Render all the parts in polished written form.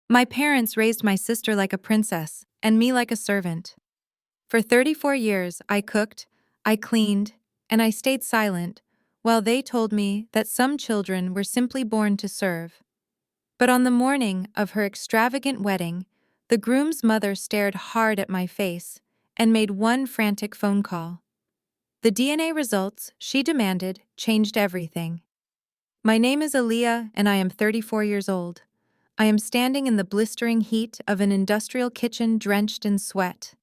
My parents raised my sister like a princess, and me like a servant. For 34 years, I cooked, I cleaned, and I stayed silent, while they told me that some children were simply born to serve. But on the morning of her extravagant wedding, the groom's mother stared hard at my face and made one frantic phone call. The DNA results, she demanded, changed everything. My name is Aaliyah, and I am 34 years old. I am standing in the blistering heat of an industrial kitchen drenched in sweat.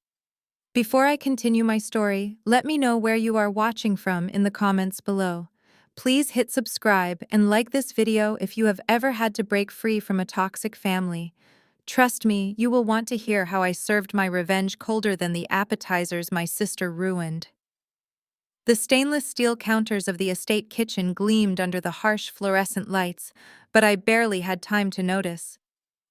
Before I continue my story, let me know where you are watching from in the comments below. Please hit subscribe and like this video if you have ever had to break free from a toxic family. Trust me, you will want to hear how I served my revenge colder than the appetizers my sister ruined. The stainless steel counters of the estate kitchen gleamed under the harsh fluorescent lights, but I barely had time to notice.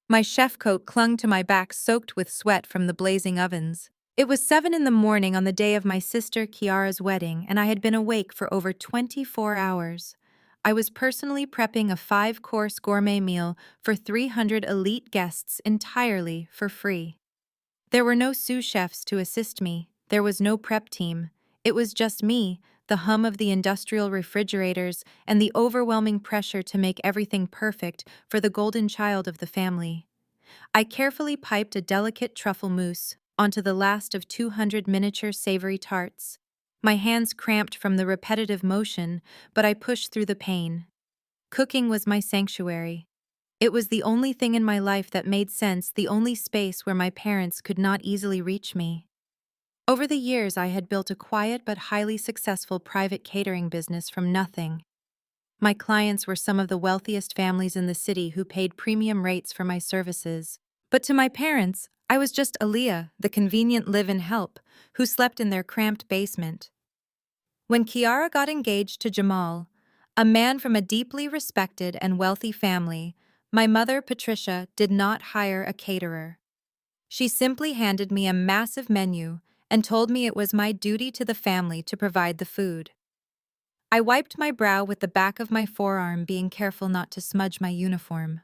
My chef coat clung to my back, soaked with sweat from the blazing ovens. It was 7 in the morning on the day of my sister Kiara's wedding, and I had been awake for over 24 hours. I was personally prepping a 5-course gourmet meal for 300 elite guests entirely for free. There were no sous chefs to assist me. There was no prep team. It was just me, the hum of the industrial refrigerators, and the overwhelming pressure to make everything perfect for the golden child of the family. I carefully piped a delicate truffle mousse onto the last of 200 miniature savory tarts. My hands cramped from the repetitive motion, but I pushed through the pain. Cooking was my sanctuary. It was the only thing in my life that made sense, the only space where my parents could not easily reach me. Over the years, I had built a quiet but highly successful private catering business from nothing. My clients were some of the wealthiest families in the city who paid premium rates for my services. But to my parents, I was just Aaliyah, the convenient live-in help, who slept in their cramped basement. When Kiara got engaged to Jamal, a man from a deeply respected and wealthy family, my mother, Patricia, did not hire a caterer. She simply handed me a massive menu and told me it was my duty to the family to provide the food. I wiped my brow with the back of my forearm, being careful not to smudge my uniform.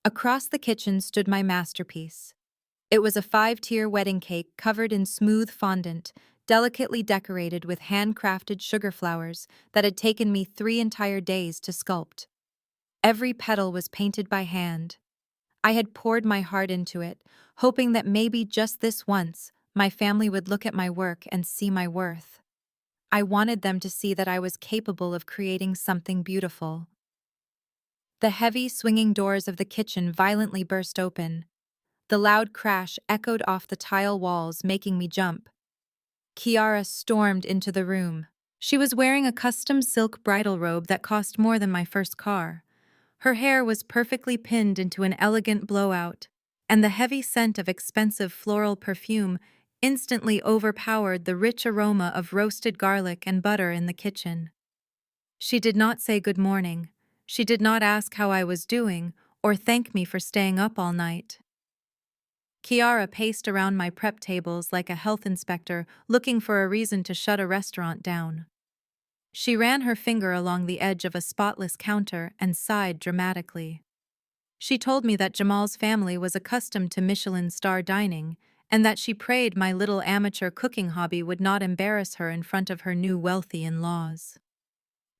Across the kitchen stood my masterpiece. It was a 5-tier wedding cake covered in smooth fondant, delicately decorated with handcrafted sugar flowers that had taken me 3 entire days to sculpt. Every petal was painted by hand. I had poured my heart into it, hoping that maybe just this once, my family would look at my work and see my worth. I wanted them to see that I was capable of creating something beautiful. The heavy, swinging doors of the kitchen violently burst open. The loud crash echoed off the tile walls, making me jump. Kiara stormed into the room. She was wearing a custom silk bridal robe that cost more than my first car. Her hair was perfectly pinned into an elegant blowout, and the heavy scent of expensive floral perfume instantly overpowered the rich aroma of roasted garlic and butter in the kitchen. She did not say good morning. She did not ask how I was doing or thank me for staying up all night. Kiara paced around my prep tables like a health inspector looking for a reason to shut a restaurant down. She ran her finger along the edge of a spotless counter and sighed dramatically. She told me that Jamal's family was accustomed to Michelin star dining, and that she prayed my little amateur cooking hobby would not embarrass her in front of her new wealthy in-laws.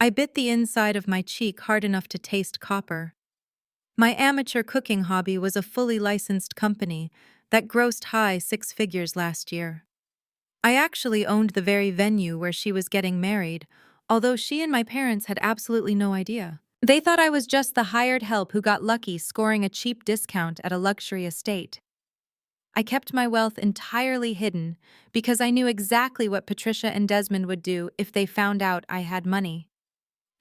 I bit the inside of my cheek hard enough to taste copper. My amateur cooking hobby was a fully licensed company that grossed high 6 figures last year. I actually owned the very venue where she was getting married, although she and my parents had absolutely no idea. They thought I was just the hired help who got lucky scoring a cheap discount at a luxury estate. I kept my wealth entirely hidden because I knew exactly what Patricia and Desmond would do if they found out I had money.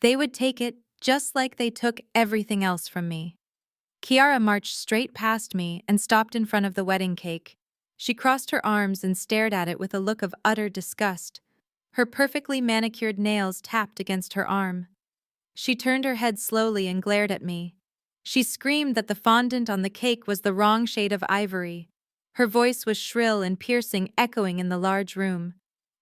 They would take it just like they took everything else from me. Kiara marched straight past me and stopped in front of the wedding cake. She crossed her arms and stared at it with a look of utter disgust. Her perfectly manicured nails tapped against her arm. She turned her head slowly and glared at me. She screamed that the fondant on the cake was the wrong shade of ivory. Her voice was shrill and piercing, echoing in the large room.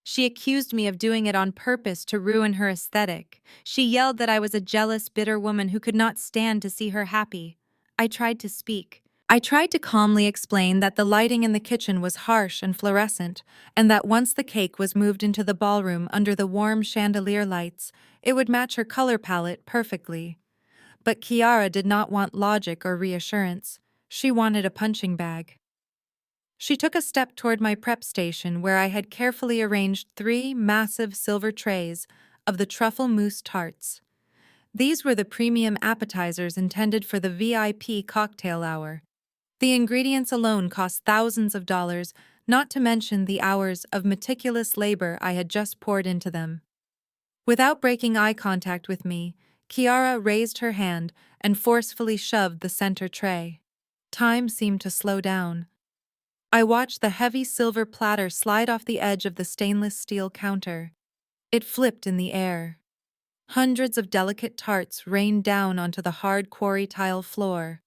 She accused me of doing it on purpose to ruin her aesthetic. She yelled that I was a jealous, bitter woman who could not stand to see her happy. I tried to speak, I tried to calmly explain that the lighting in the kitchen was harsh and fluorescent, and that once the cake was moved into the ballroom under the warm chandelier lights, it would match her color palette perfectly. But Kiara did not want logic or reassurance. She wanted a punching bag. She took a step toward my prep station where I had carefully arranged 3 massive silver trays of the truffle mousse tarts. These were the premium appetizers intended for the VIP cocktail hour. The ingredients alone cost thousands of dollars, not to mention the hours of meticulous labor I had just poured into them. Without breaking eye contact with me, Kiara raised her hand and forcefully shoved the center tray. Time seemed to slow down. I watched the heavy silver platter slide off the edge of the stainless steel counter. It flipped in the air. Hundreds of delicate tarts rained down onto the hard quarry tile floor.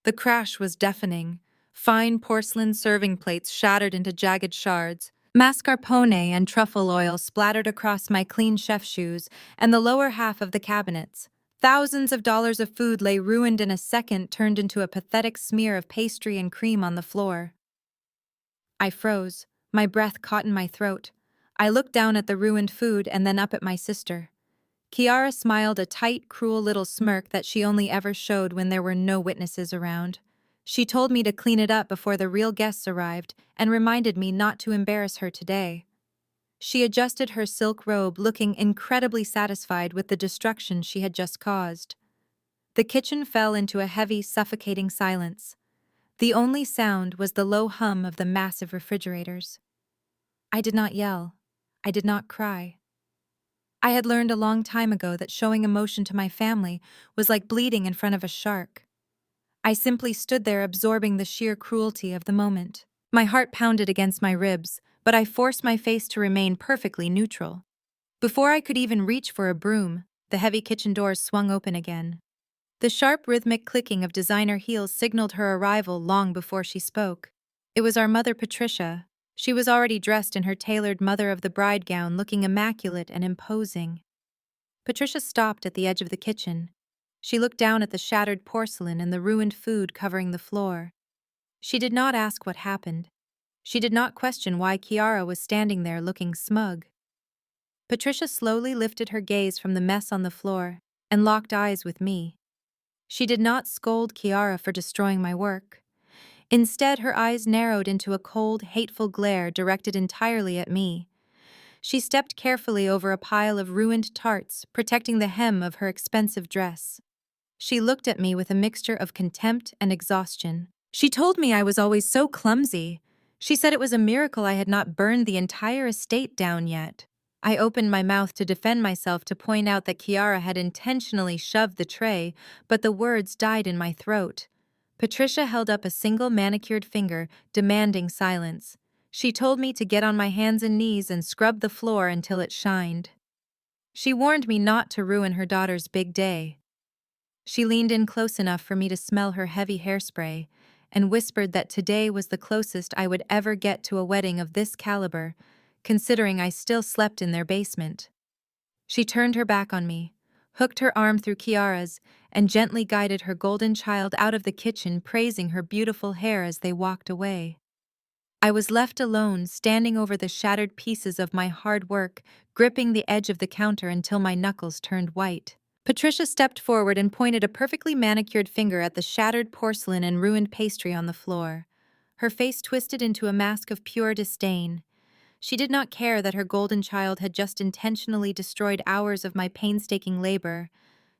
The crash was deafening. Fine porcelain serving plates shattered into jagged shards. Mascarpone and truffle oil splattered across my clean chef shoes and the lower half of the cabinets. Thousands of dollars of food lay ruined in a second, turned into a pathetic smear of pastry and cream on the floor. I froze, my breath caught in my throat. I looked down at the ruined food and then up at my sister. Kiara smiled a tight, cruel little smirk that she only ever showed when there were no witnesses around. She told me to clean it up before the real guests arrived and reminded me not to embarrass her today. She adjusted her silk robe, looking incredibly satisfied with the destruction she had just caused. The kitchen fell into a heavy, suffocating silence. The only sound was the low hum of the massive refrigerators. I did not yell. I did not cry. I had learned a long time ago that showing emotion to my family was like bleeding in front of a shark. I simply stood there absorbing the sheer cruelty of the moment. My heart pounded against my ribs, but I forced my face to remain perfectly neutral. Before I could even reach for a broom, the heavy kitchen doors swung open again. The sharp rhythmic clicking of designer heels signaled her arrival long before she spoke. It was our mother Patricia. She was already dressed in her tailored mother of the bride gown, looking immaculate and imposing. Patricia stopped at the edge of the kitchen. She looked down at the shattered porcelain and the ruined food covering the floor. She did not ask what happened. She did not question why Kiara was standing there looking smug. Patricia slowly lifted her gaze from the mess on the floor and locked eyes with me. She did not scold Kiara for destroying my work. Instead, her eyes narrowed into a cold, hateful glare directed entirely at me. She stepped carefully over a pile of ruined tarts, protecting the hem of her expensive dress. She looked at me with a mixture of contempt and exhaustion. She told me I was always so clumsy. She said it was a miracle I had not burned the entire estate down yet. I opened my mouth to defend myself, to point out that Kiara had intentionally shoved the tray, but the words died in my throat. Patricia held up a single manicured finger, demanding silence. She told me to get on my hands and knees and scrub the floor until it shined. She warned me not to ruin her daughter's big day. She leaned in close enough for me to smell her heavy hairspray and whispered that today was the closest I would ever get to a wedding of this caliber, considering I still slept in their basement. She turned her back on me, hooked her arm through Kiara's, and gently guided her golden child out of the kitchen, praising her beautiful hair as they walked away. I was left alone, standing over the shattered pieces of my hard work, gripping the edge of the counter until my knuckles turned white. Patricia stepped forward and pointed a perfectly manicured finger at the shattered porcelain and ruined pastry on the floor. Her face twisted into a mask of pure disdain. She did not care that her golden child had just intentionally destroyed hours of my painstaking labor.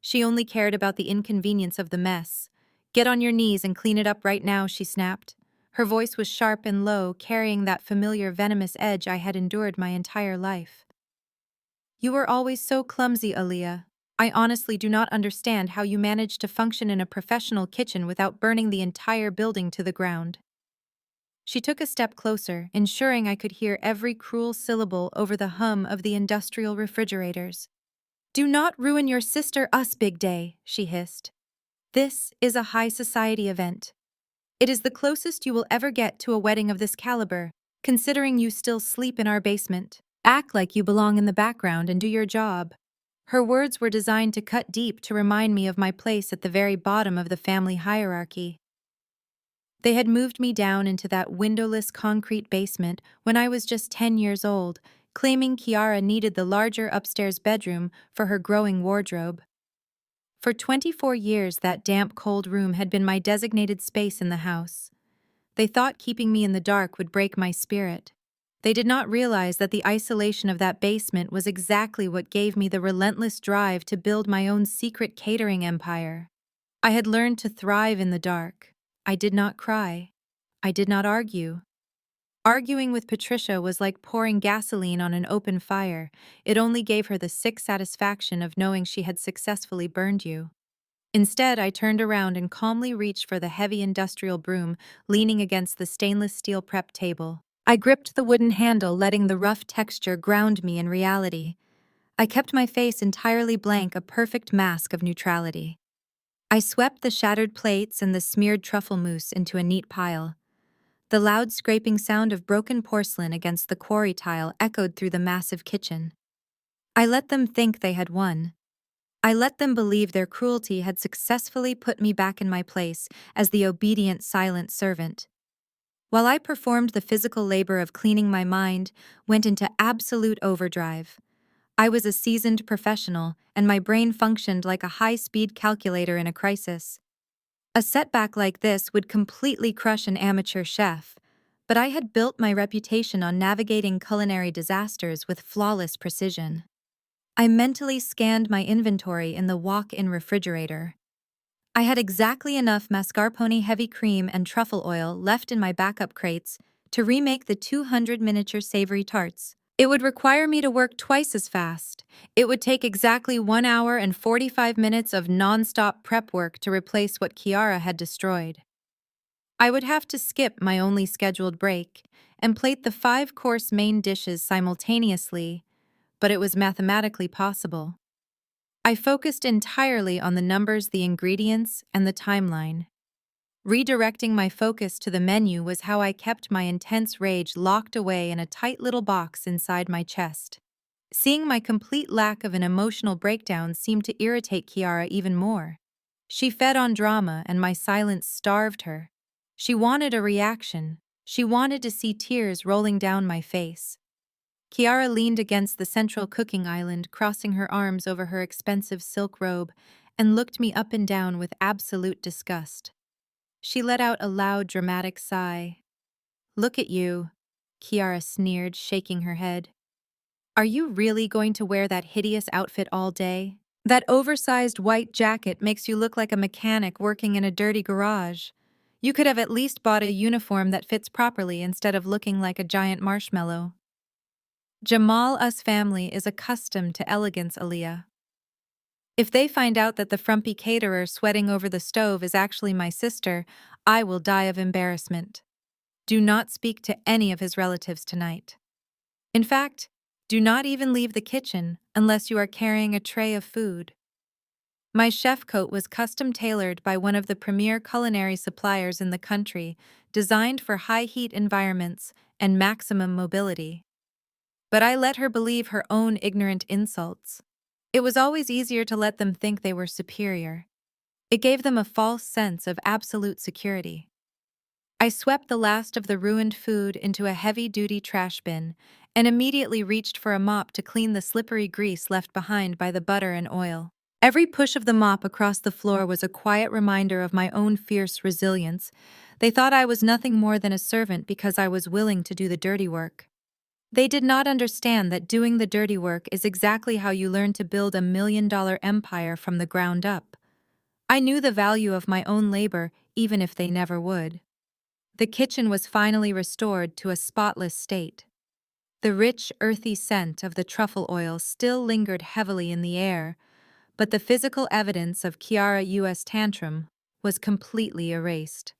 She only cared about the inconvenience of the mess. "Get on your knees and clean it up right now," she snapped. Her voice was sharp and low, carrying that familiar venomous edge I had endured my entire life. "You were always so clumsy, Aaliyah. I honestly do not understand how you managed to function in a professional kitchen without burning the entire building to the ground." She took a step closer, ensuring I could hear every cruel syllable over the hum of the industrial refrigerators. "Do not ruin your sister-us big day," she hissed. "This is a high society event. It is the closest you will ever get to a wedding of this caliber, considering you still sleep in our basement. Act like you belong in the background and do your job." Her words were designed to cut deep, to remind me of my place at the very bottom of the family hierarchy. They had moved me down into that windowless concrete basement when I was just 10 years old, claiming Kiara needed the larger upstairs bedroom for her growing wardrobe. For 24 years, that damp, cold room had been my designated space in the house. They thought keeping me in the dark would break my spirit. They did not realize that the isolation of that basement was exactly what gave me the relentless drive to build my own secret catering empire. I had learned to thrive in the dark. I did not cry. I did not argue. Arguing with Patricia was like pouring gasoline on an open fire. It only gave her the sick satisfaction of knowing she had successfully burned you. Instead, I turned around and calmly reached for the heavy industrial broom leaning against the stainless steel prep table. I gripped the wooden handle, letting the rough texture ground me in reality. I kept my face entirely blank, a perfect mask of neutrality. I swept the shattered plates and the smeared truffle mousse into a neat pile. The loud scraping sound of broken porcelain against the quarry tile echoed through the massive kitchen. I let them think they had won. I let them believe their cruelty had successfully put me back in my place as the obedient, silent servant. While I performed the physical labor of cleaning, my mind went into absolute overdrive. I was a seasoned professional, and my brain functioned like a high-speed calculator in a crisis. A setback like this would completely crush an amateur chef, but I had built my reputation on navigating culinary disasters with flawless precision. I mentally scanned my inventory in the walk-in refrigerator. I had exactly enough mascarpone heavy cream and truffle oil left in my backup crates to remake the 200 miniature savory tarts. It would require me to work twice as fast. It would take exactly 1 hour and 45 minutes of non-stop prep work to replace what Kiara had destroyed. I would have to skip my only scheduled break and plate the 5-course main dishes simultaneously, but it was mathematically possible. I focused entirely on the numbers, the ingredients, and the timeline. Redirecting my focus to the menu was how I kept my intense rage locked away in a tight little box inside my chest. Seeing my complete lack of an emotional breakdown seemed to irritate Kiara even more. She fed on drama, and my silence starved her. She wanted a reaction. She wanted to see tears rolling down my face. Kiara leaned against the central cooking island, crossing her arms over her expensive silk robe, and looked me up and down with absolute disgust. She let out a loud, dramatic sigh. "Look at you," Kiara sneered, shaking her head. "Are you really going to wear that hideous outfit all day? That oversized white jacket makes you look like a mechanic working in a dirty garage. You could have at least bought a uniform that fits properly instead of looking like a giant marshmallow." Jamal-us family is accustomed to elegance, Aaliyah. If they find out that the frumpy caterer sweating over the stove is actually my sister, I will die of embarrassment. Do not speak to any of his relatives tonight. In fact, do not even leave the kitchen unless you are carrying a tray of food. My chef coat was custom-tailored by one of the premier culinary suppliers in the country, designed for high-heat environments and maximum mobility. But I let her believe her own ignorant insults. It was always easier to let them think they were superior. It gave them a false sense of absolute security. I swept the last of the ruined food into a heavy-duty trash bin and immediately reached for a mop to clean the slippery grease left behind by the butter and oil. Every push of the mop across the floor was a quiet reminder of my own fierce resilience. They thought I was nothing more than a servant because I was willing to do the dirty work. They did not understand that doing the dirty work is exactly how you learn to build a $1 million empire from the ground up. I knew the value of my own labor, even if they never would. The kitchen was finally restored to a spotless state. The rich, earthy scent of the truffle oil still lingered heavily in the air, but the physical evidence of Kiara's tantrum was completely erased.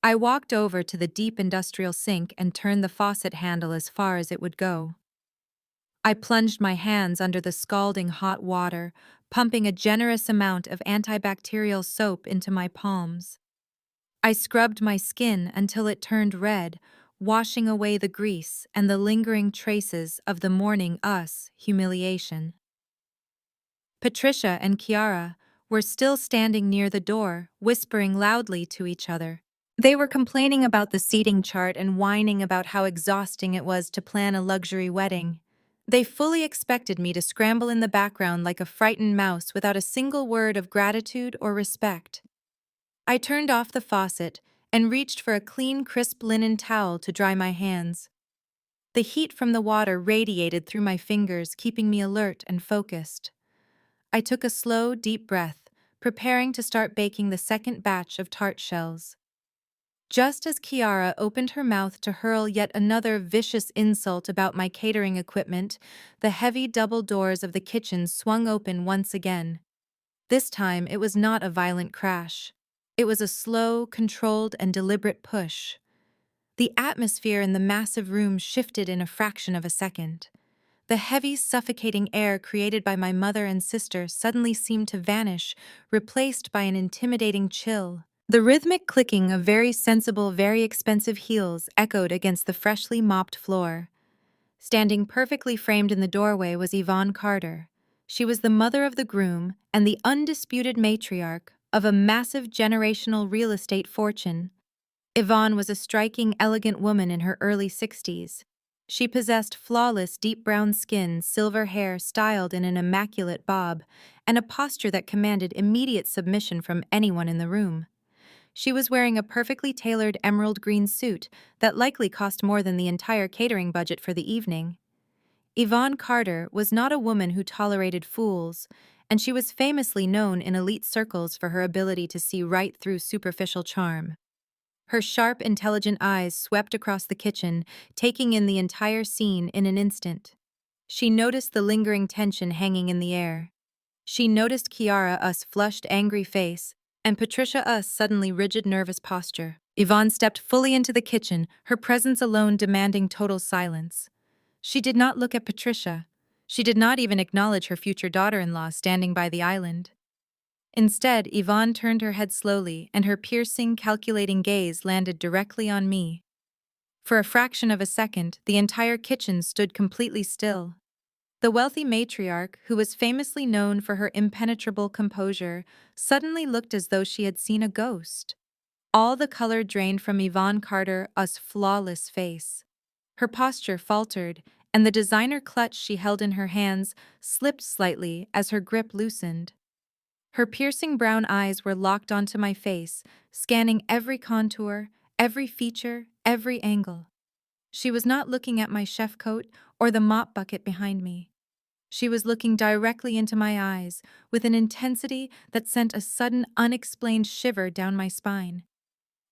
I walked over to the deep industrial sink and turned the faucet handle as far as it would go. I plunged my hands under the scalding hot water, pumping a generous amount of antibacterial soap into my palms. I scrubbed my skin until it turned red, washing away the grease and the lingering traces of the morning humiliation. Patricia and Kiara were still standing near the door, whispering loudly to each other. They were complaining about the seating chart and whining about how exhausting it was to plan a luxury wedding. They fully expected me to scramble in the background like a frightened mouse without a single word of gratitude or respect. I turned off the faucet and reached for a clean, crisp linen towel to dry my hands. The heat from the water radiated through my fingers, keeping me alert and focused. I took a slow, deep breath, preparing to start baking the second batch of tart shells. Just as Kiara opened her mouth to hurl yet another vicious insult about my catering equipment, the heavy double doors of the kitchen swung open once again. This time it was not a violent crash. It was a slow, controlled, and deliberate push. The atmosphere in the massive room shifted in a fraction of a second. The heavy, suffocating air created by my mother and sister suddenly seemed to vanish, replaced by an intimidating chill. The rhythmic clicking of very sensible, very expensive heels echoed against the freshly mopped floor. Standing perfectly framed in the doorway was Yvonne Carter. She was the mother of the groom and the undisputed matriarch of a massive generational real estate fortune. Yvonne was a striking, elegant woman in her early 60s. She possessed flawless, deep brown skin, silver hair styled in an immaculate bob, and a posture that commanded immediate submission from anyone in the room. She was wearing a perfectly tailored emerald green suit that likely cost more than the entire catering budget for the evening. Yvonne Carter was not a woman who tolerated fools, and she was famously known in elite circles for her ability to see right through superficial charm. Her sharp, intelligent eyes swept across the kitchen, taking in the entire scene in an instant. She noticed the lingering tension hanging in the air. She noticed Kiara Us' flushed, angry face, and Patricia Us' suddenly rigid, nervous posture. Yvonne stepped fully into the kitchen, her presence alone demanding total silence. She did not look at Patricia. She did not even acknowledge her future daughter-in-law standing by the island. Instead, Yvonne turned her head slowly, and her piercing, calculating gaze landed directly on me. For a fraction of a second, the entire kitchen stood completely still. The wealthy matriarch, who was famously known for her impenetrable composure, suddenly looked as though she had seen a ghost. All the color drained from Yvonne Carter's flawless face. Her posture faltered, and the designer clutch she held in her hands slipped slightly as her grip loosened. Her piercing brown eyes were locked onto my face, scanning every contour, every feature, every angle. She was not looking at my chef coat or the mop bucket behind me. She was looking directly into my eyes, with an intensity that sent a sudden, unexplained shiver down my spine.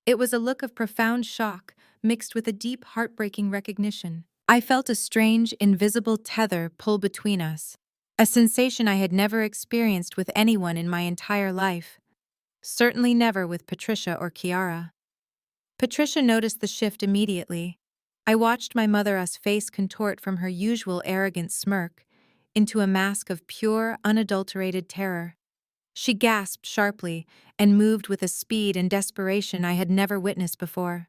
It was a look of profound shock, mixed with a deep, heartbreaking recognition. I felt a strange, invisible tether pull between us, a sensation I had never experienced with anyone in my entire life. Certainly never with Patricia or Kiara. Patricia noticed the shift immediately. I watched my mother's face contort from her usual arrogant smirk into a mask of pure, unadulterated terror. She gasped sharply and moved with a speed and desperation I had never witnessed before.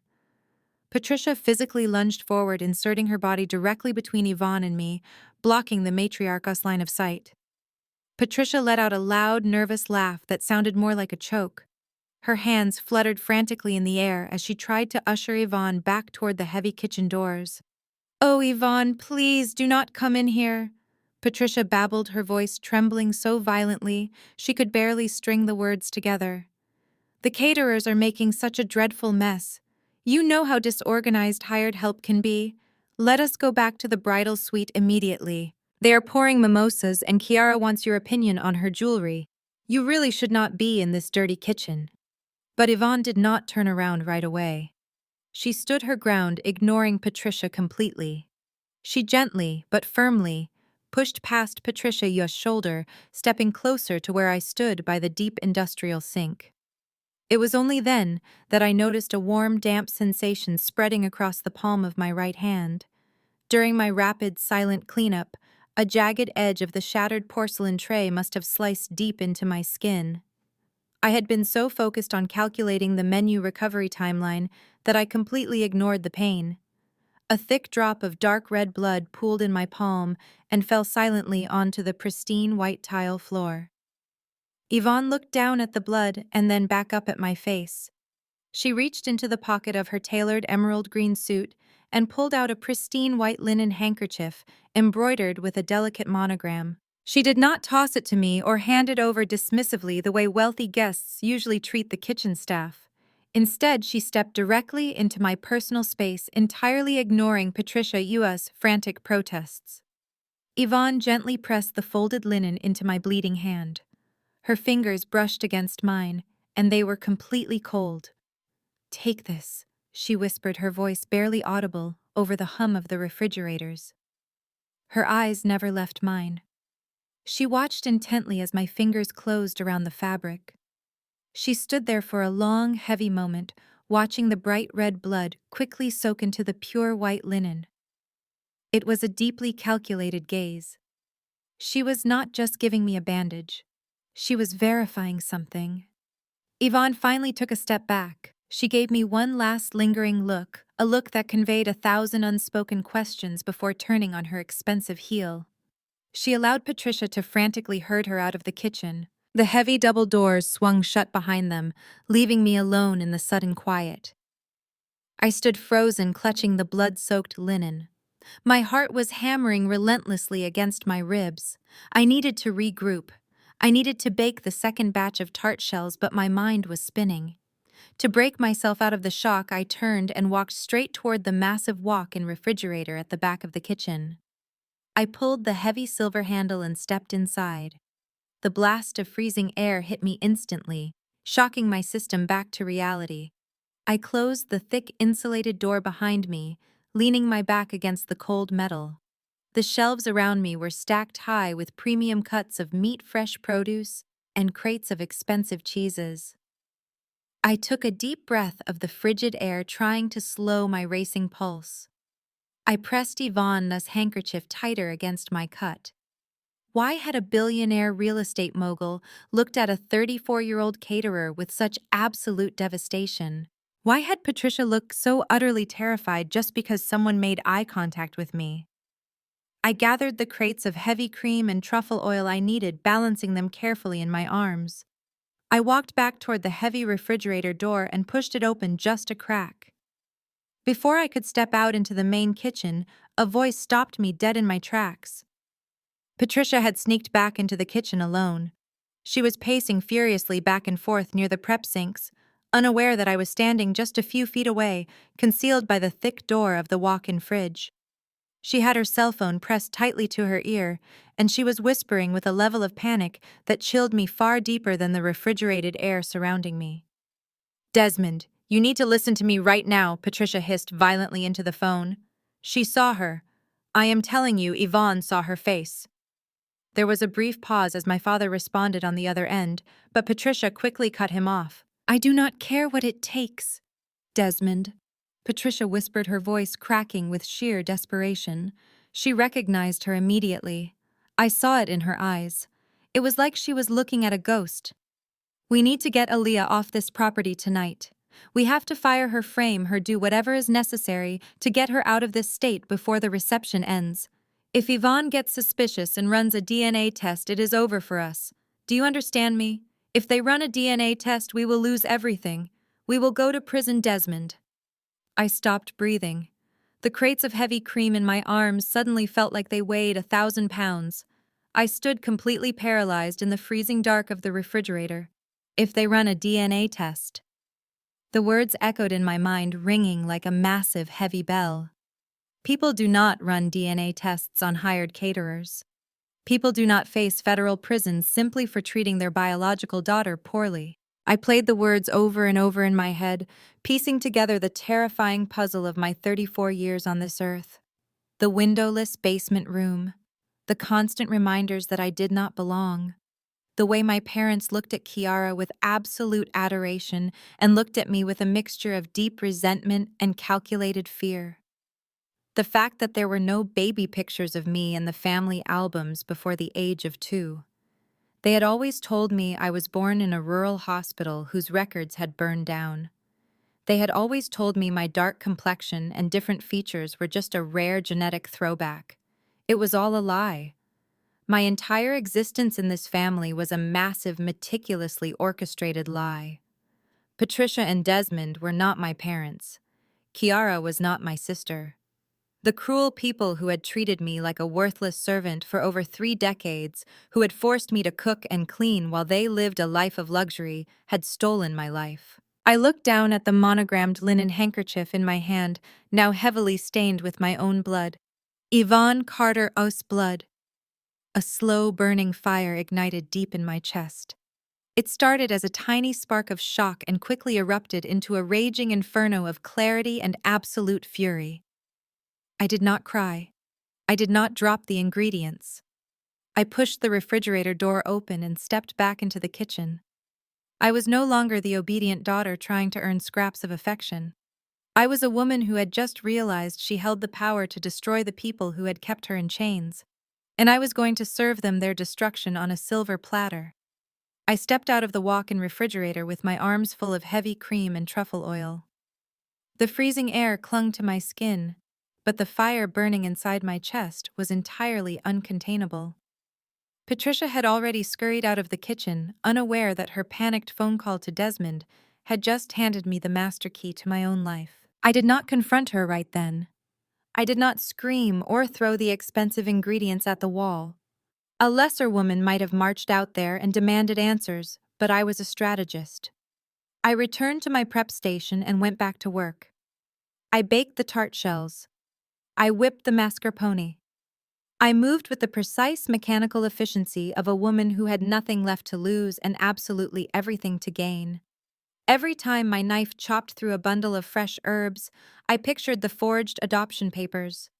Patricia physically lunged forward, inserting her body directly between Yvonne and me, blocking the matriarch's line of sight. Patricia let out a loud, nervous laugh that sounded more like a choke. Her hands fluttered frantically in the air as she tried to usher Yvonne back toward the heavy kitchen doors. "Oh, Yvonne, please do not come in here," Patricia babbled, her voice trembling so violently she could barely string the words together. "The caterers are making such a dreadful mess. You know how disorganized hired help can be. Let us go back to the bridal suite immediately. They are pouring mimosas and Kiara wants your opinion on her jewelry. You really should not be in this dirty kitchen." But Yvonne did not turn around right away. She stood her ground, ignoring Patricia completely. She gently, but firmly, pushed past Patricia's shoulder, stepping closer to where I stood by the deep industrial sink. It was only then that I noticed a warm, damp sensation spreading across the palm of my right hand. During my rapid, silent cleanup, a jagged edge of the shattered porcelain tray must have sliced deep into my skin. I had been so focused on calculating the menu recovery timeline that I completely ignored the pain. A thick drop of dark red blood pooled in my palm and fell silently onto the pristine white tile floor. Yvonne looked down at the blood and then back up at my face. She reached into the pocket of her tailored emerald green suit and pulled out a pristine white linen handkerchief embroidered with a delicate monogram. She did not toss it to me or hand it over dismissively the way wealthy guests usually treat the kitchen staff. Instead, she stepped directly into my personal space, entirely ignoring Patricia Yua's frantic protests. Yvonne gently pressed the folded linen into my bleeding hand. Her fingers brushed against mine, and they were completely cold. "Take this," she whispered, her voice barely audible over the hum of the refrigerators. Her eyes never left mine. She watched intently as my fingers closed around the fabric. She stood there for a long, heavy moment, watching the bright red blood quickly soak into the pure white linen. It was a deeply calculated gaze. She was not just giving me a bandage. She was verifying something. Yvonne finally took a step back. She gave me one last lingering look, a look that conveyed 1,000 unspoken questions before turning on her expensive heel. She allowed Patricia to frantically herd her out of the kitchen. The heavy double doors swung shut behind them, leaving me alone in the sudden quiet. I stood frozen, clutching the blood-soaked linen. My heart was hammering relentlessly against my ribs. I needed to regroup. I needed to bake the second batch of tart shells, but my mind was spinning. To break myself out of the shock, I turned and walked straight toward the massive walk-in refrigerator at the back of the kitchen. I pulled the heavy silver handle and stepped inside. The blast of freezing air hit me instantly, shocking my system back to reality. I closed the thick insulated door behind me, leaning my back against the cold metal. The shelves around me were stacked high with premium cuts of meat, fresh produce, and crates of expensive cheeses. I took a deep breath of the frigid air, trying to slow my racing pulse. I pressed Yvonne's handkerchief tighter against my cut. Why had a billionaire real estate mogul looked at a 34-year-old caterer with such absolute devastation? Why had Patricia looked so utterly terrified just because someone made eye contact with me? I gathered the crates of heavy cream and truffle oil I needed, balancing them carefully in my arms. I walked back toward the heavy refrigerator door and pushed it open just a crack. Before I could step out into the main kitchen, a voice stopped me dead in my tracks. Patricia had sneaked back into the kitchen alone. She was pacing furiously back and forth near the prep sinks, unaware that I was standing just a few feet away, concealed by the thick door of the walk-in fridge. She had her cell phone pressed tightly to her ear, and she was whispering with a level of panic that chilled me far deeper than the refrigerated air surrounding me. "Desmond, you need to listen to me right now," Patricia hissed violently into the phone. "She saw her. I am telling you, Yvonne saw her face." There was a brief pause as my father responded on the other end, but Patricia quickly cut him off. "I do not care what it takes, Desmond," Patricia whispered, her voice cracking with sheer desperation. She recognized her immediately. I saw it in her eyes. It was like she was looking at a ghost. "We need to get Aaliyah off this property tonight. We have to fire her, frame her, do whatever is necessary to get her out of this state before the reception ends. If Yvonne gets suspicious and runs a DNA test, it is over for us. Do you understand me? If they run a DNA test, we will lose everything. We will go to prison, Desmond." I stopped breathing. The crates of heavy cream in my arms suddenly felt like they weighed 1,000 pounds. I stood completely paralyzed in the freezing dark of the refrigerator. If they run a DNA test. The words echoed in my mind, ringing like a massive, heavy bell. People do not run DNA tests on hired caterers. People do not face federal prisons simply for treating their biological daughter poorly. I played the words over and over in my head, piecing together the terrifying puzzle of my 34 years on this earth. The windowless basement room. The constant reminders that I did not belong. The way my parents looked at Kiara with absolute adoration and looked at me with a mixture of deep resentment and calculated fear. The fact that there were no baby pictures of me in the family albums before the age of 2. They had always told me I was born in a rural hospital whose records had burned down. They had always told me my dark complexion and different features were just a rare genetic throwback. It was all a lie. My entire existence in this family was a massive, meticulously orchestrated lie. Patricia and Desmond were not my parents. Kiara was not my sister. The cruel people who had treated me like a worthless servant for over 3 decades, who had forced me to cook and clean while they lived a life of luxury, had stolen my life. I looked down at the monogrammed linen handkerchief in my hand, now heavily stained with my own blood. Yvonne Carter O's blood. A slow burning fire ignited deep in my chest. It started as a tiny spark of shock and quickly erupted into a raging inferno of clarity and absolute fury. I did not cry. I did not drop the ingredients. I pushed the refrigerator door open and stepped back into the kitchen. I was no longer the obedient daughter trying to earn scraps of affection. I was a woman who had just realized she held the power to destroy the people who had kept her in chains, and I was going to serve them their destruction on a silver platter. I stepped out of the walk-in refrigerator with my arms full of heavy cream and truffle oil. The freezing air clung to my skin, but the fire burning inside my chest was entirely uncontainable. Patricia had already scurried out of the kitchen, unaware that her panicked phone call to Desmond had just handed me the master key to my own life. I did not confront her right then. I did not scream or throw the expensive ingredients at the wall. A lesser woman might have marched out there and demanded answers, but I was a strategist. I returned to my prep station and went back to work. I baked the tart shells. I whipped the mascarpone. I moved with the precise mechanical efficiency of a woman who had nothing left to lose and absolutely everything to gain. Every time my knife chopped through a bundle of fresh herbs, I pictured the forged adoption papers.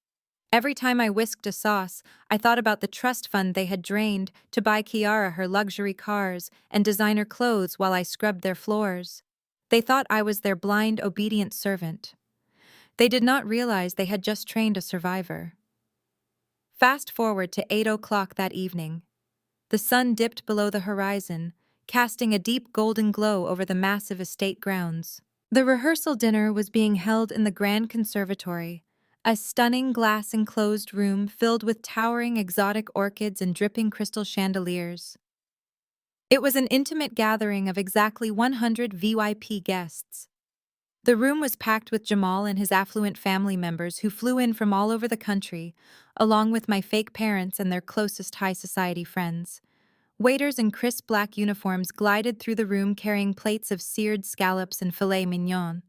Every time I whisked a sauce, I thought about the trust fund they had drained to buy Kiara her luxury cars and designer clothes while I scrubbed their floors. They thought I was their blind, obedient servant. They did not realize they had just trained a survivor. Fast forward to 8 o'clock that evening. The sun dipped below the horizon, casting a deep golden glow over the massive estate grounds. The rehearsal dinner was being held in the Grand Conservatory, a stunning glass-enclosed room filled with towering exotic orchids and dripping crystal chandeliers. It was an intimate gathering of exactly 100 VIP guests. The room was packed with Jamal and his affluent family members who flew in from all over the country, along with my fake parents and their closest high society friends. Waiters in crisp black uniforms glided through the room carrying plates of seared scallops and filet mignon.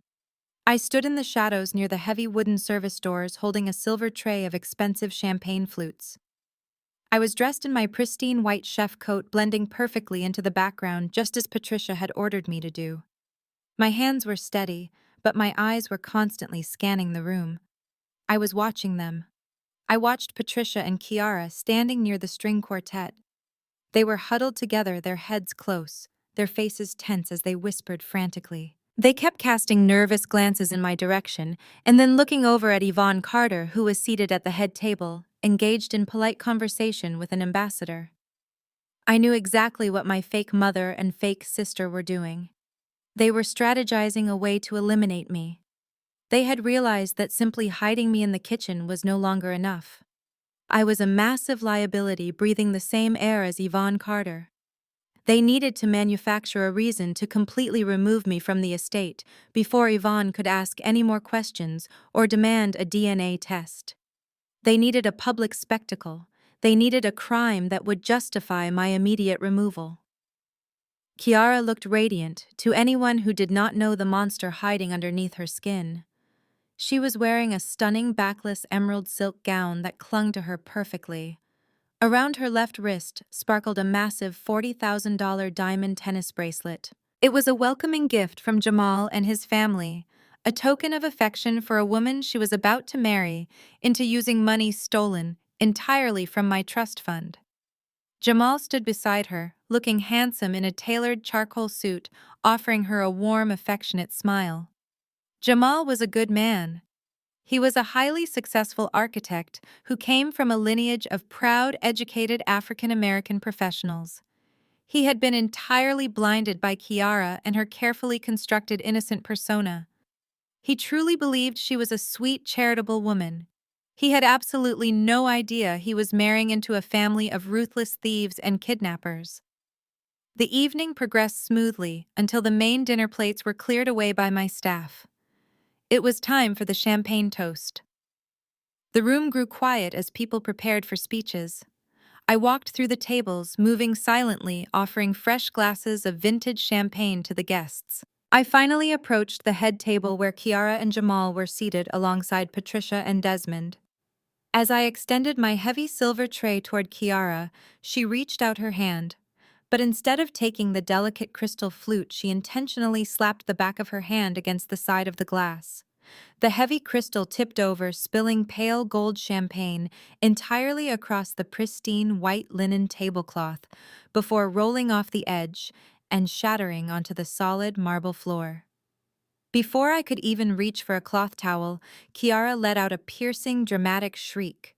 I stood in the shadows near the heavy wooden service doors holding a silver tray of expensive champagne flutes. I was dressed in my pristine white chef coat, blending perfectly into the background just as Patricia had ordered me to do. My hands were steady, but my eyes were constantly scanning the room. I was watching them. I watched Patricia and Kiara standing near the string quartet. They were huddled together, their heads close, their faces tense as they whispered frantically. They kept casting nervous glances in my direction, and then looking over at Yvonne Carter, who was seated at the head table, engaged in polite conversation with an ambassador. I knew exactly what my fake mother and fake sister were doing. They were strategizing a way to eliminate me. They had realized that simply hiding me in the kitchen was no longer enough. I was a massive liability breathing the same air as Yvonne Carter. They needed to manufacture a reason to completely remove me from the estate before Yvonne could ask any more questions or demand a DNA test. They needed a public spectacle. They needed a crime that would justify my immediate removal. Kiara looked radiant to anyone who did not know the monster hiding underneath her skin. She was wearing a stunning backless emerald silk gown that clung to her perfectly. Around her left wrist sparkled a massive $40,000 diamond tennis bracelet. It was a welcoming gift from Jamal and his family, a token of affection for a woman she was about to marry into using money stolen entirely from my trust fund. Jamal stood beside her, looking handsome in a tailored charcoal suit, offering her a warm, affectionate smile. Jamal was a good man. He was a highly successful architect who came from a lineage of proud, educated African-American professionals. He had been entirely blinded by Kiara and her carefully constructed innocent persona. He truly believed she was a sweet, charitable woman. He had absolutely no idea he was marrying into a family of ruthless thieves and kidnappers. The evening progressed smoothly until the main dinner plates were cleared away by my staff. It was time for the champagne toast. The room grew quiet as people prepared for speeches. I walked through the tables, moving silently, offering fresh glasses of vintage champagne to the guests. I finally approached the head table where Kiara and Jamal were seated alongside Patricia and Desmond. As I extended my heavy silver tray toward Kiara, she reached out her hand. But instead of taking the delicate crystal flute, she intentionally slapped the back of her hand against the side of the glass. The heavy crystal tipped over, spilling pale gold champagne entirely across the pristine white linen tablecloth before rolling off the edge and shattering onto the solid marble floor. Before I could even reach for a cloth towel, Kiara let out a piercing, dramatic shriek.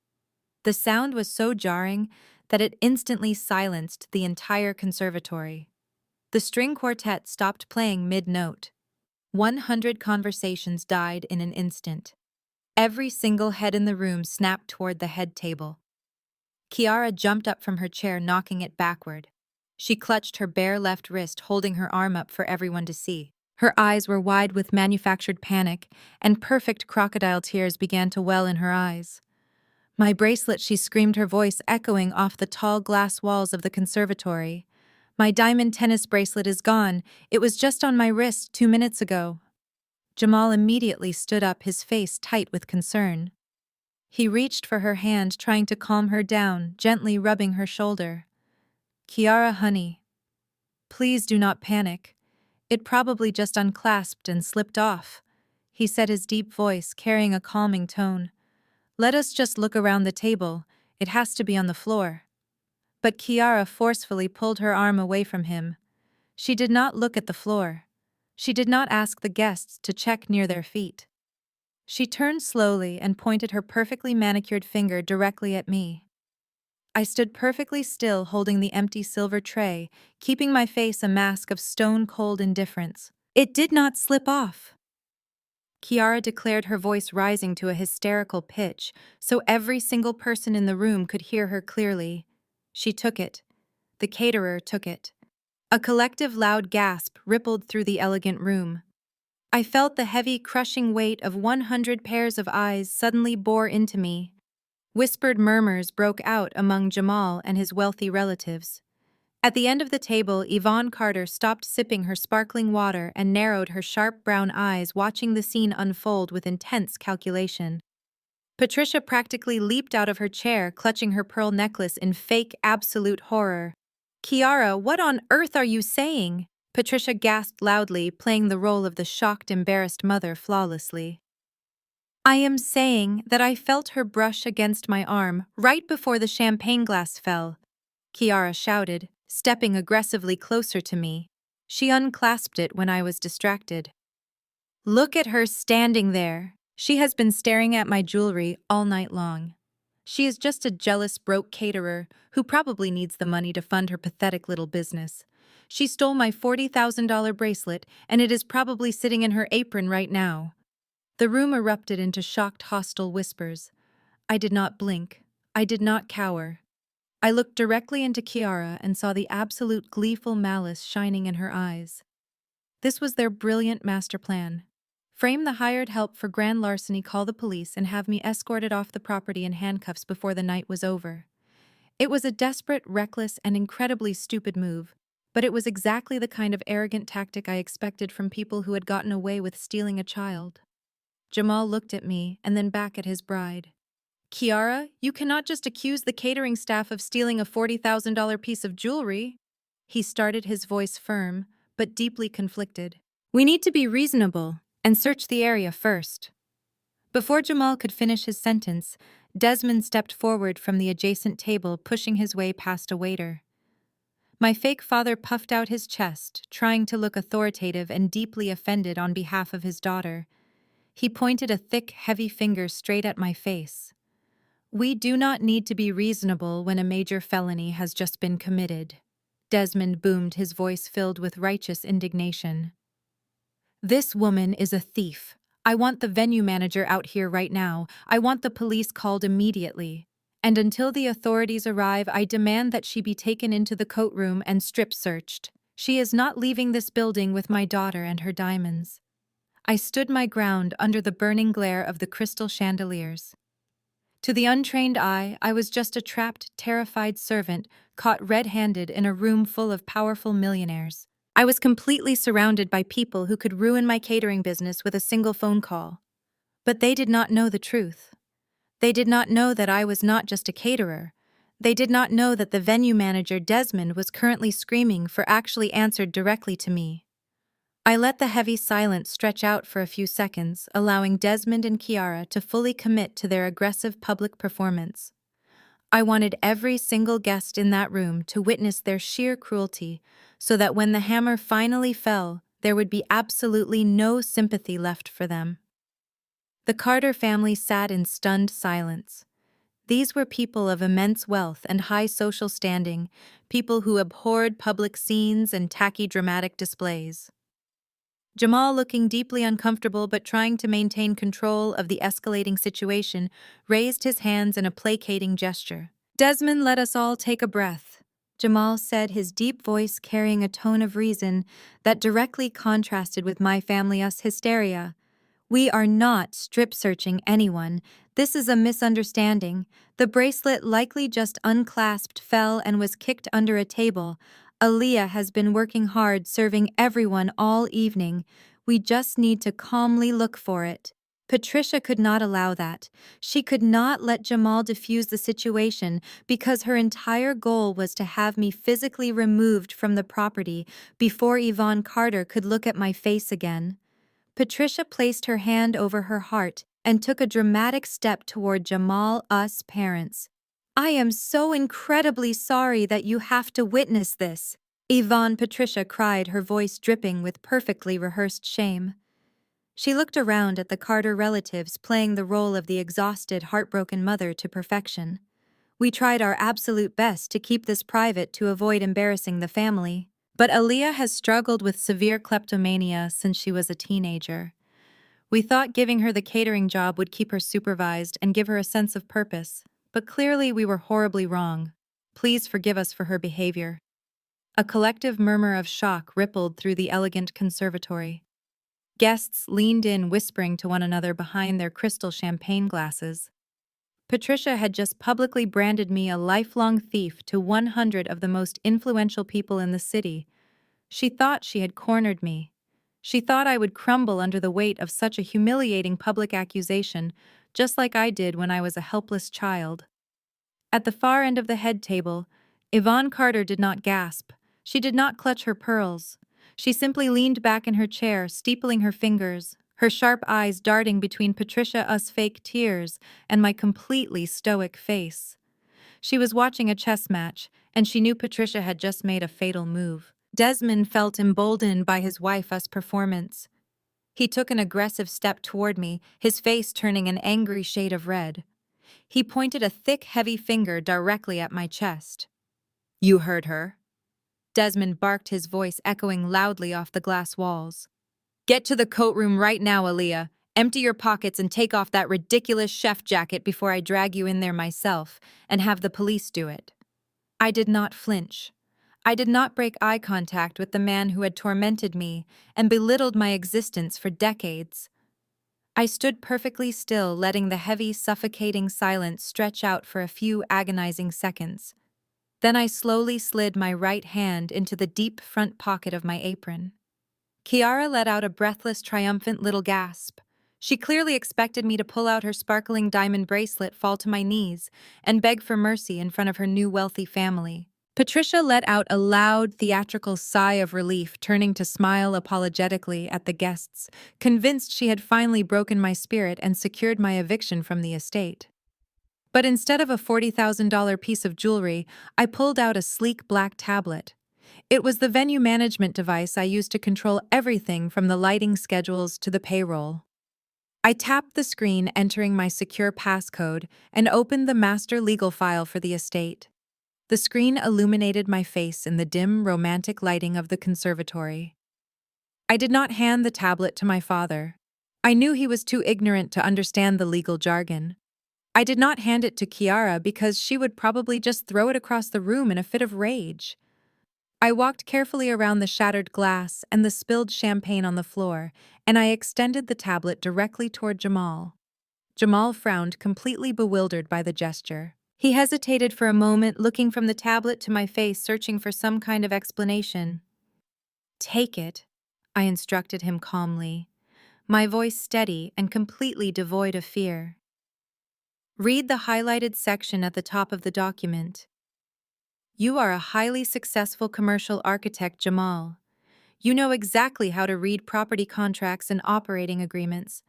The sound was so jarring that it instantly silenced the entire conservatory. The string quartet stopped playing mid-note. 100 conversations died in an instant. Every single head in the room snapped toward the head table. Kiara jumped up from her chair, knocking it backward. She clutched her bare left wrist, holding her arm up for everyone to see. Her eyes were wide with manufactured panic, and perfect crocodile tears began to well in her eyes. "My bracelet," she screamed, her voice echoing off the tall glass walls of the conservatory. "My diamond tennis bracelet is gone. It was just on my wrist 2 minutes ago." Jamal immediately stood up, his face tight with concern. He reached for her hand, trying to calm her down, gently rubbing her shoulder. "Kiara, honey, please do not panic. It probably just unclasped and slipped off," he said, his deep voice carrying a calming tone. "Let us just look around the table. It has to be on the floor." But Kiara forcefully pulled her arm away from him. She did not look at the floor. She did not ask the guests to check near their feet. She turned slowly and pointed her perfectly manicured finger directly at me. I stood perfectly still, holding the empty silver tray, keeping my face a mask of stone-cold indifference. "It did not slip off," Kiara declared, her voice rising to a hysterical pitch, so every single person in the room could hear her clearly. "She took it. The caterer took it." A collective loud gasp rippled through the elegant room. I felt the heavy, crushing weight of 100 pairs of eyes suddenly bore into me. Whispered murmurs broke out among Jamal and his wealthy relatives. At the end of the table, Yvonne Carter stopped sipping her sparkling water and narrowed her sharp brown eyes, watching the scene unfold with intense calculation. Patricia practically leaped out of her chair, clutching her pearl necklace in fake absolute horror. "Kiara, what on earth are you saying?" Patricia gasped loudly, playing the role of the shocked, embarrassed mother flawlessly. "I am saying that I felt her brush against my arm right before the champagne glass fell," Kiara shouted, stepping aggressively closer to me. She unclasped it when I was distracted. "Look at her standing there. She has been staring at my jewelry all night long. She is just a jealous, broke caterer who probably needs the money to fund her pathetic little business. She stole my $40,000 bracelet, and it is probably sitting in her apron right now." The room erupted into shocked, hostile whispers. I did not blink. I did not cower. I looked directly into Kiara and saw the absolute gleeful malice shining in her eyes. This was their brilliant master plan. Frame the hired help for grand larceny, call the police, and have me escorted off the property in handcuffs before the night was over. It was a desperate, reckless, and incredibly stupid move, but it was exactly the kind of arrogant tactic I expected from people who had gotten away with stealing a child. Jamal looked at me and then back at his bride. "Kiara, you cannot just accuse the catering staff of stealing a $40,000 piece of jewelry." He started, his voice firm, but deeply conflicted. "We need to be reasonable and search the area first." Before Jamal could finish his sentence, Desmond stepped forward from the adjacent table, pushing his way past a waiter. My fake father puffed out his chest, trying to look authoritative and deeply offended on behalf of his daughter. He pointed a thick, heavy finger straight at my face. "We do not need to be reasonable when a major felony has just been committed," Desmond boomed, his voice filled with righteous indignation. "This woman is a thief. I want the venue manager out here right now. I want the police called immediately. And until the authorities arrive, I demand that she be taken into the coat room and strip searched. She is not leaving this building with my daughter and her diamonds. I stood my ground under the burning glare of the crystal chandeliers. To the untrained eye, I was just a trapped, terrified servant caught red-handed in a room full of powerful millionaires. I was completely surrounded by people who could ruin my catering business with a single phone call. But they did not know the truth. They did not know that I was not just a caterer. They did not know that the venue manager, Desmond, was currently screaming for actually answered directly to me. I let the heavy silence stretch out for a few seconds, allowing Desmond and Kiara to fully commit to their aggressive public performance. I wanted every single guest in that room to witness their sheer cruelty, so that when the hammer finally fell, there would be absolutely no sympathy left for them. The Carter family sat in stunned silence. These were people of immense wealth and high social standing, people who abhorred public scenes and tacky dramatic displays. Jamal, looking deeply uncomfortable but trying to maintain control of the escalating situation, raised his hands in a placating gesture. "Desmond, let us all take a breath," Jamal said, his deep voice carrying a tone of reason that directly contrasted with my family's hysteria. "We are not strip-searching anyone. This is a misunderstanding. The bracelet likely just unclasped, fell, and was kicked under a table. Aaliyah has been working hard serving everyone all evening. We just need to calmly look for it." Patricia could not allow that. She could not let Jamal defuse the situation because her entire goal was to have me physically removed from the property before Yvonne Carter could look at my face again. Patricia placed her hand over her heart and took a dramatic step toward Jamal, us parents. "I am so incredibly sorry that you have to witness this," Yvonne Patricia cried, her voice dripping with perfectly rehearsed shame. She looked around at the Carter relatives, playing the role of the exhausted, heartbroken mother to perfection. We tried our absolute best to keep this private to avoid embarrassing the family. But Aaliyah has struggled with severe kleptomania since she was a teenager. We thought giving her the catering job would keep her supervised and give her a sense of purpose, but clearly we were horribly wrong. Please forgive us for her behavior. A collective murmur of shock rippled through the elegant conservatory. Guests leaned in, whispering to one another behind their crystal champagne glasses. Patricia had just publicly branded me a lifelong thief to 100 of the most influential people in the city. She thought she had cornered me. She thought I would crumble under the weight of such a humiliating public accusation, just like I did when I was a helpless child. At the far end of the head table, Yvonne Carter did not gasp. She did not clutch her pearls. She simply leaned back in her chair, steepling her fingers, her sharp eyes darting between Patricia, us fake tears, and my completely stoic face. She was watching a chess match, and she knew Patricia had just made a fatal move. Desmond felt emboldened by his wife-us performance. He took an aggressive step toward me, his face turning an angry shade of red. He pointed a thick, heavy finger directly at my chest. "You heard her." Desmond barked, his voice echoing loudly off the glass walls. "Get to the coat room right now, Aaliyah. Empty your pockets and take off that ridiculous chef jacket before I drag you in there myself and have the police do it." I did not flinch. I did not break eye contact with the man who had tormented me and belittled my existence for decades. I stood perfectly still, letting the heavy, suffocating silence stretch out for a few agonizing seconds. Then I slowly slid my right hand into the deep front pocket of my apron. Kiara let out a breathless, triumphant little gasp. She clearly expected me to pull out her sparkling diamond bracelet, fall to my knees, and beg for mercy in front of her new wealthy family. Patricia let out a loud, theatrical sigh of relief, turning to smile apologetically at the guests, convinced she had finally broken my spirit and secured my eviction from the estate. But instead of a $40,000 piece of jewelry, I pulled out a sleek black tablet. It was the venue management device I used to control everything from the lighting schedules to the payroll. I tapped the screen, entering my secure passcode, and opened the master legal file for the estate. The screen illuminated my face in the dim, romantic lighting of the conservatory. I did not hand the tablet to my father. I knew he was too ignorant to understand the legal jargon. I did not hand it to Kiara because she would probably just throw it across the room in a fit of rage. I walked carefully around the shattered glass and the spilled champagne on the floor, and I extended the tablet directly toward Jamal. Jamal frowned, completely bewildered by the gesture. He hesitated for a moment, looking from the tablet to my face, searching for some kind of explanation. "Take it," I instructed him calmly, my voice steady and completely devoid of fear. "Read the highlighted section at the top of the document. You are a highly successful commercial architect, Jamal. You know exactly how to read property contracts and operating agreements."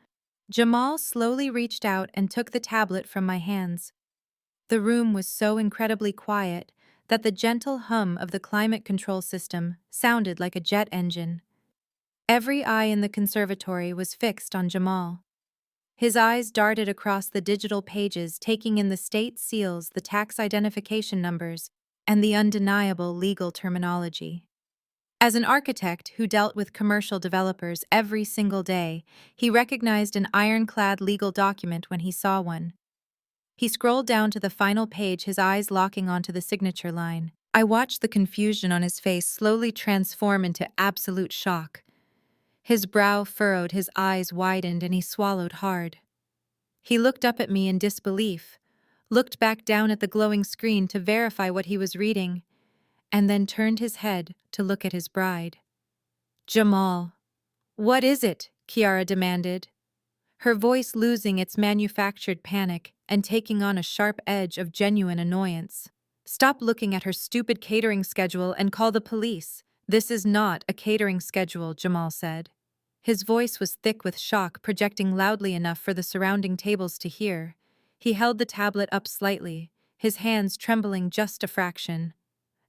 Jamal slowly reached out and took the tablet from my hands. The room was so incredibly quiet that the gentle hum of the climate control system sounded like a jet engine. Every eye in the conservatory was fixed on Jamal. His eyes darted across the digital pages, taking in the state seals, the tax identification numbers, and the undeniable legal terminology. As an architect who dealt with commercial developers every single day, he recognized an ironclad legal document when he saw one. He scrolled down to the final page, his eyes locking onto the signature line. I watched the confusion on his face slowly transform into absolute shock. His brow furrowed, his eyes widened, and he swallowed hard. He looked up at me in disbelief, looked back down at the glowing screen to verify what he was reading, and then turned his head to look at his bride. "Jamal, what is it?" Kiara demanded, her voice losing its manufactured panic and taking on a sharp edge of genuine annoyance. "Stop looking at her stupid catering schedule and call the police. This is not a catering schedule," Jamal said. His voice was thick with shock, projecting loudly enough for the surrounding tables to hear. He held the tablet up slightly, his hands trembling just a fraction.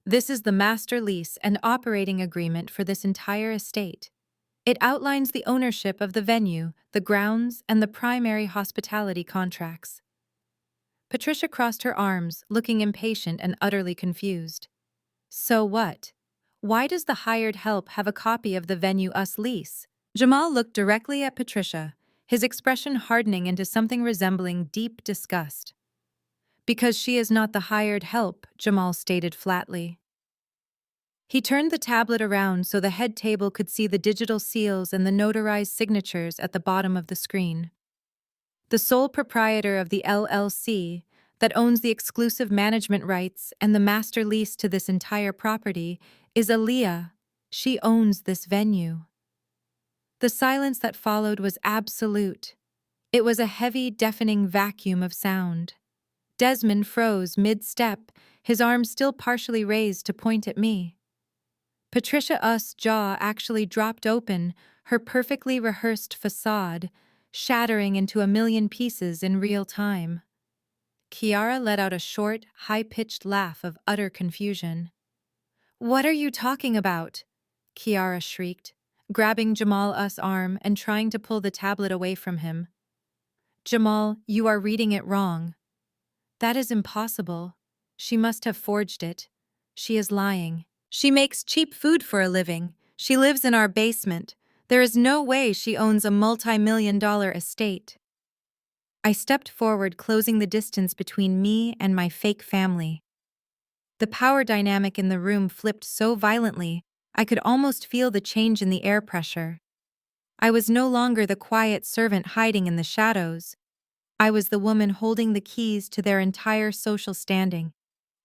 "This is the master lease and operating agreement for this entire estate. It outlines the ownership of the venue, the grounds, and the primary hospitality contracts." Patricia crossed her arms, looking impatient and utterly confused. "So what? Why does the hired help have a copy of the venue us lease?" Jamal looked directly at Patricia, his expression hardening into something resembling deep disgust. "Because she is not the hired help," Jamal stated flatly. He turned the tablet around so the head table could see the digital seals and the notarized signatures at the bottom of the screen. "The sole proprietor of the LLC that owns the exclusive management rights and the master lease to this entire property is Aaliyah. She owns this venue." The silence that followed was absolute. It was a heavy, deafening vacuum of sound. Desmond froze mid-step, his arm still partially raised to point at me. Patricia's jaw actually dropped open, her perfectly rehearsed facade shattering into a million pieces in real time. Kiara let out a short, high-pitched laugh of utter confusion. "What are you talking about?" Kiara shrieked, grabbing Jamal's arm and trying to pull the tablet away from him. "Jamal, you are reading it wrong. That is impossible. She must have forged it. She is lying. She makes cheap food for a living. She lives in our basement. There is no way she owns a multi-million-dollar estate." I stepped forward, closing the distance between me and my fake family. The power dynamic in the room flipped so violently, I could almost feel the change in the air pressure. I was no longer the quiet servant hiding in the shadows. I was the woman holding the keys to their entire social standing.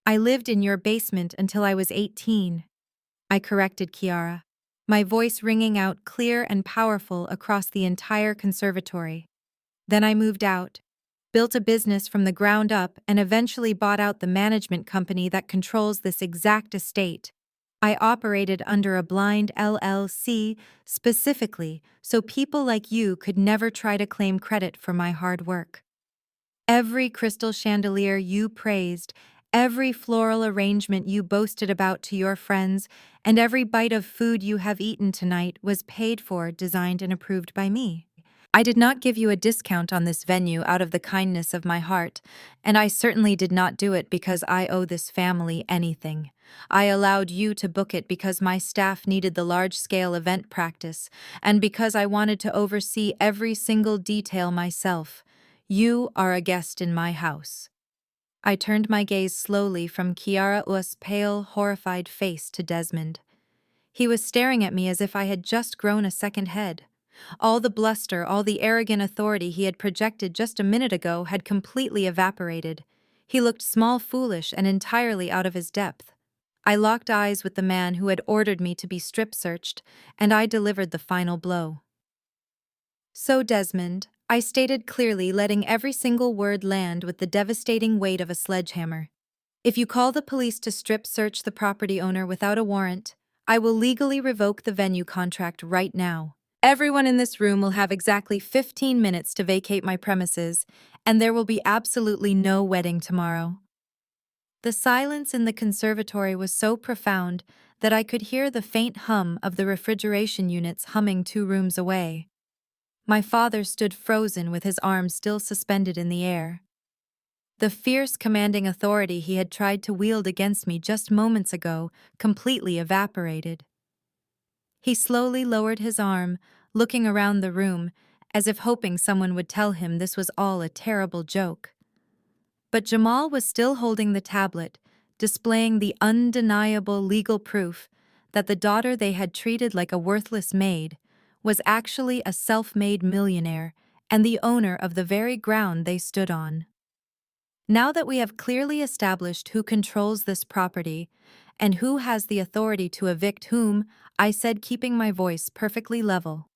"I lived in your basement until I was 18. I corrected Kiara, my voice ringing out clear and powerful across the entire conservatory. "Then I moved out, built a business from the ground up, and eventually bought out the management company that controls this exact estate. I operated under a blind LLC specifically so people like you could never try to claim credit for my hard work. Every crystal chandelier you praised, every floral arrangement you boasted about to your friends, and every bite of food you have eaten tonight was paid for, designed, and approved by me. I did not give you a discount on this venue out of the kindness of my heart, and I certainly did not do it because I owe this family anything. I allowed you to book it because my staff needed the large-scale event practice, and because I wanted to oversee every single detail myself. You are a guest in my house. I turned my gaze slowly from Kiara's pale, horrified face to Desmond. He was staring at me as if I had just grown a second head. All the bluster, all the arrogant authority he had projected just a minute ago had completely evaporated. He looked small, foolish, and entirely out of his depth. I locked eyes with the man who had ordered me to be strip-searched, and I delivered the final blow. So, Desmond, I stated clearly, letting every single word land with the devastating weight of a sledgehammer. If you call the police to strip-search the property owner without a warrant, I will legally revoke the venue contract right now. Everyone in this room will have exactly 15 minutes to vacate my premises, and there will be absolutely no wedding tomorrow. The silence in the conservatory was so profound that I could hear the faint hum of the refrigeration units humming 2 rooms away. My father stood frozen with his arms still suspended in the air. The fierce, commanding authority he had tried to wield against me just moments ago completely evaporated. He slowly lowered his arm, looking around the room, as if hoping someone would tell him this was all a terrible joke. But Jamal was still holding the tablet, displaying the undeniable legal proof that the daughter they had treated like a worthless maid was actually a self-made millionaire and the owner of the very ground they stood on. Now that we have clearly established who controls this property and who has the authority to evict whom, I said, keeping my voice perfectly level,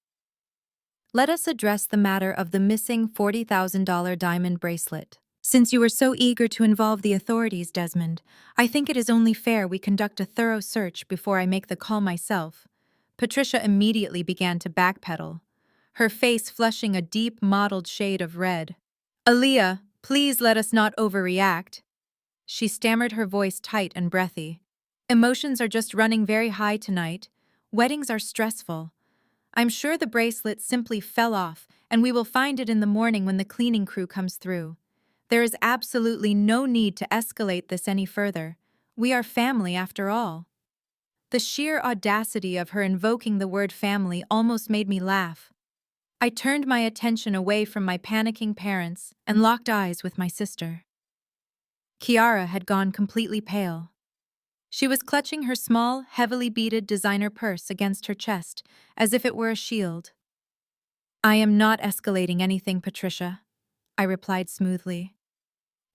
let us address the matter of the missing $40,000 diamond bracelet. Since you were so eager to involve the authorities, Desmond, I think it is only fair we conduct a thorough search before I make the call myself. Patricia immediately began to backpedal, her face flushing a deep mottled shade of red. Aaliyah, please let us not overreact. She stammered, her voice tight and breathy. Emotions are just running very high tonight. Weddings are stressful. I'm sure the bracelet simply fell off, and we will find it in the morning when the cleaning crew comes through. There is absolutely no need to escalate this any further. We are family after all. The sheer audacity of her invoking the word family almost made me laugh. I turned my attention away from my panicking parents and locked eyes with my sister. Kiara had gone completely pale. She was clutching her small, heavily beaded designer purse against her chest, as if it were a shield. I am not escalating anything, Patricia, I replied smoothly.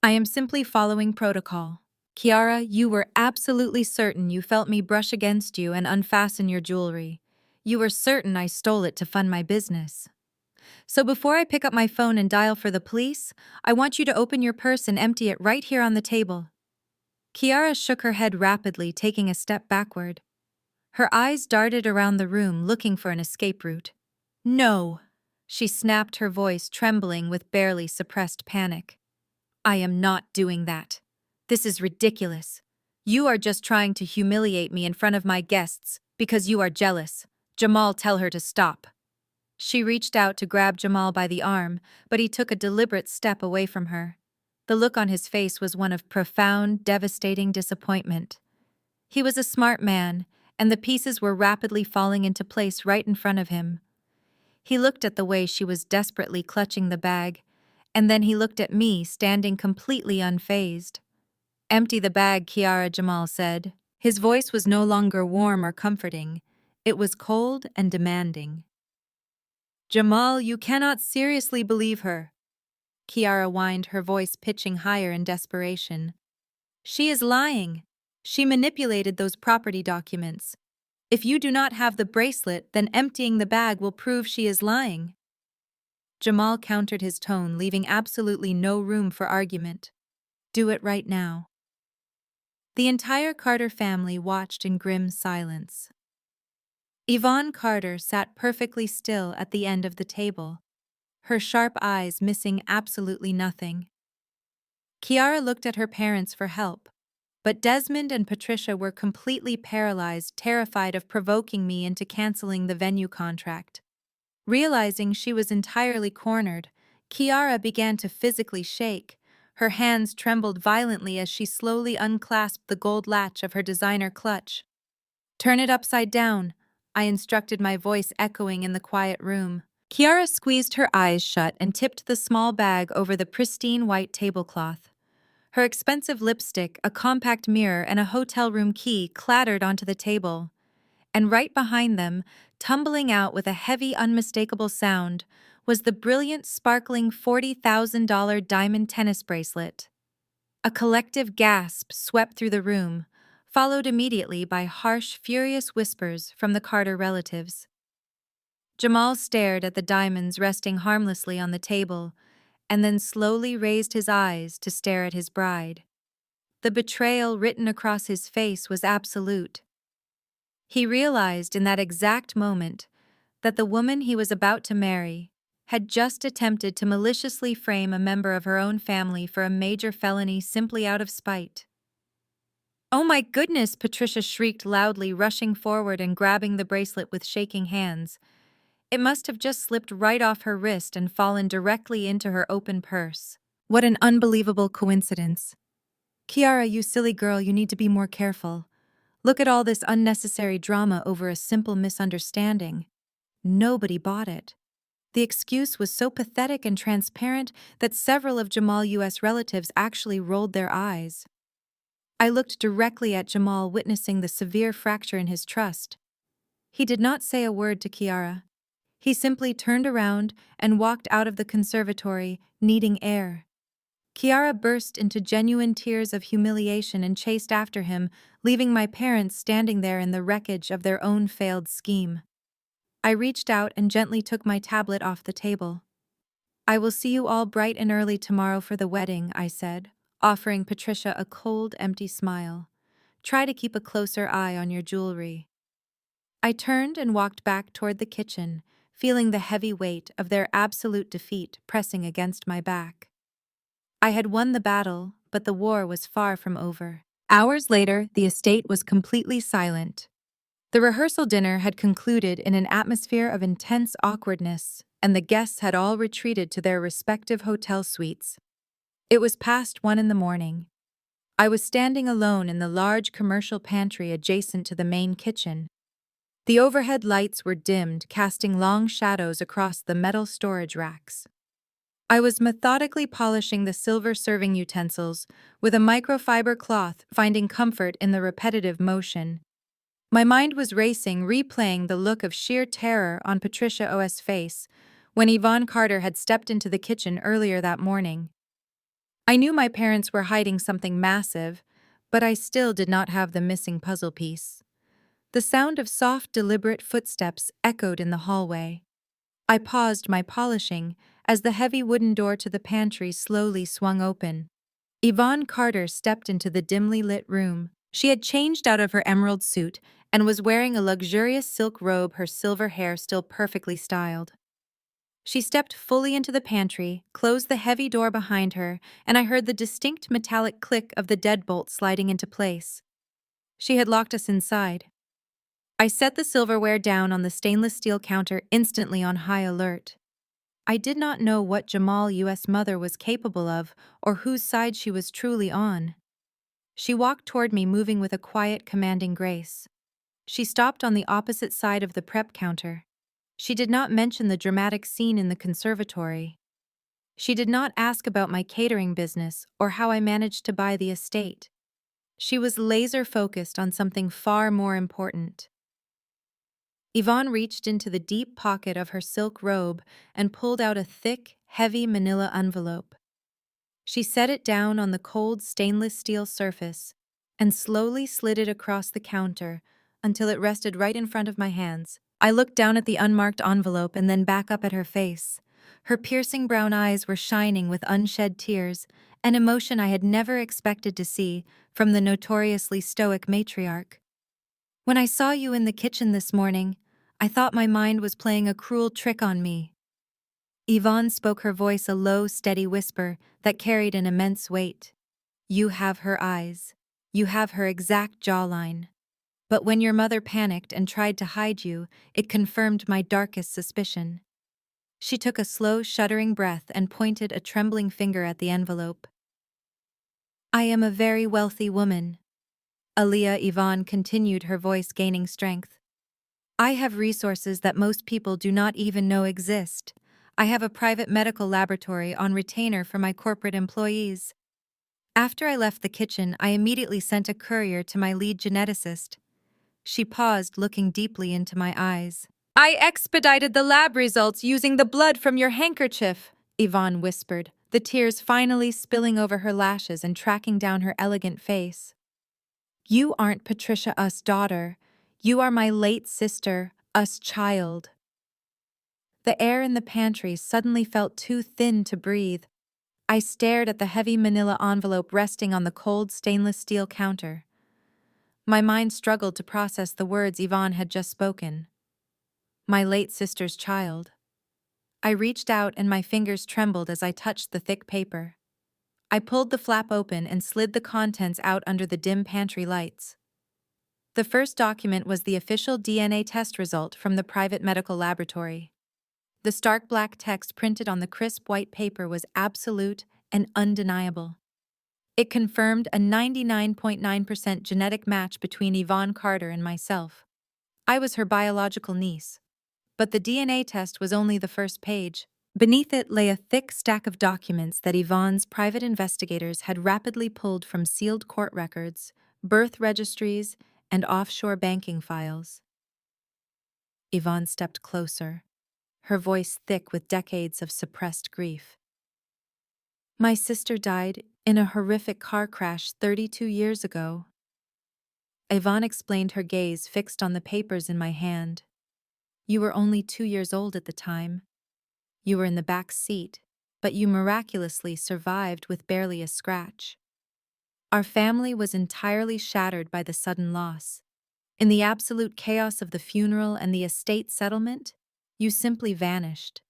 I am simply following protocol. Kiara, you were absolutely certain you felt me brush against you and unfasten your jewelry. You were certain I stole it to fund my business. So before I pick up my phone and dial for the police, I want you to open your purse and empty it right here on the table. Kiara shook her head rapidly, taking a step backward. Her eyes darted around the room, looking for an escape route. No, she snapped, her voice trembling with barely suppressed panic. I am not doing that. This is ridiculous. You are just trying to humiliate me in front of my guests because you are jealous. Jamal, tell her to stop. She reached out to grab Jamal by the arm, but he took a deliberate step away from her. The look on his face was one of profound, devastating disappointment. He was a smart man, and the pieces were rapidly falling into place right in front of him. He looked at the way she was desperately clutching the bag, and then he looked at me, standing completely unfazed. Empty the bag, Kiara, Jamal said. His voice was no longer warm or comforting. It was cold and demanding. Jamal, you cannot seriously believe her. Kiara whined, her voice pitching higher in desperation. She is lying. She manipulated those property documents. If you do not have the bracelet, then emptying the bag will prove she is lying. Jamal countered his tone, leaving absolutely no room for argument. Do it right now. The entire Carter family watched in grim silence. Yvonne Carter sat perfectly still at the end of the table, her sharp eyes missing absolutely nothing. Kiara looked at her parents for help, but Desmond and Patricia were completely paralyzed, terrified of provoking me into canceling the venue contract. Realizing she was entirely cornered, Kiara began to physically shake. Her hands trembled violently as she slowly unclasped the gold latch of her designer clutch. Turn it upside down, I instructed, my voice echoing in the quiet room. Kiara squeezed her eyes shut and tipped the small bag over the pristine white tablecloth. Her expensive lipstick, a compact mirror, and a hotel room key clattered onto the table. And right behind them, tumbling out with a heavy, unmistakable sound, was the brilliant, sparkling $40,000 diamond tennis bracelet. A collective gasp swept through the room, followed immediately by harsh, furious whispers from the Carter relatives. Jamal stared at the diamonds resting harmlessly on the table, and then slowly raised his eyes to stare at his bride. The betrayal written across his face was absolute. He realized in that exact moment that the woman he was about to marry had just attempted to maliciously frame a member of her own family for a major felony simply out of spite. "Oh my goodness!" Patricia shrieked loudly, rushing forward and grabbing the bracelet with shaking hands. It must have just slipped right off her wrist and fallen directly into her open purse. What an unbelievable coincidence. "Kiara, you silly girl, you need to be more careful. Look at all this unnecessary drama over a simple misunderstanding. Nobody bought it." The excuse was so pathetic and transparent that several of Jamal's U.S. relatives actually rolled their eyes. I looked directly at Jamal, witnessing the severe fracture in his trust. He did not say a word to Kiara. He simply turned around and walked out of the conservatory, needing air. Kiara burst into genuine tears of humiliation and chased after him, leaving my parents standing there in the wreckage of their own failed scheme. I reached out and gently took my tablet off the table. "I will see you all bright and early tomorrow for the wedding," I said, offering Patricia a cold, empty smile. "Try to keep a closer eye on your jewelry." I turned and walked back toward the kitchen, feeling the heavy weight of their absolute defeat pressing against my back. I had won the battle, but the war was far from over. Hours later, the estate was completely silent. The rehearsal dinner had concluded in an atmosphere of intense awkwardness, and the guests had all retreated to their respective hotel suites. It was past 1 in the morning. I was standing alone in the large commercial pantry adjacent to the main kitchen. The overhead lights were dimmed, casting long shadows across the metal storage racks. I was methodically polishing the silver serving utensils with a microfiber cloth, finding comfort in the repetitive motion. My mind was racing, replaying the look of sheer terror on Patricia O.'s face when Yvonne Carter had stepped into the kitchen earlier that morning. I knew my parents were hiding something massive, but I still did not have the missing puzzle piece. The sound of soft, deliberate footsteps echoed in the hallway. I paused my polishing as the heavy wooden door to the pantry slowly swung open. Yvonne Carter stepped into the dimly lit room. She had changed out of her emerald suit and was wearing a luxurious silk robe, her silver hair still perfectly styled. She stepped fully into the pantry, closed the heavy door behind her, and I heard the distinct metallic click of the deadbolt sliding into place. She had locked us inside. I set the silverware down on the stainless steel counter, instantly on high alert. I did not know what Jamal's U.S. mother was capable of or whose side she was truly on. She walked toward me, moving with a quiet, commanding grace. She stopped on the opposite side of the prep counter. She did not mention the dramatic scene in the conservatory. She did not ask about my catering business or how I managed to buy the estate. She was laser-focused on something far more important. Yvonne reached into the deep pocket of her silk robe and pulled out a thick, heavy manila envelope. She set it down on the cold stainless steel surface and slowly slid it across the counter until it rested right in front of my hands. I looked down at the unmarked envelope and then back up at her face. Her piercing brown eyes were shining with unshed tears, an emotion I had never expected to see from the notoriously stoic matriarch. "When I saw you in the kitchen this morning, I thought my mind was playing a cruel trick on me." Yvonne spoke, her voice a low, steady whisper that carried an immense weight. "You have her eyes. You have her exact jawline. But when your mother panicked and tried to hide you, it confirmed my darkest suspicion." She took a slow, shuddering breath and pointed a trembling finger at the envelope. "I am a very wealthy woman." Yvonne continued, her voice gaining strength. I have resources that most people do not even know exist. I have a private medical laboratory on retainer for my corporate employees. After I left the kitchen, I immediately sent a courier to my lead geneticist. She paused, looking deeply into my eyes. I expedited the lab results using the blood from your handkerchief, Yvonne whispered, the tears finally spilling over her lashes and tracking down her elegant face. You aren't Patricia Us' daughter. You are my late sister, Us' child. The air in the pantry suddenly felt too thin to breathe. I stared at the heavy manila envelope resting on the cold stainless steel counter. My mind struggled to process the words Yvonne had just spoken. My late sister's child. I reached out and my fingers trembled as I touched the thick paper. I pulled the flap open and slid the contents out under the dim pantry lights. The first document was the official DNA test result from the private medical laboratory. The stark black text printed on the crisp white paper was absolute and undeniable. It confirmed a 99.9% genetic match between Yvonne Carter and myself. I was her biological niece. But the DNA test was only the first page. Beneath it lay a thick stack of documents that Yvonne's private investigators had rapidly pulled from sealed court records, birth registries, and offshore banking files. Yvonne stepped closer, her voice thick with decades of suppressed grief. My sister died in a horrific car crash 32 years ago. Yvonne explained, her gaze fixed on the papers in my hand. You were only 2 years old at the time. You were in the back seat, but you miraculously survived with barely a scratch. Our family was entirely shattered by the sudden loss. In the absolute chaos of the funeral and the estate settlement, you simply vanished.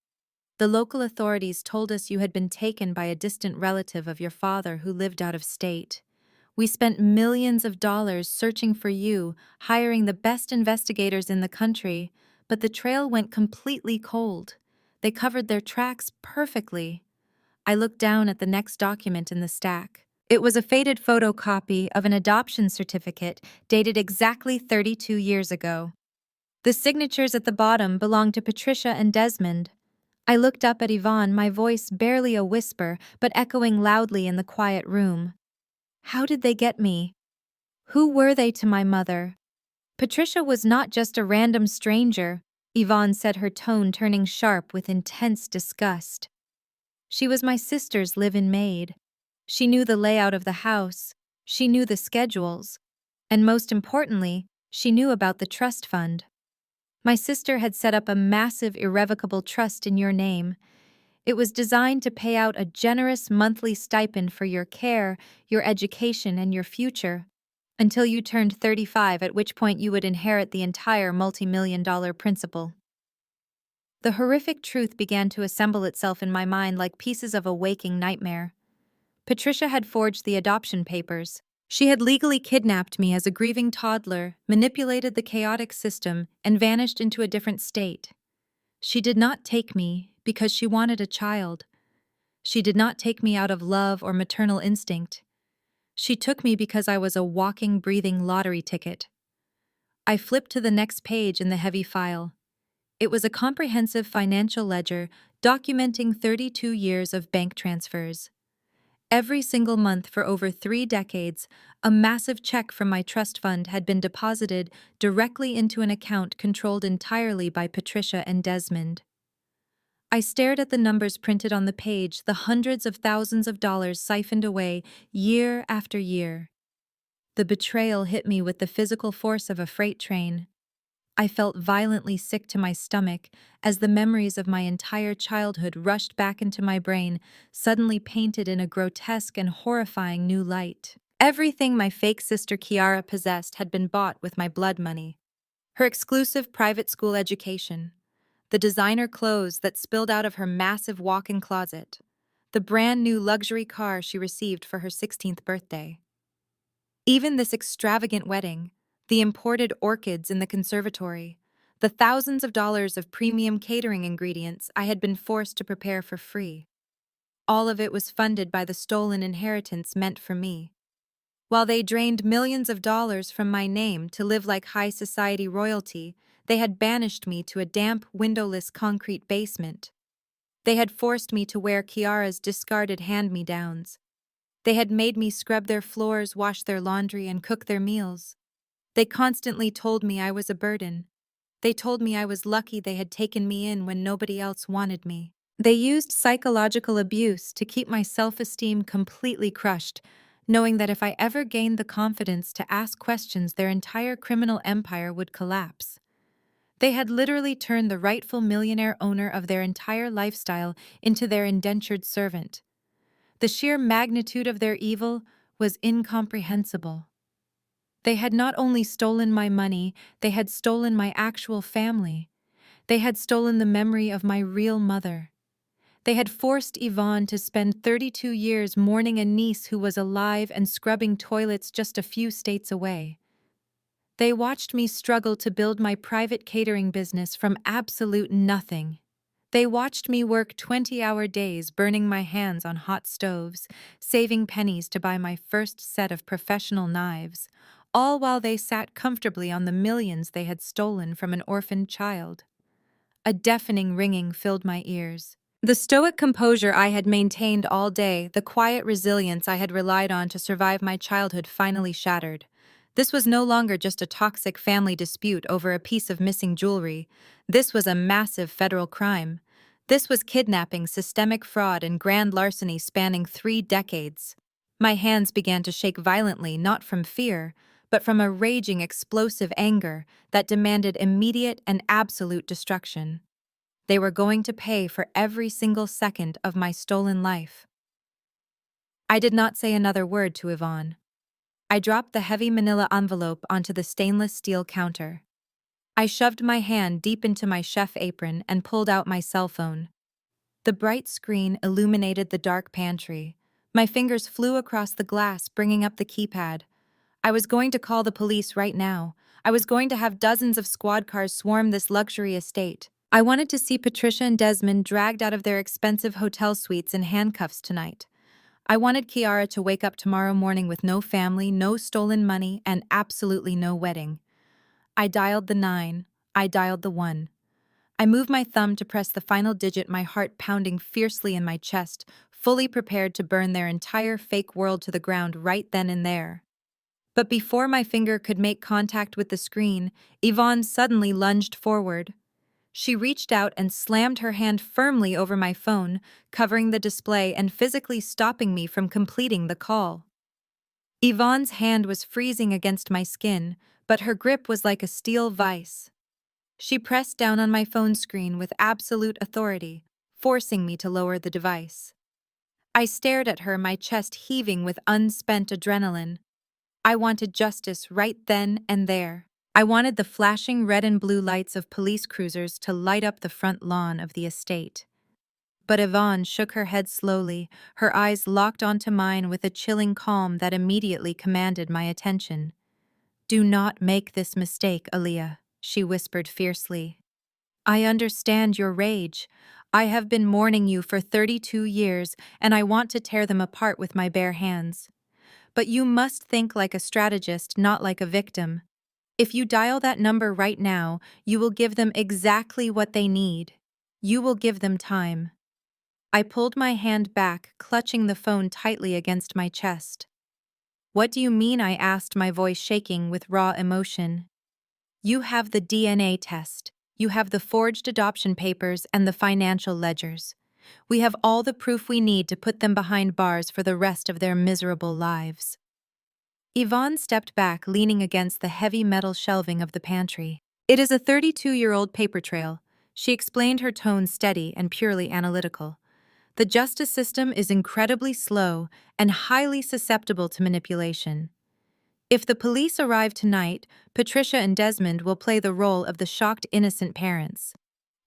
The local authorities told us you had been taken by a distant relative of your father who lived out of state. We spent millions of dollars searching for you, hiring the best investigators in the country, but the trail went completely cold. They covered their tracks perfectly. I looked down at the next document in the stack. It was a faded photocopy of an adoption certificate dated exactly 32 years ago. The signatures at the bottom belonged to Patricia and Desmond. I looked up at Yvonne, my voice barely a whisper, but echoing loudly in the quiet room. How did they get me? Who were they to my mother? Patricia was not just a random stranger, Yvonne said, her tone turning sharp with intense disgust. She was my sister's live-in maid. She knew the layout of the house, she knew the schedules, and most importantly, she knew about the trust fund. My sister had set up a massive irrevocable trust in your name. It was designed to pay out a generous monthly stipend for your care, your education, and your future, until you turned 35, at which point you would inherit the entire multi-million-dollar principal. The horrific truth began to assemble itself in my mind like pieces of a waking nightmare. Patricia had forged the adoption papers. She had legally kidnapped me as a grieving toddler, manipulated the chaotic system, and vanished into a different state. She did not take me because she wanted a child. She did not take me out of love or maternal instinct. She took me because I was a walking, breathing lottery ticket. I flipped to the next page in the heavy file. It was a comprehensive financial ledger documenting 32 years of bank transfers. Every single month for over 3 decades, a massive check from my trust fund had been deposited directly into an account controlled entirely by Patricia and Desmond. I stared at the numbers printed on the page, the hundreds of thousands of dollars siphoned away year after year. The betrayal hit me with the physical force of a freight train. I felt violently sick to my stomach as the memories of my entire childhood rushed back into my brain, suddenly painted in a grotesque and horrifying new light. Everything my fake sister Kiara possessed had been bought with my blood money. Her exclusive private school education, the designer clothes that spilled out of her massive walk-in closet, the brand new luxury car she received for her 16th birthday. Even this extravagant wedding, the imported orchids in the conservatory, the thousands of dollars of premium catering ingredients I had been forced to prepare for free. All of it was funded by the stolen inheritance meant for me. While they drained millions of dollars from my name to live like high society royalty, They had banished me to a damp, windowless concrete basement. They had forced me to wear Kiara's discarded hand-me-downs. They had made me scrub their floors, wash their laundry, and cook their meals. They constantly told me I was a burden. They told me I was lucky they had taken me in when nobody else wanted me. They used psychological abuse to keep my self-esteem completely crushed, knowing that if I ever gained the confidence to ask questions, their entire criminal empire would collapse. They had literally turned the rightful millionaire owner of their entire lifestyle into their indentured servant. The sheer magnitude of their evil was incomprehensible. They had not only stolen my money, they had stolen my actual family. They had stolen the memory of my real mother. They had forced Yvonne to spend 32 years mourning a niece who was alive and scrubbing toilets just a few states away. They watched me struggle to build my private catering business from absolute nothing. They watched me work 20-hour days burning my hands on hot stoves, saving pennies to buy my first set of professional knives, all while they sat comfortably on the millions they had stolen from an orphaned child. A deafening ringing filled my ears. The stoic composure I had maintained all day, the quiet resilience I had relied on to survive my childhood finally shattered. This was no longer just a toxic family dispute over a piece of missing jewelry. This was a massive federal crime. This was kidnapping, systemic fraud, and grand larceny spanning 3 decades. My hands began to shake violently, not from fear, but from a raging, explosive anger that demanded immediate and absolute destruction. They were going to pay for every single second of my stolen life. I did not say another word to Yvonne. I dropped the heavy manila envelope onto the stainless steel counter. I shoved my hand deep into my chef apron and pulled out my cell phone. The bright screen illuminated the dark pantry. My fingers flew across the glass, bringing up the keypad. I was going to call the police right now. I was going to have dozens of squad cars swarm this luxury estate. I wanted to see Patricia and Desmond dragged out of their expensive hotel suites in handcuffs tonight. I wanted Kiara to wake up tomorrow morning with no family, no stolen money, and absolutely no wedding. I dialed the 9. I dialed the 1. I moved my thumb to press the final digit, my heart pounding fiercely in my chest, fully prepared to burn their entire fake world to the ground right then and there. But before my finger could make contact with the screen, Yvonne suddenly lunged forward. She reached out and slammed her hand firmly over my phone, covering the display and physically stopping me from completing the call. Yvonne's hand was freezing against my skin, but her grip was like a steel vice. She pressed down on my phone screen with absolute authority, forcing me to lower the device. I stared at her, my chest heaving with unspent adrenaline. I wanted justice right then and there. I wanted the flashing red and blue lights of police cruisers to light up the front lawn of the estate. But Yvonne shook her head slowly, her eyes locked onto mine with a chilling calm that immediately commanded my attention. "Do not make this mistake, Aaliyah," she whispered fiercely. "I understand your rage. I have been mourning you for 32 years, and I want to tear them apart with my bare hands. But you must think like a strategist, not like a victim. If you dial that number right now, you will give them exactly what they need. You will give them time." I pulled my hand back, clutching the phone tightly against my chest. "What do you mean?" I asked, my voice shaking with raw emotion. "You have the DNA test. You have the forged adoption papers and the financial ledgers. We have all the proof we need to put them behind bars for the rest of their miserable lives." Yvonne stepped back, leaning against the heavy metal shelving of the pantry. "It is a 32-year-old paper trail," she explained, her tone steady and purely analytical. "The justice system is incredibly slow and highly susceptible to manipulation. If the police arrive tonight, Patricia and Desmond will play the role of the shocked innocent parents.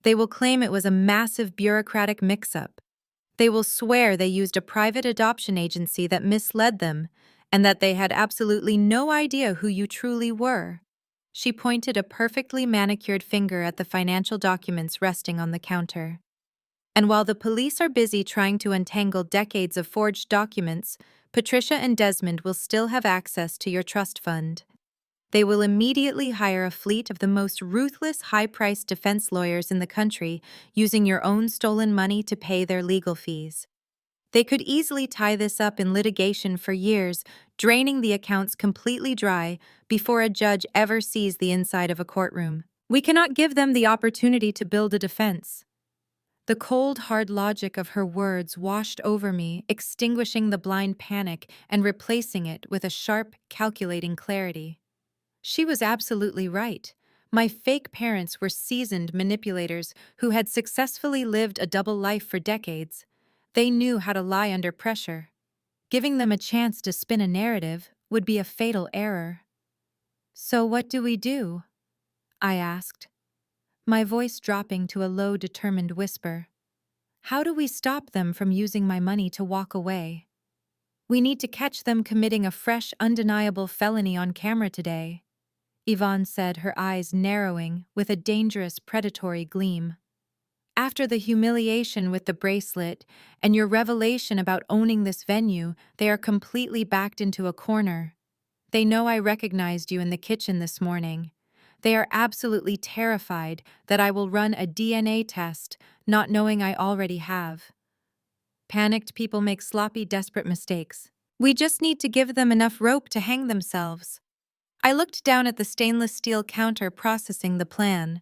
They will claim it was a massive bureaucratic mix-up. They will swear they used a private adoption agency that misled them, and that they had absolutely no idea who you truly were." She pointed a perfectly manicured finger at the financial documents resting on the counter. "And while the police are busy trying to untangle decades of forged documents, Patricia and Desmond will still have access to your trust fund. They will immediately hire a fleet of the most ruthless, high-priced defense lawyers in the country, using your own stolen money to pay their legal fees. They could easily tie this up in litigation for years, draining the accounts completely dry before a judge ever sees the inside of a courtroom. We cannot give them the opportunity to build a defense. The cold, hard logic of her words washed over me, extinguishing the blind panic and replacing it with a sharp, calculating clarity. She was absolutely right. My fake parents were seasoned manipulators who had successfully lived a double life for decades. They knew how to lie under pressure. Giving them a chance to spin a narrative would be a fatal error. So what do we do? I asked, my voice dropping to a low, determined whisper. How do we stop them from using my money to walk away? We need to catch them committing a fresh, undeniable felony on camera today, Yvonne said, her eyes narrowing with a dangerous, predatory gleam. After the humiliation with the bracelet and your revelation about owning this venue, they are completely backed into a corner. They know I recognized you in the kitchen this morning. They are absolutely terrified that I will run a DNA test, not knowing I already have. Panicked people make sloppy, desperate mistakes. We just need to give them enough rope to hang themselves. I looked down at the stainless steel counter processing the plan.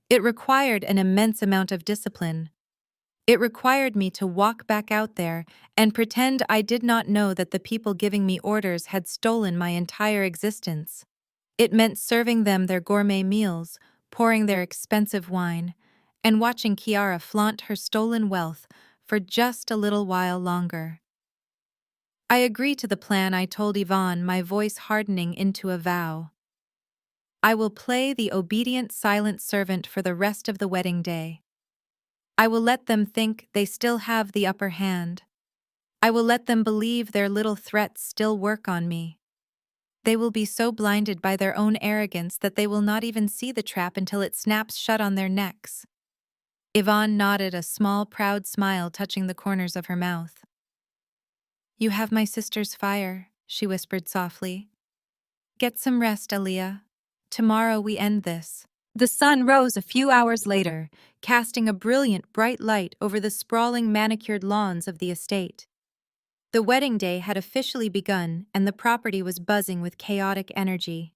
It required an immense amount of discipline. It required me to walk back out there and pretend I did not know that the people giving me orders had stolen my entire existence. It meant serving them their gourmet meals, pouring their expensive wine, and watching Kiara flaunt her stolen wealth for just a little while longer. I agreed to the plan, I told Yvonne, my voice hardening into a vow. I will play the obedient, silent servant for the rest of the wedding day. I will let them think they still have the upper hand. I will let them believe their little threats still work on me. They will be so blinded by their own arrogance that they will not even see the trap until it snaps shut on their necks. Yvonne nodded, a small, proud smile touching the corners of her mouth. You have my sister's fire, she whispered softly. Get some rest, Aaliyah. Tomorrow we end this. The sun rose a few hours later, casting a brilliant, bright light over the sprawling, manicured lawns of the estate. The wedding day had officially begun, and the property was buzzing with chaotic energy.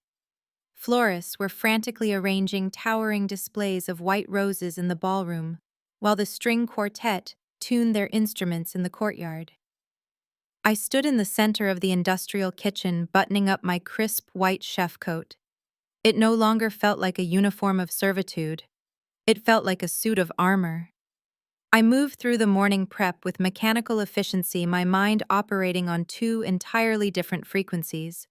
Florists were frantically arranging towering displays of white roses in the ballroom, while the string quartet tuned their instruments in the courtyard. I stood in the center of the industrial kitchen, buttoning up my crisp white chef coat. It no longer felt like a uniform of servitude. It felt like a suit of armor. I moved through the morning prep with mechanical efficiency, my mind operating on two entirely different frequencies.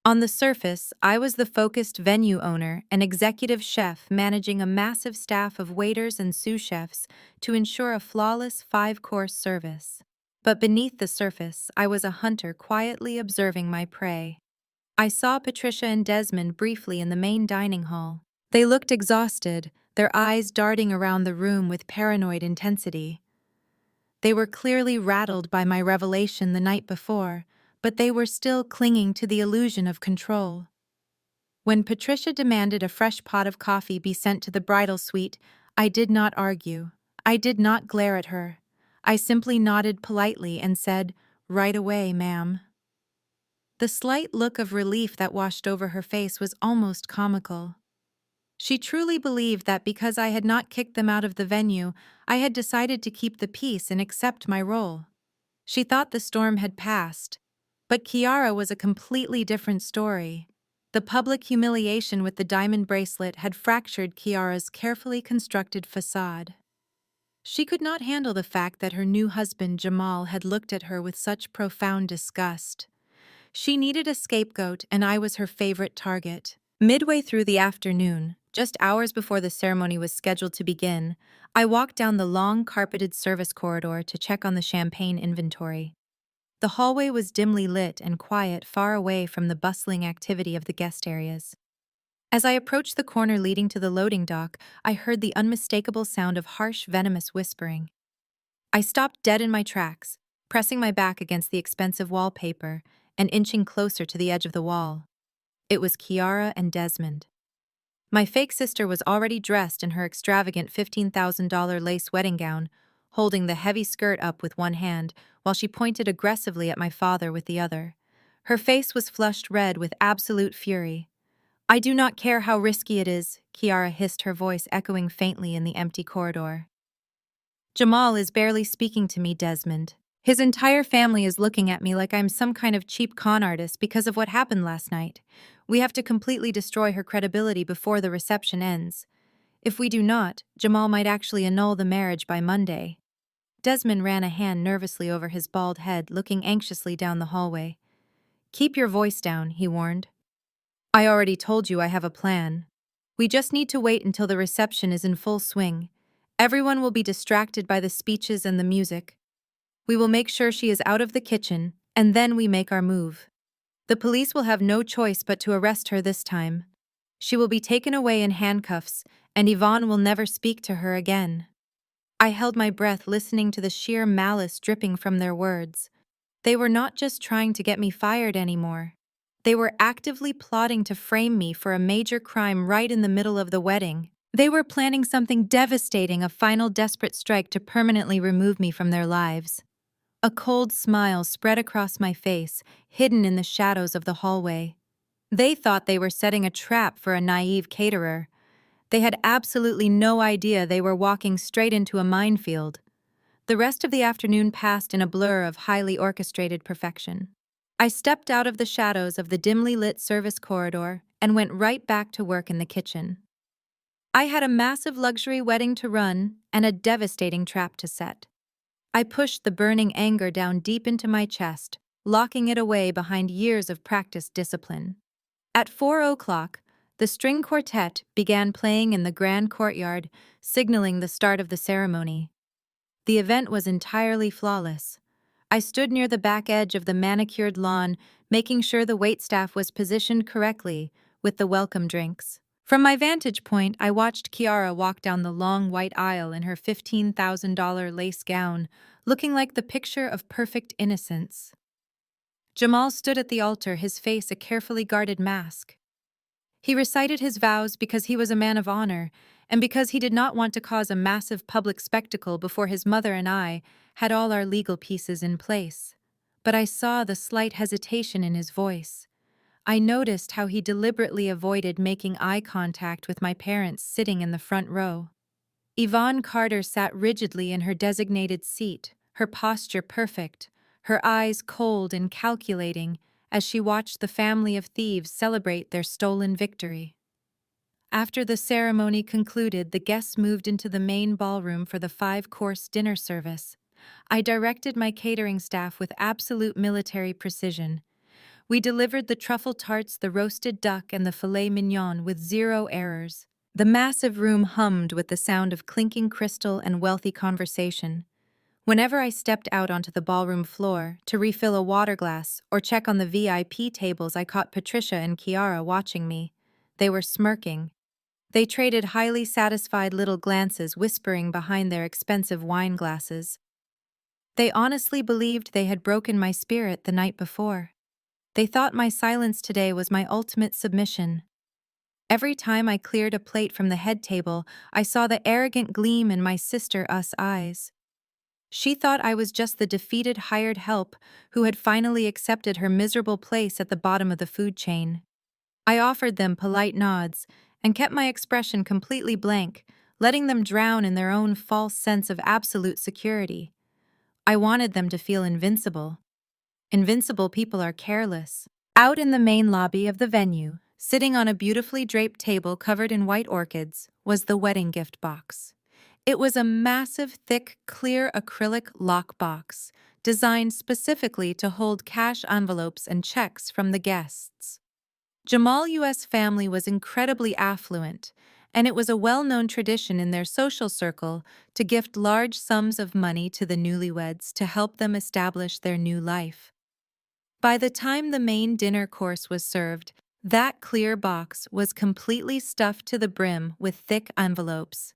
On the surface, I was the focused venue owner and executive chef managing a massive staff of waiters and sous chefs to ensure a flawless 5-course service. But beneath the surface, I was a hunter quietly observing my prey. I saw Patricia and Desmond briefly in the main dining hall. They looked exhausted, their eyes darting around the room with paranoid intensity. They were clearly rattled by my revelation the night before, but they were still clinging to the illusion of control. When Patricia demanded a fresh pot of coffee be sent to the bridal suite, I did not argue. I did not glare at her. I simply nodded politely and said, "Right away, ma'am." The slight look of relief that washed over her face was almost comical. She truly believed that because I had not kicked them out of the venue, I had decided to keep the peace and accept my role. She thought the storm had passed. But Kiara was a completely different story. The public humiliation with the diamond bracelet had fractured Kiara's carefully constructed facade. She could not handle the fact that her new husband, Jamal, had looked at her with such profound disgust. She needed a scapegoat, and I was her favorite target. Midway through the afternoon, just hours before the ceremony was scheduled to begin, I walked down the long, carpeted service corridor to check on the champagne inventory. The hallway was dimly lit and quiet, far away from the bustling activity of the guest areas. As I approached the corner leading to the loading dock, I heard the unmistakable sound of harsh, venomous whispering. I stopped dead in my tracks, pressing my back against the expensive wallpaper and inching closer to the edge of the wall. It was Kiara and Desmond. My fake sister was already dressed in her extravagant $15,000 lace wedding gown, holding the heavy skirt up with one hand while she pointed aggressively at my father with the other. Her face was flushed red with absolute fury. "I do not care how risky it is," Kiara hissed, her voice echoing faintly in the empty corridor. "Jamal is barely speaking to me, Desmond. His entire family is looking at me like I'm some kind of cheap con artist because of what happened last night. We have to completely destroy her credibility before the reception ends. If we do not, Jamal might actually annul the marriage by Monday." Desmond ran a hand nervously over his bald head, looking anxiously down the hallway. "Keep your voice down," he warned. "I already told you I have a plan. We just need to wait until the reception is in full swing. Everyone will be distracted by the speeches and the music. We will make sure she is out of the kitchen, and then we make our move. The police will have no choice but to arrest her this time. She will be taken away in handcuffs, and Yvonne will never speak to her again." I held my breath, listening to the sheer malice dripping from their words. They were not just trying to get me fired anymore. They were actively plotting to frame me for a major crime right in the middle of the wedding. They were planning something devastating, a final desperate strike to permanently remove me from their lives. A cold smile spread across my face, hidden in the shadows of the hallway. They thought they were setting a trap for a naive caterer. They had absolutely no idea they were walking straight into a minefield. The rest of the afternoon passed in a blur of highly orchestrated perfection. I stepped out of the shadows of the dimly lit service corridor and went right back to work in the kitchen. I had a massive luxury wedding to run and a devastating trap to set. I pushed the burning anger down deep into my chest, locking it away behind years of practiced discipline. At 4 o'clock, the string quartet began playing in the grand courtyard, signaling the start of the ceremony. The event was entirely flawless. I stood near the back edge of the manicured lawn, making sure the waitstaff was positioned correctly with the welcome drinks. From my vantage point, I watched Kiara walk down the long white aisle in her $15,000 lace gown, looking like the picture of perfect innocence. Jamal stood at the altar, his face a carefully guarded mask. He recited his vows because he was a man of honor, and because he did not want to cause a massive public spectacle before his mother and I had all our legal pieces in place. But I saw the slight hesitation in his voice. I noticed how he deliberately avoided making eye contact with my parents sitting in the front row. Yvonne Carter sat rigidly in her designated seat, her posture perfect, her eyes cold and calculating as she watched the family of thieves celebrate their stolen victory. After the ceremony concluded, the guests moved into the main ballroom for the 5-course dinner service. I directed my catering staff with absolute military precision. We delivered the truffle tarts, the roasted duck, and the filet mignon with zero errors. The massive room hummed with the sound of clinking crystal and wealthy conversation. Whenever I stepped out onto the ballroom floor to refill a water glass or check on the VIP tables, I caught Patricia and Kiara watching me. They were smirking. They traded highly satisfied little glances, whispering behind their expensive wine glasses. They honestly believed they had broken my spirit the night before. They thought my silence today was my ultimate submission. Every time I cleared a plate from the head table, I saw the arrogant gleam in my sister-us eyes. She thought I was just the defeated hired help who had finally accepted her miserable place at the bottom of the food chain. I offered them polite nods and kept my expression completely blank, letting them drown in their own false sense of absolute security. I wanted them to feel invincible. Invincible people are careless. Out in the main lobby of the venue, sitting on a beautifully draped table covered in white orchids, was the wedding gift box. It was a massive, thick, clear acrylic lockbox, designed specifically to hold cash envelopes and checks from the guests. Jamal U.S. family was incredibly affluent, and it was a well-known tradition in their social circle to gift large sums of money to the newlyweds to help them establish their new life. By the time the main dinner course was served, that clear box was completely stuffed to the brim with thick envelopes.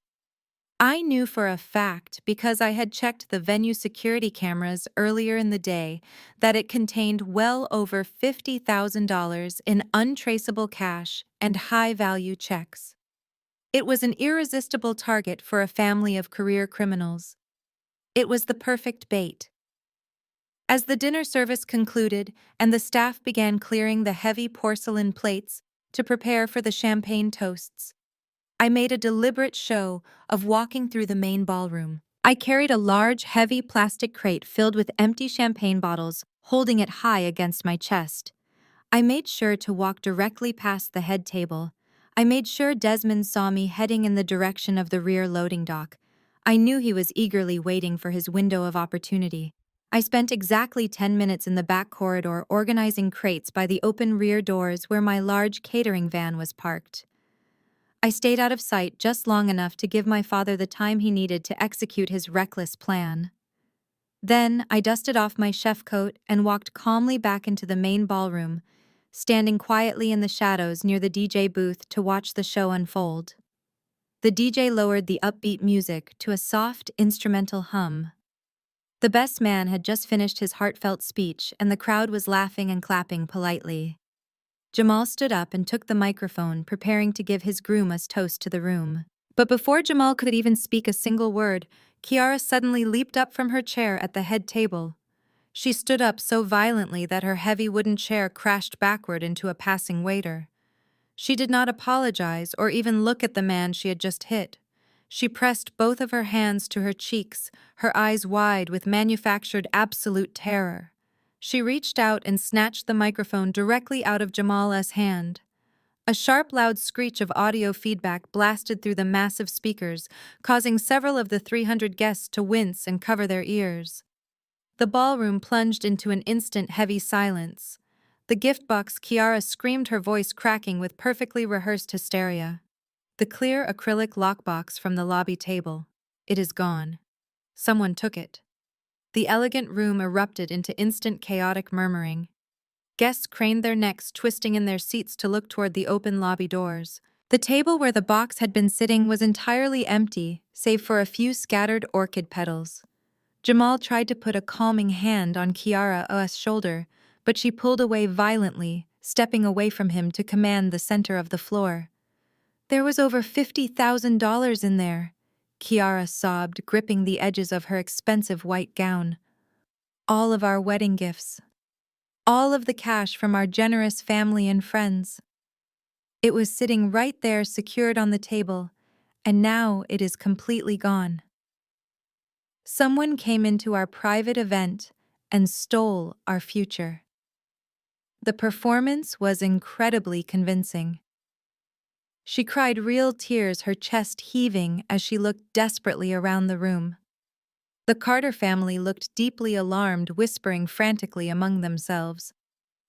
I knew for a fact, because I had checked the venue security cameras earlier in the day, that it contained well over $50,000 in untraceable cash and high-value checks. It was an irresistible target for a family of career criminals. It was the perfect bait. As the dinner service concluded and the staff began clearing the heavy porcelain plates to prepare for the champagne toasts, I made a deliberate show of walking through the main ballroom. I carried a large, heavy plastic crate filled with empty champagne bottles, holding it high against my chest. I made sure to walk directly past the head table. I made sure Desmond saw me heading in the direction of the rear loading dock. I knew he was eagerly waiting for his window of opportunity. I spent exactly 10 minutes in the back corridor organizing crates by the open rear doors where my large catering van was parked. I stayed out of sight just long enough to give my father the time he needed to execute his reckless plan. Then I dusted off my chef coat and walked calmly back into the main ballroom, standing quietly in the shadows near the DJ booth to watch the show unfold. The DJ lowered the upbeat music to a soft, instrumental hum. The best man had just finished his heartfelt speech, and the crowd was laughing and clapping politely. Jamal stood up and took the microphone, preparing to give his groom-us toast to the room. But before Jamal could even speak a single word, Kiara suddenly leaped up from her chair at the head table. She stood up so violently that her heavy wooden chair crashed backward into a passing waiter. She did not apologize or even look at the man she had just hit. She pressed both of her hands to her cheeks, her eyes wide with manufactured absolute terror. She reached out and snatched the microphone directly out of Jamal's hand. A sharp, loud screech of audio feedback blasted through the massive speakers, causing several of the 300 guests to wince and cover their ears. The ballroom plunged into an instant heavy silence. The gift box, Kiara screamed, her voice cracking with perfectly rehearsed hysteria. The clear acrylic lockbox from the lobby table. It is gone. Someone took it. The elegant room erupted into instant chaotic murmuring. Guests craned their necks, twisting in their seats to look toward the open lobby doors. The table where the box had been sitting was entirely empty, save for a few scattered orchid petals. Jamal tried to put a calming hand on Kiara's shoulder, but she pulled away violently, stepping away from him to command the center of the floor. There was over $50,000 in there, Kiara sobbed, gripping the edges of her expensive white gown. All of our wedding gifts. All of the cash from our generous family and friends. It was sitting right there, secured on the table, and now it is completely gone. Someone came into our private event and stole our future. The performance was incredibly convincing. She cried real tears, her chest heaving as she looked desperately around the room. The Carter family looked deeply alarmed, whispering frantically among themselves.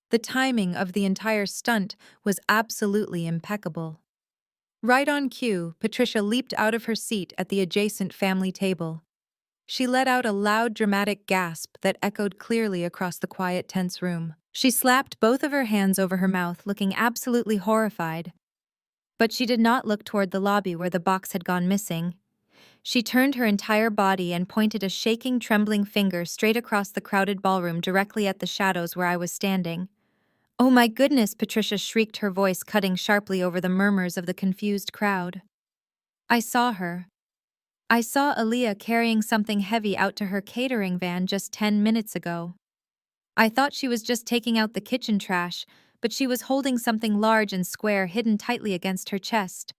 The timing of the entire stunt was absolutely impeccable. Right on cue, Patricia leaped out of her seat at the adjacent family table. She let out a loud, dramatic gasp that echoed clearly across the quiet, tense room. She slapped both of her hands over her mouth, looking absolutely horrified. But she did not look toward the lobby where the box had gone missing. She turned her entire body and pointed a shaking, trembling finger straight across the crowded ballroom directly at the shadows where I was standing. "Oh my goodness," Patricia shrieked, her voice cutting sharply over the murmurs of the confused crowd. "I saw her. I saw Aaliyah carrying something heavy out to her catering van just 10 minutes ago. I thought she was just taking out the kitchen trash, but she was holding something large and square hidden tightly against her chest.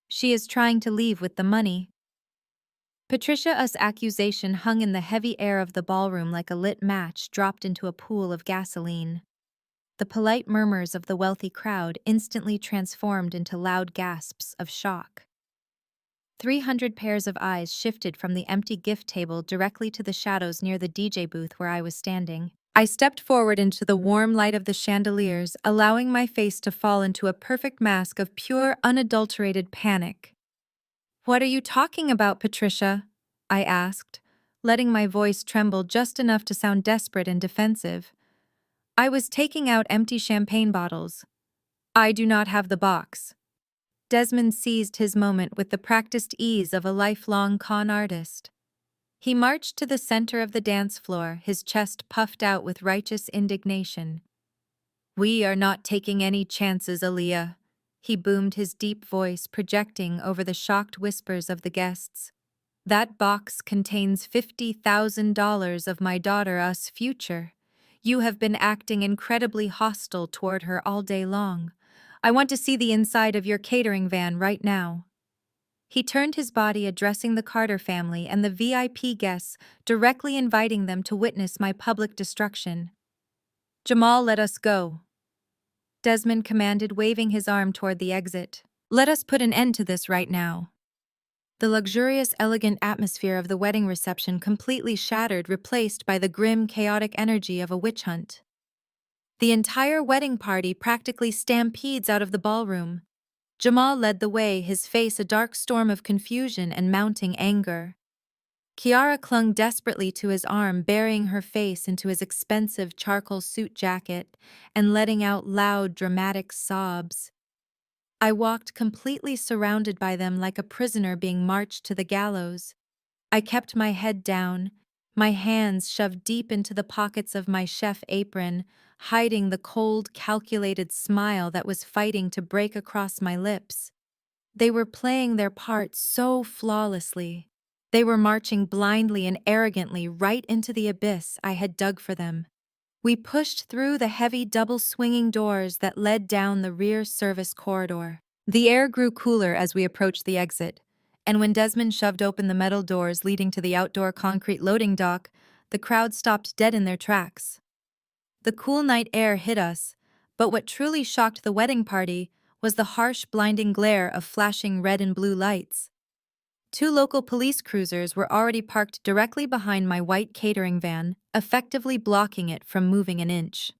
She is trying to leave with the money." Patricia's accusation hung in the heavy air of the ballroom like a lit match dropped into a pool of gasoline. The polite murmurs of the wealthy crowd instantly transformed into loud gasps of shock. 300 pairs of eyes shifted from the empty gift table directly to the shadows near the DJ booth where I was standing. I stepped forward into the warm light of the chandeliers, allowing my face to fall into a perfect mask of pure, unadulterated panic. "What are you talking about, Patricia?" I asked, letting my voice tremble just enough to sound desperate and defensive. "I was taking out empty champagne bottles. I do not have the box." Desmond seized his moment with the practiced ease of a lifelong con artist. He marched to the center of the dance floor, his chest puffed out with righteous indignation. "We are not taking any chances, Aaliyah," he boomed, his deep voice projecting over the shocked whispers of the guests. "That box contains $50,000 of my daughter's future. You have been acting incredibly hostile toward her all day long. I want to see the inside of your catering van right now." He turned his body, addressing the Carter family and the VIP guests, directly inviting them to witness my public destruction. "Jamal, let us go," Desmond commanded, waving his arm toward the exit. "Let us put an end to this right now." The luxurious, elegant atmosphere of the wedding reception completely shattered, replaced by the grim, chaotic energy of a witch hunt. The entire wedding party practically stampedes out of the ballroom. Jamal led the way, his face a dark storm of confusion and mounting anger. Kiara clung desperately to his arm, burying her face into his expensive charcoal suit jacket and letting out loud, dramatic sobs. I walked completely surrounded by them like a prisoner being marched to the gallows. I kept my head down, my hands shoved deep into the pockets of my chef apron, hiding the cold, calculated smile that was fighting to break across my lips. They were playing their part so flawlessly. They were marching blindly and arrogantly right into the abyss I had dug for them. We pushed through the heavy double-swinging doors that led down the rear service corridor. The air grew cooler as we approached the exit, and when Desmond shoved open the metal doors leading to the outdoor concrete loading dock, the crowd stopped dead in their tracks. The cool night air hit us, but what truly shocked the wedding party was the harsh, blinding glare of flashing red and blue lights. 2 local police cruisers were already parked directly behind my white catering van, effectively blocking it from moving an inch.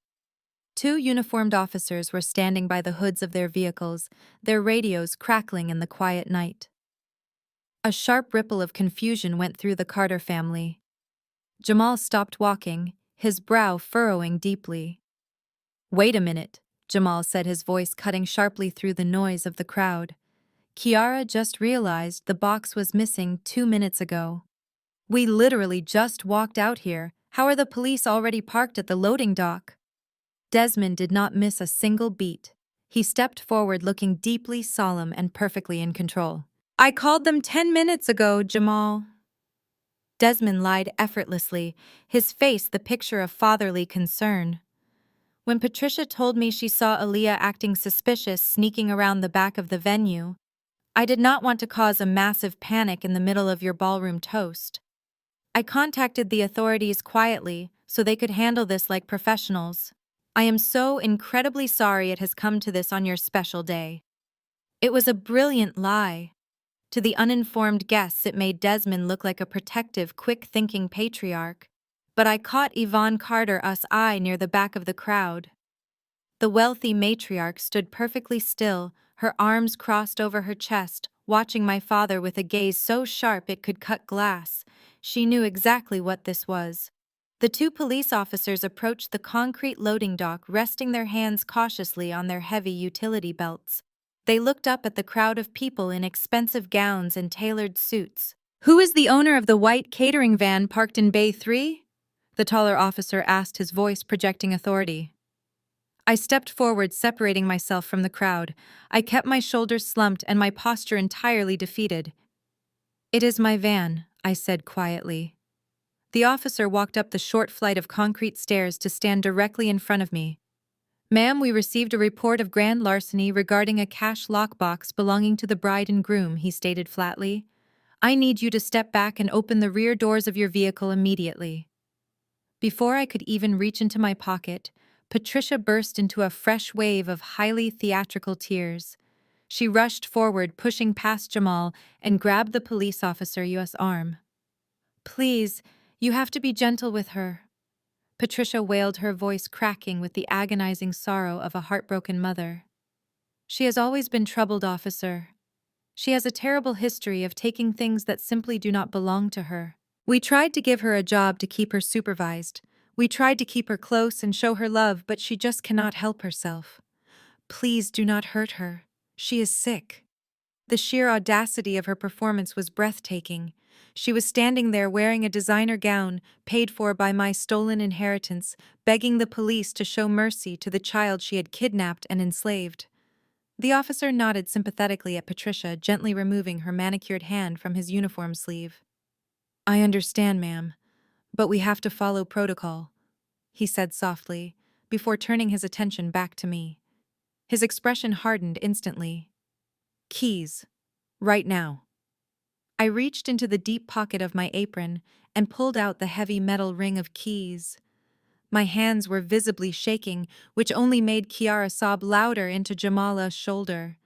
2 uniformed officers were standing by the hoods of their vehicles, their radios crackling in the quiet night. A sharp ripple of confusion went through the Carter family. Jamal stopped walking, his brow furrowing deeply. "Wait a minute," Jamal said, his voice cutting sharply through the noise of the crowd. "Kiara just realized the box was missing 2 minutes ago. We literally just walked out here. How are the police already parked at the loading dock?" Desmond did not miss a single beat. He stepped forward, looking deeply solemn and perfectly in control. "I called them 10 minutes ago, Jamal." Desmond lied effortlessly, his face the picture of fatherly concern. "When Patricia told me she saw Aaliyah acting suspicious sneaking around the back of the venue, I did not want to cause a massive panic in the middle of your ballroom toast. I contacted the authorities quietly so they could handle this like professionals. I am so incredibly sorry it has come to this on your special day." It was a brilliant lie. To the uninformed guests, it made Desmond look like a protective, quick-thinking patriarch. But I caught Yvonne Carter's eye near the back of the crowd. The wealthy matriarch stood perfectly still, her arms crossed over her chest, watching my father with a gaze so sharp it could cut glass. She knew exactly what this was. The 2 police officers approached the concrete loading dock, resting their hands cautiously on their heavy utility belts. They looked up at the crowd of people in expensive gowns and tailored suits. "Who is the owner of the white catering van parked in Bay 3? The taller officer asked, his voice projecting authority. I stepped forward, separating myself from the crowd. I kept my shoulders slumped and my posture entirely defeated. "It is my van," I said quietly. The officer walked up the short flight of concrete stairs to stand directly in front of me. "Ma'am, we received a report of grand larceny regarding a cash lockbox belonging to the bride and groom," he stated flatly. "I need you to step back and open the rear doors of your vehicle immediately." Before I could even reach into my pocket, Patricia burst into a fresh wave of highly theatrical tears. She rushed forward, pushing past Jamal, and grabbed the police officer's arm. "Please, you have to be gentle with her," Patricia wailed, her voice cracking with the agonizing sorrow of a heartbroken mother. "She has always been troubled, officer. She has a terrible history of taking things that simply do not belong to her. We tried to give her a job to keep her supervised. We tried to keep her close and show her love, but she just cannot help herself. Please do not hurt her. She is sick." The sheer audacity of her performance was breathtaking. She was standing there wearing a designer gown, paid for by my stolen inheritance, begging the police to show mercy to the child she had kidnapped and enslaved. The officer nodded sympathetically at Patricia, gently removing her manicured hand from his uniform sleeve. "I understand, ma'am, but we have to follow protocol," he said softly, before turning his attention back to me. His expression hardened instantly. "Keys. Right now." I reached into the deep pocket of my apron and pulled out the heavy metal ring of keys. My hands were visibly shaking, which only made Kiara sob louder into Jamala's shoulder.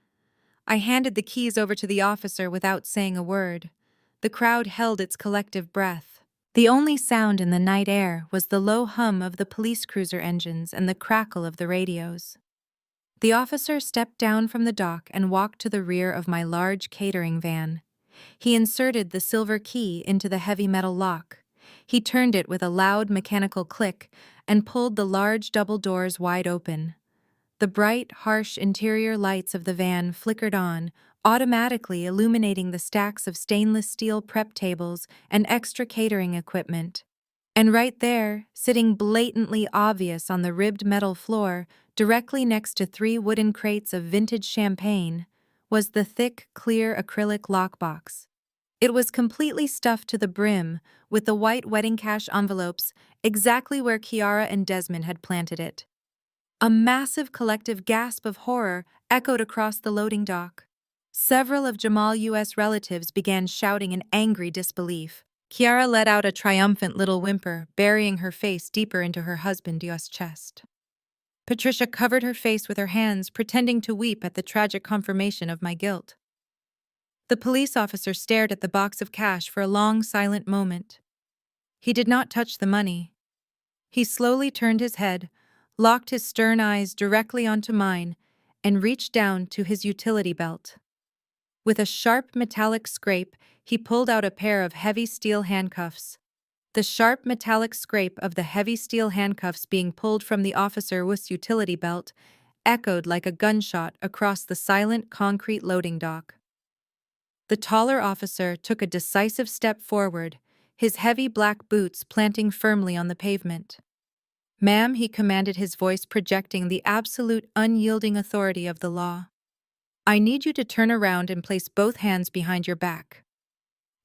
I handed the keys over to the officer without saying a word. The crowd held its collective breath. The only sound in the night air was the low hum of the police cruiser engines and the crackle of the radios. The officer stepped down from the dock and walked to the rear of my large catering van. He inserted the silver key into the heavy metal lock. He turned it with a loud mechanical click and pulled the large double doors wide open. The bright, harsh interior lights of the van flickered on, automatically illuminating the stacks of stainless steel prep tables and extra catering equipment. And right there, sitting blatantly obvious on the ribbed metal floor, directly next to 3 wooden crates of vintage champagne, was the thick, clear acrylic lockbox. It was completely stuffed to the brim, with the white wedding cash envelopes exactly where Kiara and Desmond had planted it. A massive collective gasp of horror echoed across the loading dock. Several of Jamal's U.S. relatives began shouting in angry disbelief. Kiara let out a triumphant little whimper, burying her face deeper into her husband's chest. Patricia covered her face with her hands, pretending to weep at the tragic confirmation of my guilt. The police officer stared at the box of cash for a long, silent moment. He did not touch the money. He slowly turned his head, locked his stern eyes directly onto mine, and reached down to his utility belt. With a sharp metallic scrape, he pulled out a pair of heavy steel handcuffs. The sharp metallic scrape of the heavy steel handcuffs being pulled from the officer's utility belt echoed like a gunshot across the silent concrete loading dock. The taller officer took a decisive step forward, his heavy black boots planting firmly on the pavement. "Ma'am," he commanded, his voice projecting the absolute unyielding authority of the law. "I need you to turn around and place both hands behind your back."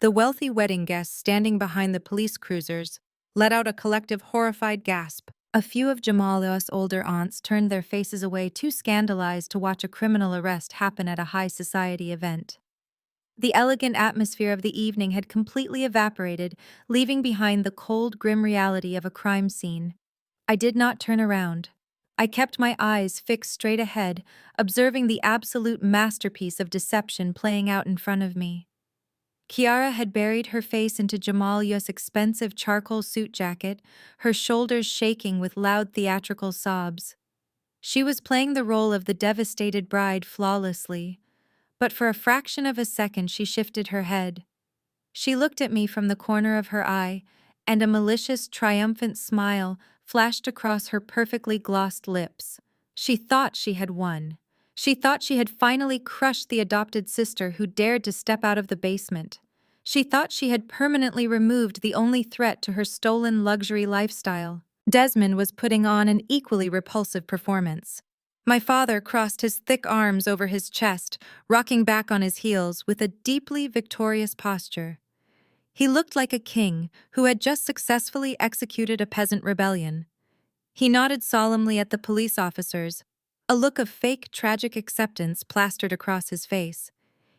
The wealthy wedding guests standing behind the police cruisers let out a collective horrified gasp. A few of Jamal's older aunts turned their faces away, too scandalized to watch a criminal arrest happen at a high society event. The elegant atmosphere of the evening had completely evaporated, leaving behind the cold, grim reality of a crime scene. I did not turn around. I kept my eyes fixed straight ahead, observing the absolute masterpiece of deception playing out in front of me. Kiara had buried her face into Jamal's expensive charcoal suit jacket, her shoulders shaking with loud theatrical sobs. She was playing the role of the devastated bride flawlessly, but for a fraction of a second she shifted her head. She looked at me from the corner of her eye, and a malicious, triumphant smile flashed across her perfectly glossed lips. She thought she had won. She thought she had finally crushed the adopted sister who dared to step out of the basement. She thought she had permanently removed the only threat to her stolen luxury lifestyle. Desmond was putting on an equally repulsive performance. My father crossed his thick arms over his chest, rocking back on his heels with a deeply victorious posture. He looked like a king who had just successfully executed a peasant rebellion. He nodded solemnly at the police officers, a look of fake, tragic acceptance plastered across his face.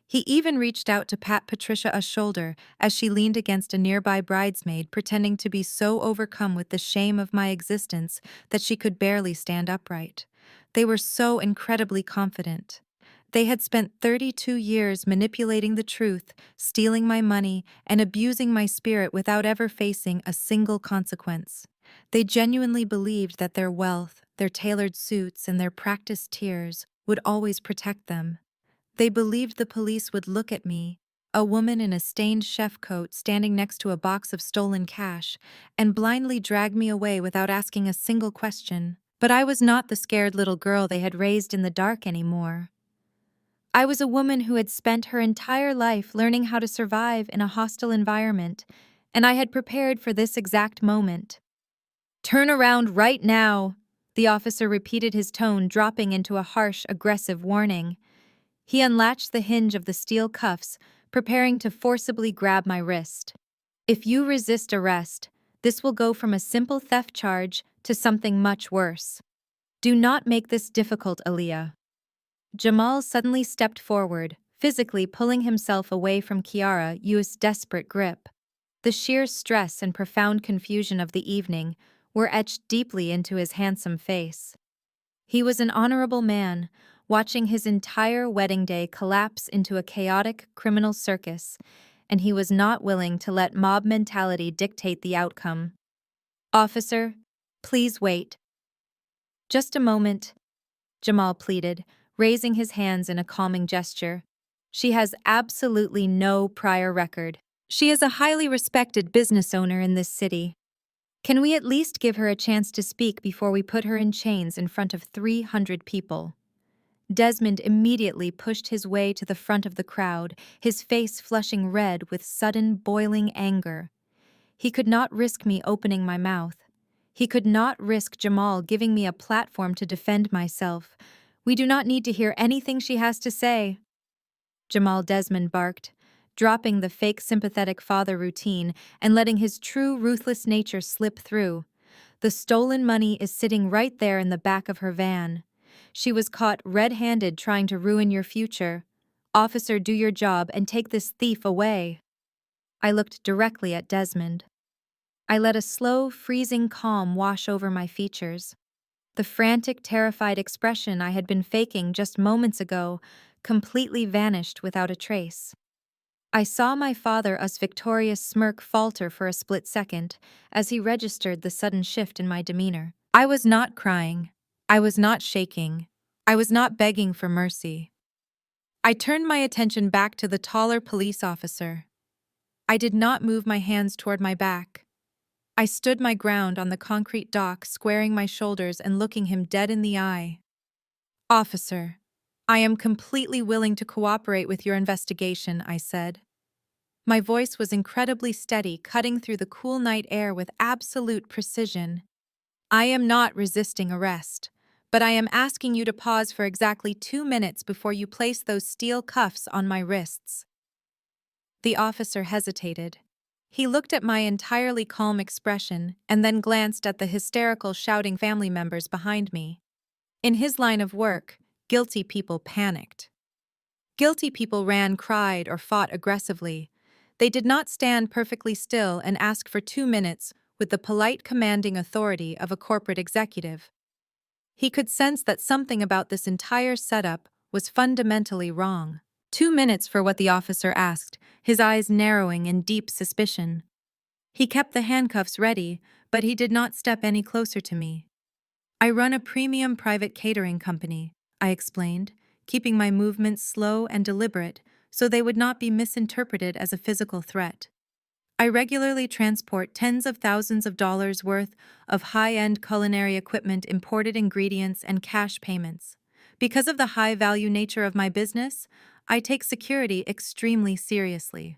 He even reached out to pat Patricia's shoulder as she leaned against a nearby bridesmaid, pretending to be so overcome with the shame of my existence that she could barely stand upright. They were so incredibly confident. They had spent 32 years manipulating the truth, stealing my money, and abusing my spirit without ever facing a single consequence. They genuinely believed that their wealth, their tailored suits, and their practiced tears would always protect them. They believed the police would look at me, a woman in a stained chef coat standing next to a box of stolen cash, and blindly drag me away without asking a single question. But I was not the scared little girl they had raised in the dark anymore. I was a woman who had spent her entire life learning how to survive in a hostile environment, and I had prepared for this exact moment. "Turn around right now," the officer repeated, his tone dropping into a harsh, aggressive warning. He unlatched the hinge of the steel cuffs, preparing to forcibly grab my wrist. "If you resist arrest, this will go from a simple theft charge to something much worse. Do not make this difficult, Aaliyah." Jamal suddenly stepped forward, physically pulling himself away from Kiara's desperate grip. The sheer stress and profound confusion of the evening were etched deeply into his handsome face. He was an honorable man, watching his entire wedding day collapse into a chaotic criminal circus, and he was not willing to let mob mentality dictate the outcome. "Officer, please wait." "Just a moment," Jamal pleaded, raising his hands in a calming gesture. "She has absolutely no prior record. She is a highly respected business owner in this city. Can we at least give her a chance to speak before we put her in chains in front of 300 people?" Desmond immediately pushed his way to the front of the crowd, his face flushing red with sudden, boiling anger. He could not risk me opening my mouth. He could not risk Jamal giving me a platform to defend myself. "We do not need to hear anything she has to say," Jamal Desmond barked, dropping the fake sympathetic father routine and letting his true ruthless nature slip through. "The stolen money is sitting right there in the back of her van. She was caught red-handed trying to ruin your future. Officer, do your job and take this thief away." I looked directly at Desmond. I let a slow, freezing calm wash over my features. The frantic, terrified expression I had been faking just moments ago completely vanished without a trace. I saw my father's victorious smirk falter for a split second as he registered the sudden shift in my demeanor. I was not crying. I was not shaking. I was not begging for mercy. I turned my attention back to the taller police officer. I did not move my hands toward my back. I stood my ground on the concrete dock, squaring my shoulders and looking him dead in the eye. "Officer, I am completely willing to cooperate with your investigation," I said. My voice was incredibly steady, cutting through the cool night air with absolute precision. "I am not resisting arrest, but I am asking you to pause for exactly 2 minutes before you place those steel cuffs on my wrists." The officer hesitated. He looked at my entirely calm expression and then glanced at the hysterical, shouting family members behind me. In his line of work, guilty people panicked. Guilty people ran, cried, or fought aggressively. They did not stand perfectly still and ask for 2 minutes with the polite, commanding authority of a corporate executive. He could sense that something about this entire setup was fundamentally wrong. 2 minutes for what the officer asked, his eyes narrowing in deep suspicion. He kept the handcuffs ready, but he did not step any closer to me. "I run a premium private catering company," I explained, keeping my movements slow and deliberate so they would not be misinterpreted as a physical threat. "I regularly transport tens of thousands of dollars worth of high-end culinary equipment, imported ingredients, and cash payments. Because of the high-value nature of my business, I take security extremely seriously."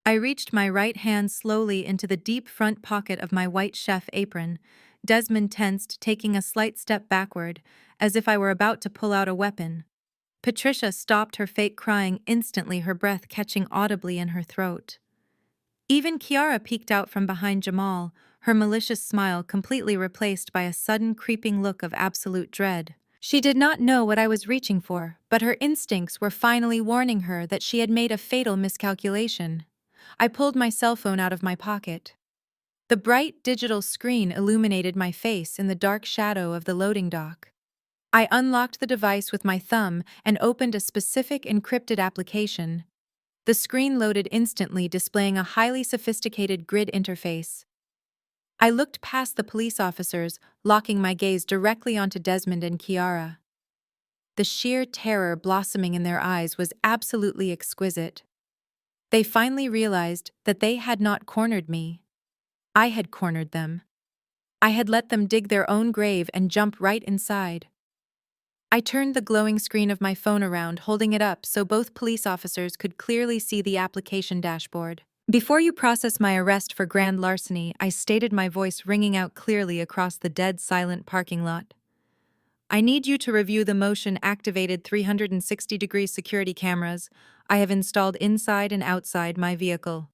I reached my right hand slowly into the deep front pocket of my white chef apron. Desmond tensed, taking a slight step backward, as if I were about to pull out a weapon. Patricia stopped her fake crying instantly, her breath catching audibly in her throat. Even Kiara peeked out from behind Jamal, her malicious smile completely replaced by a sudden creeping look of absolute dread. She did not know what I was reaching for, but her instincts were finally warning her that she had made a fatal miscalculation. I pulled my cell phone out of my pocket. The bright digital screen illuminated my face in the dark shadow of the loading dock. I unlocked the device with my thumb and opened a specific encrypted application. The screen loaded instantly, displaying a highly sophisticated grid interface. I looked past the police officers, locking my gaze directly onto Desmond and Kiara. The sheer terror blossoming in their eyes was absolutely exquisite. They finally realized that they had not cornered me. I had cornered them. I had let them dig their own grave and jump right inside. I turned the glowing screen of my phone around, holding it up so both police officers could clearly see the application dashboard. Before you process my arrest for grand larceny, I stated, my voice ringing out clearly across the dead silent parking lot. I need you to review the motion-activated 360-degree security cameras I have installed inside and outside my vehicle.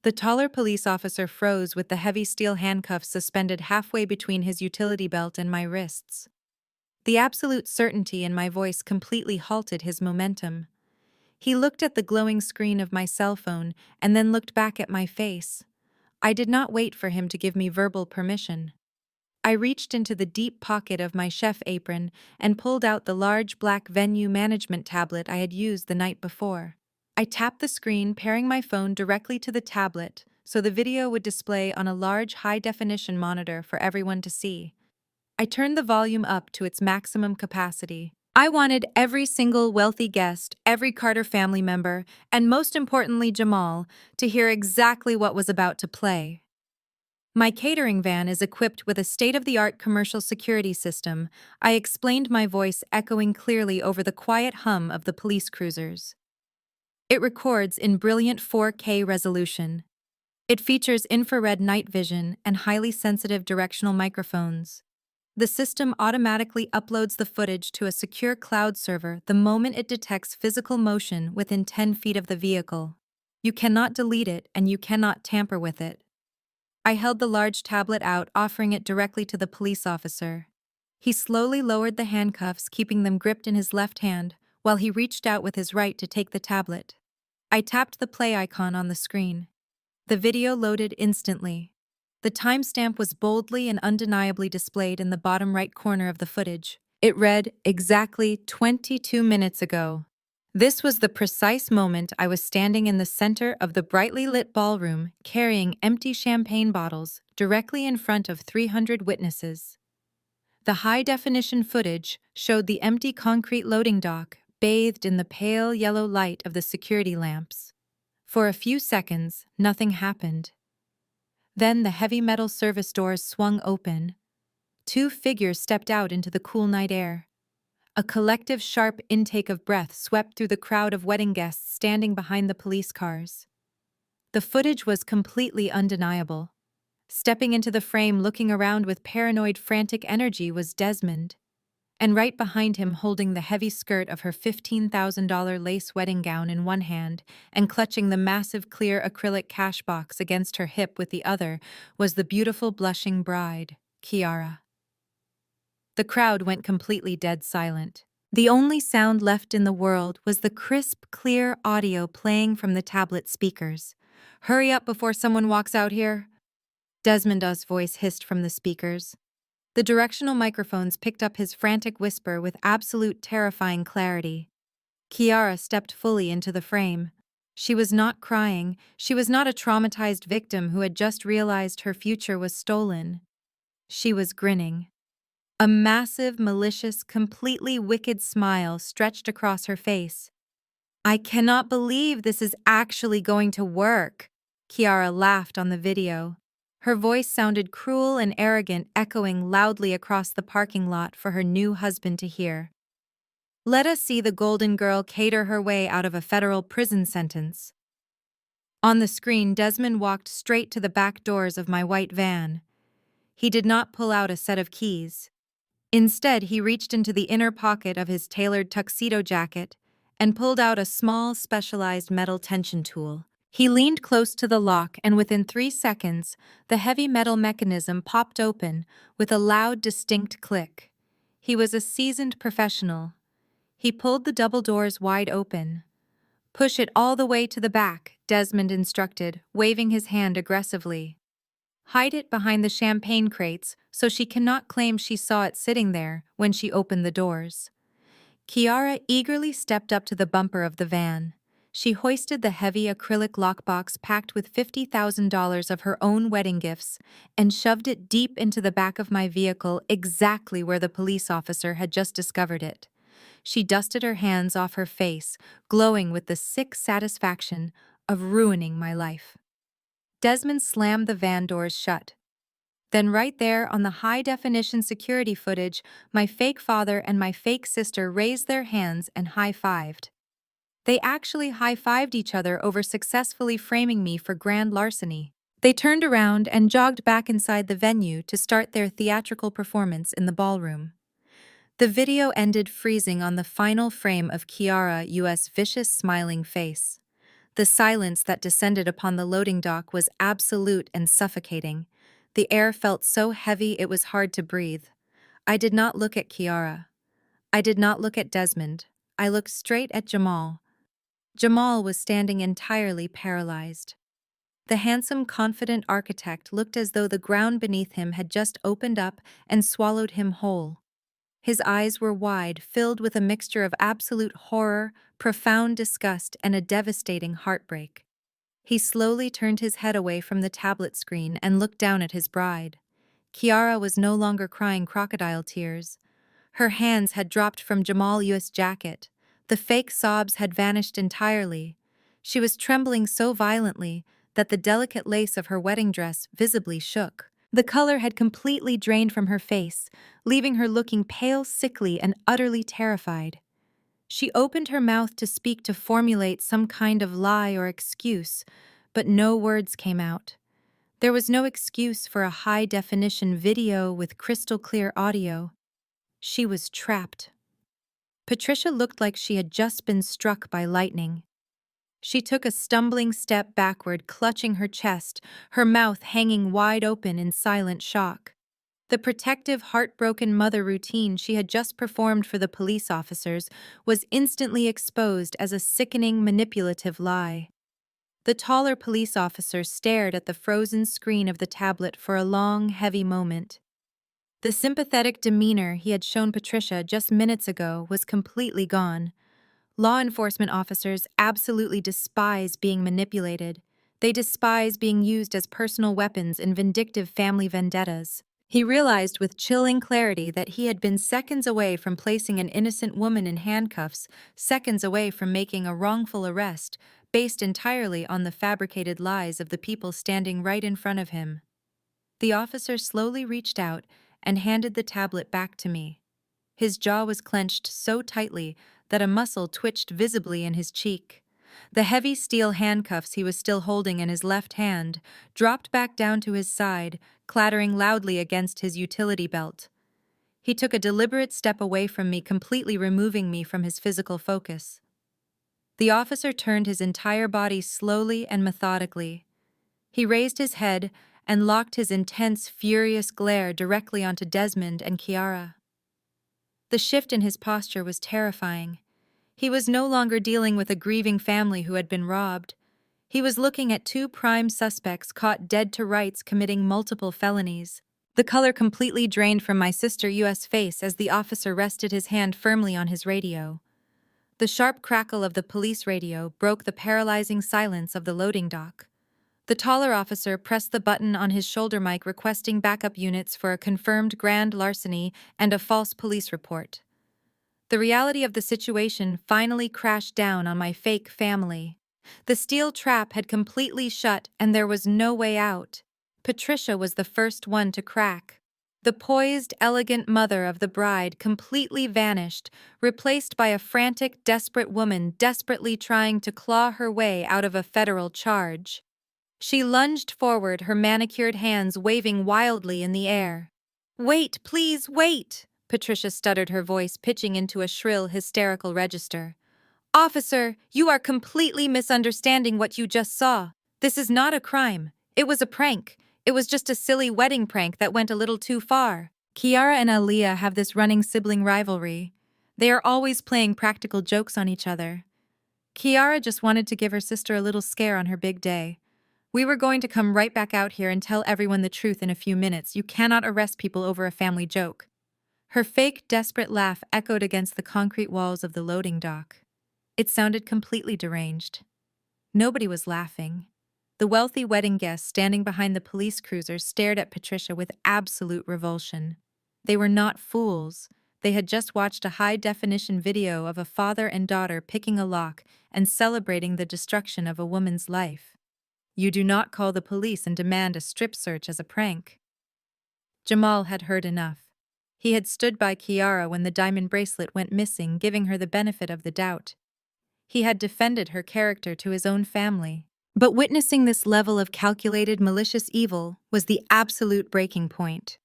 The taller police officer froze with the heavy steel handcuffs suspended halfway between his utility belt and my wrists. The absolute certainty in my voice completely halted his momentum. He looked at the glowing screen of my cell phone and then looked back at my face. I did not wait for him to give me verbal permission. I reached into the deep pocket of my chef apron and pulled out the large black venue management tablet I had used the night before. I tapped the screen, pairing my phone directly to the tablet so the video would display on a large high-definition monitor for everyone to see. I turned the volume up to its maximum capacity. I wanted every single wealthy guest, every Carter family member, and most importantly Jamal, to hear exactly what was about to play. My catering van is equipped with a state-of-the-art commercial security system. I explained, my voice echoing clearly over the quiet hum of the police cruisers. It records in brilliant 4K resolution. It features infrared night vision and highly sensitive directional microphones. The system automatically uploads the footage to a secure cloud server the moment it detects physical motion within 10 feet of the vehicle. You cannot delete it and you cannot tamper with it. I held the large tablet out, offering it directly to the police officer. He slowly lowered the handcuffs, keeping them gripped in his left hand, while he reached out with his right to take the tablet. I tapped the play icon on the screen. The video loaded instantly. The timestamp was boldly and undeniably displayed in the bottom right corner of the footage. It read, exactly 22 minutes ago. This was the precise moment I was standing in the center of the brightly lit ballroom, carrying empty champagne bottles directly in front of 300 witnesses. The high-definition footage showed the empty concrete loading dock, bathed in the pale yellow light of the security lamps. For a few seconds, nothing happened. Then the heavy metal service doors swung open. Two figures stepped out into the cool night air. A collective sharp intake of breath swept through the crowd of wedding guests standing behind the police cars. The footage was completely undeniable. Stepping into the frame, looking around with paranoid, frantic energy, was Desmond. And right behind him, holding the heavy skirt of her $15,000 lace wedding gown in one hand and clutching the massive clear acrylic cash box against her hip with the other, was the beautiful blushing bride, Kiara. The crowd went completely dead silent. The only sound left in the world was the crisp, clear audio playing from the tablet speakers. "Hurry up before someone walks out here," Desmond's voice hissed from the speakers. The directional microphones picked up his frantic whisper with absolute terrifying clarity. Kiara stepped fully into the frame. She was not crying. She was not a traumatized victim who had just realized her future was stolen. She was grinning. A massive, malicious, completely wicked smile stretched across her face. "I cannot believe this is actually going to work," Kiara laughed on the video. Her voice sounded cruel and arrogant, echoing loudly across the parking lot for her new husband to hear. "Let us see the golden girl cater her way out of a federal prison sentence." On the screen, Desmond walked straight to the back doors of my white van. He did not pull out a set of keys. Instead, he reached into the inner pocket of his tailored tuxedo jacket and pulled out a small, specialized metal tension tool. He leaned close to the lock, and within 3 seconds, the heavy metal mechanism popped open with a loud, distinct click. He was a seasoned professional. He pulled the double doors wide open. "Push it all the way to the back," Desmond instructed, waving his hand aggressively. "Hide it behind the champagne crates so she cannot claim she saw it sitting there when she opened the doors." Kiara eagerly stepped up to the bumper of the van. She hoisted the heavy acrylic lockbox packed with $50,000 of her own wedding gifts and shoved it deep into the back of my vehicle, exactly where the police officer had just discovered it. She dusted her hands off her face, glowing with the sick satisfaction of ruining my life. Desmond slammed the van doors shut. Then right there on the high-definition security footage, my fake father and my fake sister raised their hands and high-fived. They actually high-fived each other over successfully framing me for grand larceny. They turned around and jogged back inside the venue to start their theatrical performance in the ballroom. The video ended freezing on the final frame of Kiara U.S. vicious smiling face. The silence that descended upon the loading dock was absolute and suffocating. The air felt so heavy it was hard to breathe. I did not look at Kiara. I did not look at Desmond. I looked straight at Jamal. Jamal was standing entirely paralyzed. The handsome, confident architect looked as though the ground beneath him had just opened up and swallowed him whole. His eyes were wide, filled with a mixture of absolute horror, profound disgust, and a devastating heartbreak. He slowly turned his head away from the tablet screen and looked down at his bride. Kiara was no longer crying crocodile tears. Her hands had dropped from Jamal's jacket. The fake sobs had vanished entirely. She was trembling so violently that the delicate lace of her wedding dress visibly shook. The color had completely drained from her face, leaving her looking pale, sickly, and utterly terrified. She opened her mouth to speak, to formulate some kind of lie or excuse, but no words came out. There was no excuse for a high-definition video with crystal-clear audio. She was trapped. Patricia looked like she had just been struck by lightning. She took a stumbling step backward, clutching her chest, her mouth hanging wide open in silent shock. The protective, heartbroken mother routine she had just performed for the police officers was instantly exposed as a sickening, manipulative lie. The taller police officer stared at the frozen screen of the tablet for a long, heavy moment. The sympathetic demeanor he had shown Patricia just minutes ago was completely gone. Law enforcement officers absolutely despise being manipulated. They despise being used as personal weapons in vindictive family vendettas. He realized with chilling clarity that he had been seconds away from placing an innocent woman in handcuffs, seconds away from making a wrongful arrest, based entirely on the fabricated lies of the people standing right in front of him. The officer slowly reached out and handed the tablet back to me. His jaw was clenched so tightly that a muscle twitched visibly in his cheek. The heavy steel handcuffs he was still holding in his left hand dropped back down to his side, clattering loudly against his utility belt. He took a deliberate step away from me, completely removing me from his physical focus. The officer turned his entire body slowly and methodically. He raised his head and locked his intense, furious glare directly onto Desmond and Kiara. The shift in his posture was terrifying. He was no longer dealing with a grieving family who had been robbed. He was looking at two prime suspects caught dead to rights committing multiple felonies. The color completely drained from my sister's face as the officer rested his hand firmly on his radio. The sharp crackle of the police radio broke the paralyzing silence of the loading dock. The taller officer pressed the button on his shoulder mic requesting backup units for a confirmed grand larceny and a false police report. The reality of the situation finally crashed down on my fake family. The steel trap had completely shut and there was no way out. Patricia was the first one to crack. The poised, elegant mother of the bride completely vanished, replaced by a frantic, desperate woman desperately trying to claw her way out of a federal charge. She lunged forward, her manicured hands waving wildly in the air. "Wait, please, wait!" Patricia stuttered, her voice pitching into a shrill, hysterical register. "Officer, you are completely misunderstanding what you just saw. This is not a crime. It was a prank. It was just a silly wedding prank that went a little too far." Kiara and Aaliyah have this running sibling rivalry. They are always playing practical jokes on each other. Kiara just wanted to give her sister a little scare on her big day. "We were going to come right back out here and tell everyone the truth in a few minutes. You cannot arrest people over a family joke." Her fake, desperate laugh echoed against the concrete walls of the loading dock. It sounded completely deranged. Nobody was laughing. The wealthy wedding guests standing behind the police cruiser stared at Patricia with absolute revulsion. They were not fools. They had just watched a high-definition video of a father and daughter picking a lock and celebrating the destruction of a woman's life. You do not call the police and demand a strip search as a prank. Jamal had heard enough. He had stood by Kiara when the diamond bracelet went missing, giving her the benefit of the doubt. He had defended her character to his own family. But witnessing this level of calculated, malicious evil was the absolute breaking point.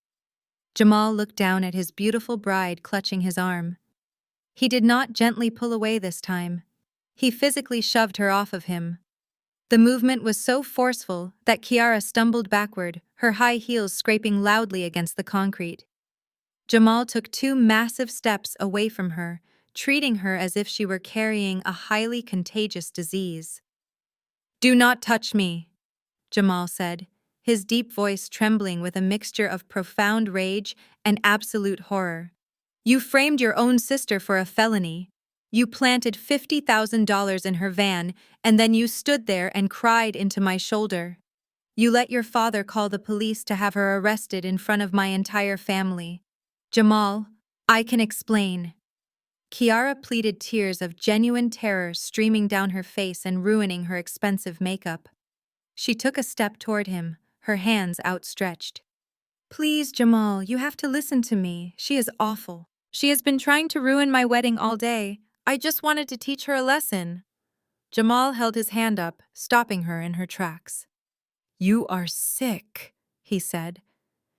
Jamal looked down at his beautiful bride clutching his arm. He did not gently pull away this time. He physically shoved her off of him. The movement was so forceful that Kiara stumbled backward, her high heels scraping loudly against the concrete. Jamal took 2 massive steps away from her, treating her as if she were carrying a highly contagious disease. "Do not touch me," Jamal said, his deep voice trembling with a mixture of profound rage and absolute horror. "You framed your own sister for a felony. You planted $50,000 in her van, and then you stood there and cried into my shoulder. You let your father call the police to have her arrested in front of my entire family. Jamal, I can explain." Kiara pleaded, tears of genuine terror streaming down her face and ruining her expensive makeup. She took a step toward him, her hands outstretched. "Please, Jamal, you have to listen to me. She is awful. She has been trying to ruin my wedding all day. I just wanted to teach her a lesson." Jamal held his hand up, stopping her in her tracks. "You are sick," he said,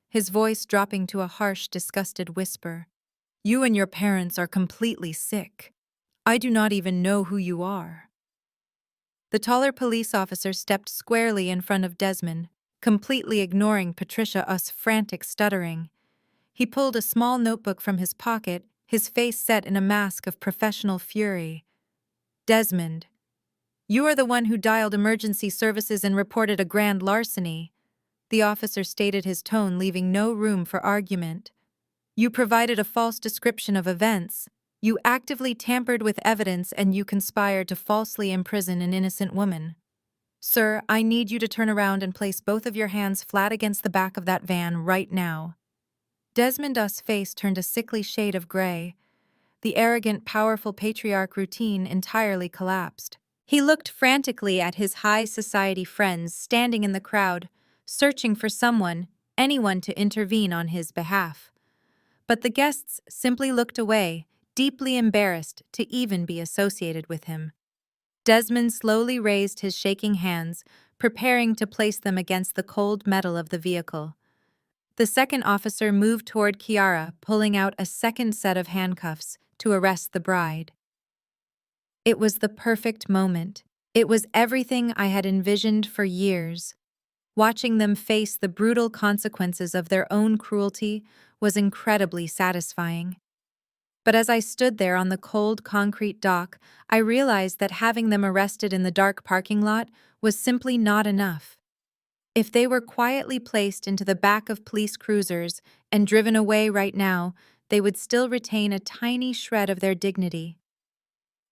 his voice dropping to a harsh, disgusted whisper. "You and your parents are completely sick. I do not even know who you are." The taller police officer stepped squarely in front of Desmond, completely ignoring Patricia's frantic stuttering. He pulled a small notebook from his pocket, his face set in a mask of professional fury. "Desmond, you are the one who dialed emergency services and reported a grand larceny," the officer stated, his tone leaving no room for argument. "You provided a false description of events. You actively tampered with evidence, and you conspired to falsely imprison an innocent woman. Sir, I need you to turn around and place both of your hands flat against the back of that van right now." Desmond's face turned a sickly shade of gray. The arrogant, powerful patriarch routine entirely collapsed. He looked frantically at his high society friends standing in the crowd, searching for someone, anyone to intervene on his behalf. But the guests simply looked away, deeply embarrassed to even be associated with him. Desmond slowly raised his shaking hands, preparing to place them against the cold metal of the vehicle. The second officer moved toward Kiara, pulling out a second set of handcuffs to arrest the bride. It was the perfect moment. It was everything I had envisioned for years. Watching them face the brutal consequences of their own cruelty was incredibly satisfying. But as I stood there on the cold concrete dock, I realized that having them arrested in the dark parking lot was simply not enough. If they were quietly placed into the back of police cruisers and driven away right now, they would still retain a tiny shred of their dignity.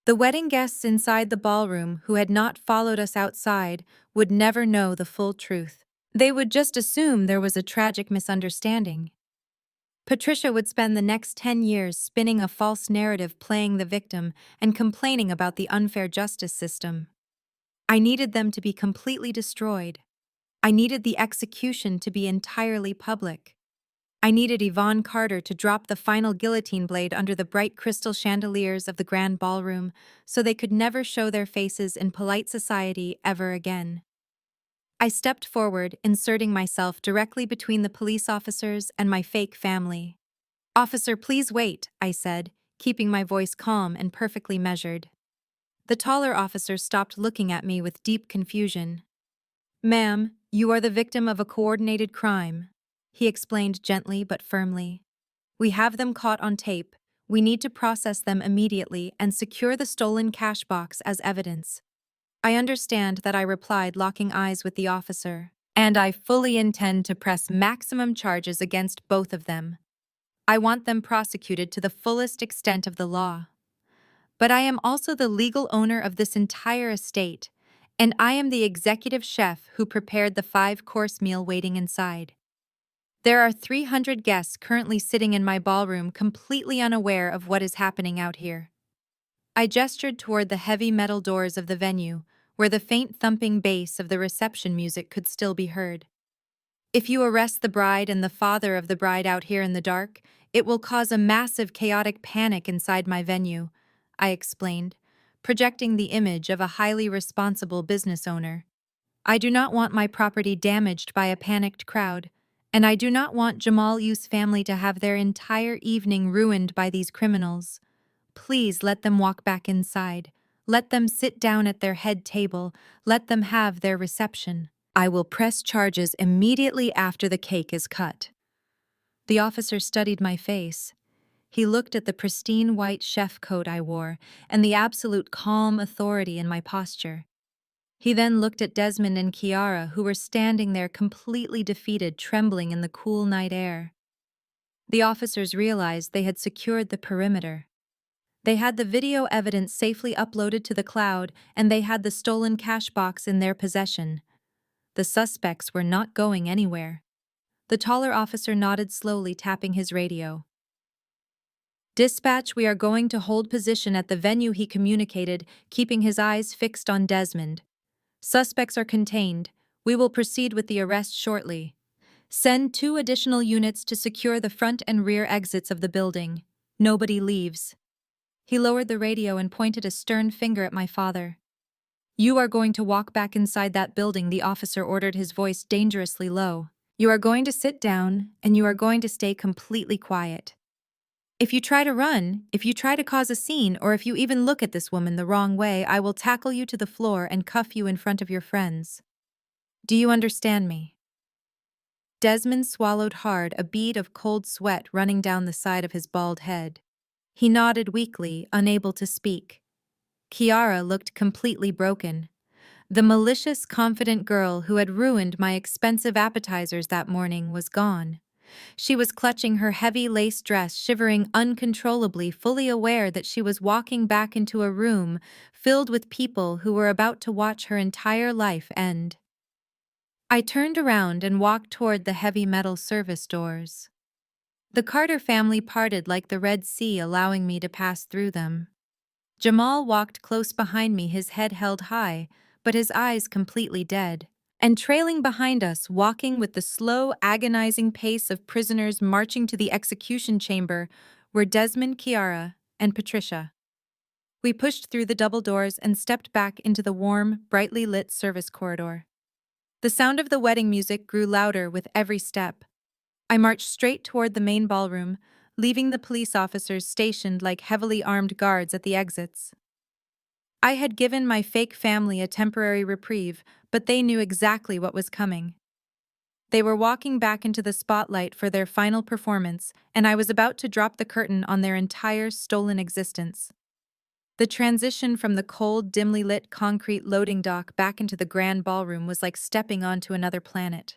The wedding guests inside the ballroom who had not followed us outside would never know the full truth. They would just assume there was a tragic misunderstanding. Patricia would spend the next 10 years spinning a false narrative, playing the victim and complaining about the unfair justice system. I needed them to be completely destroyed. I needed the execution to be entirely public. I needed Yvonne Carter to drop the final guillotine blade under the bright crystal chandeliers of the grand ballroom so they could never show their faces in polite society ever again. I stepped forward, inserting myself directly between the police officers and my fake family. "Officer, please wait," I said, keeping my voice calm and perfectly measured. The taller officer stopped, looking at me with deep confusion. "Ma'am, you are the victim of a coordinated crime," he explained gently but firmly. "We have them caught on tape. We need to process them immediately and secure the stolen cash box as evidence." I understand that, I replied, locking eyes with the officer. "And I fully intend to press maximum charges against both of them. I want them prosecuted to the fullest extent of the law. But I am also the legal owner of this entire estate, and I am the executive chef who prepared the 5-course meal waiting inside. There are 300 guests currently sitting in my ballroom, completely unaware of what is happening out here." I gestured toward the heavy metal doors of the venue, where the faint thumping bass of the reception music could still be heard. If you arrest the bride and the father of the bride out here in the dark, it will cause a massive chaotic panic inside my venue, I explained, projecting the image of a highly responsible business owner. I do not want my property damaged by a panicked crowd, and I do not want Jamal You's family to have their entire evening ruined by these criminals. Please let them walk back inside. Let them sit down at their head table. Let them have their reception. I will press charges immediately after the cake is cut. The officer studied my face. He looked at the pristine white chef coat I wore and the absolute calm authority in my posture. He then looked at Desmond and Kiara, who were standing there completely defeated, trembling in the cool night air. The officers realized they had secured the perimeter. They had the video evidence safely uploaded to the cloud, and they had the stolen cash box in their possession. The suspects were not going anywhere. The taller officer nodded slowly, tapping his radio. "Dispatch, we are going to hold position at the venue," he communicated, keeping his eyes fixed on Desmond. "Suspects are contained. We will proceed with the arrest shortly. Send 2 additional units to secure the front and rear exits of the building. Nobody leaves." He lowered the radio and pointed a stern finger at my father. "You are going to walk back inside that building," the officer ordered, his voice dangerously low. "You are going to sit down, and you are going to stay completely quiet. If you try to run, if you try to cause a scene, or if you even look at this woman the wrong way, I will tackle you to the floor and cuff you in front of your friends. Do you understand me?" Desmond swallowed hard, a bead of cold sweat running down the side of his bald head. He nodded weakly, unable to speak. Kiara looked completely broken. The malicious, confident girl who had ruined my expensive appetizers that morning was gone. She was clutching her heavy lace dress, shivering uncontrollably, fully aware that she was walking back into a room filled with people who were about to watch her entire life end. I turned around and walked toward the heavy metal service doors. The Carter family parted like the Red Sea, allowing me to pass through them. Jamal walked close behind me, his head held high, but his eyes completely dead. And trailing behind us, walking with the slow, agonizing pace of prisoners marching to the execution chamber, were Desmond, Kiara, and Patricia. We pushed through the double doors and stepped back into the warm, brightly lit service corridor. The sound of the wedding music grew louder with every step. I marched straight toward the main ballroom, leaving the police officers stationed like heavily armed guards at the exits. I had given my fake family a temporary reprieve, but they knew exactly what was coming. They were walking back into the spotlight for their final performance, and I was about to drop the curtain on their entire stolen existence. The transition from the cold, dimly lit concrete loading dock back into the grand ballroom was like stepping onto another planet.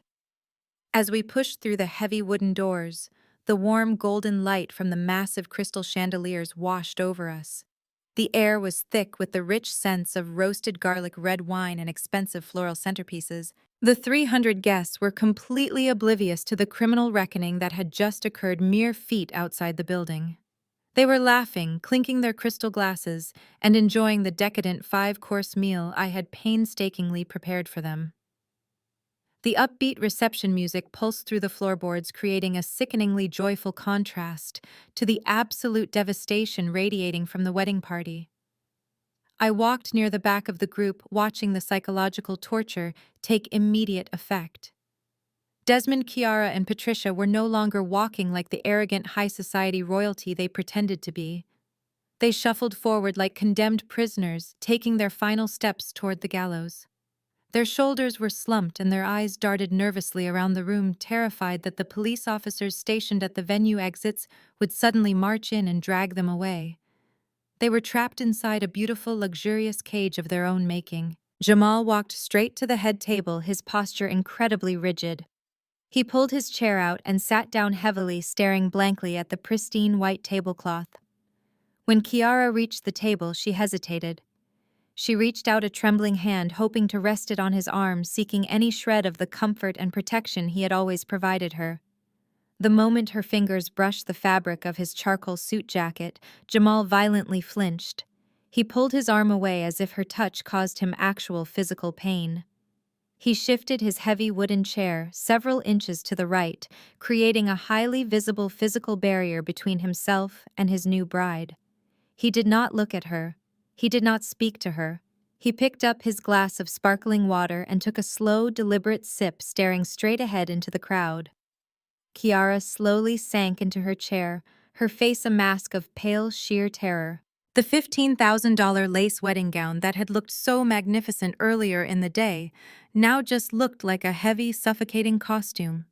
As we pushed through the heavy wooden doors, the warm golden light from the massive crystal chandeliers washed over us. The air was thick with the rich scents of roasted garlic, red wine, and expensive floral centerpieces. The 300 guests were completely oblivious to the criminal reckoning that had just occurred mere feet outside the building. They were laughing, clinking their crystal glasses, and enjoying the decadent 5-course meal I had painstakingly prepared for them. The upbeat reception music pulsed through the floorboards, creating a sickeningly joyful contrast to the absolute devastation radiating from the wedding party. I walked near the back of the group, watching the psychological torture take immediate effect. Desmond, Kiara, and Patricia were no longer walking like the arrogant high society royalty they pretended to be. They shuffled forward like condemned prisoners, taking their final steps toward the gallows. Their shoulders were slumped and their eyes darted nervously around the room, terrified that the police officers stationed at the venue exits would suddenly march in and drag them away. They were trapped inside a beautiful, luxurious cage of their own making. Jamal walked straight to the head table, his posture incredibly rigid. He pulled his chair out and sat down heavily, staring blankly at the pristine white tablecloth. When Kiara reached the table, she hesitated. She reached out a trembling hand, hoping to rest it on his arm, seeking any shred of the comfort and protection he had always provided her. The moment her fingers brushed the fabric of his charcoal suit jacket, Jamal violently flinched. He pulled his arm away as if her touch caused him actual physical pain. He shifted his heavy wooden chair several inches to the right, creating a highly visible physical barrier between himself and his new bride. He did not look at her. He did not speak to her. He picked up his glass of sparkling water and took a slow, deliberate sip, staring straight ahead into the crowd. Kiara slowly sank into her chair, her face a mask of pale, sheer terror. The $15,000 lace wedding gown that had looked so magnificent earlier in the day now just looked like a heavy, suffocating costume.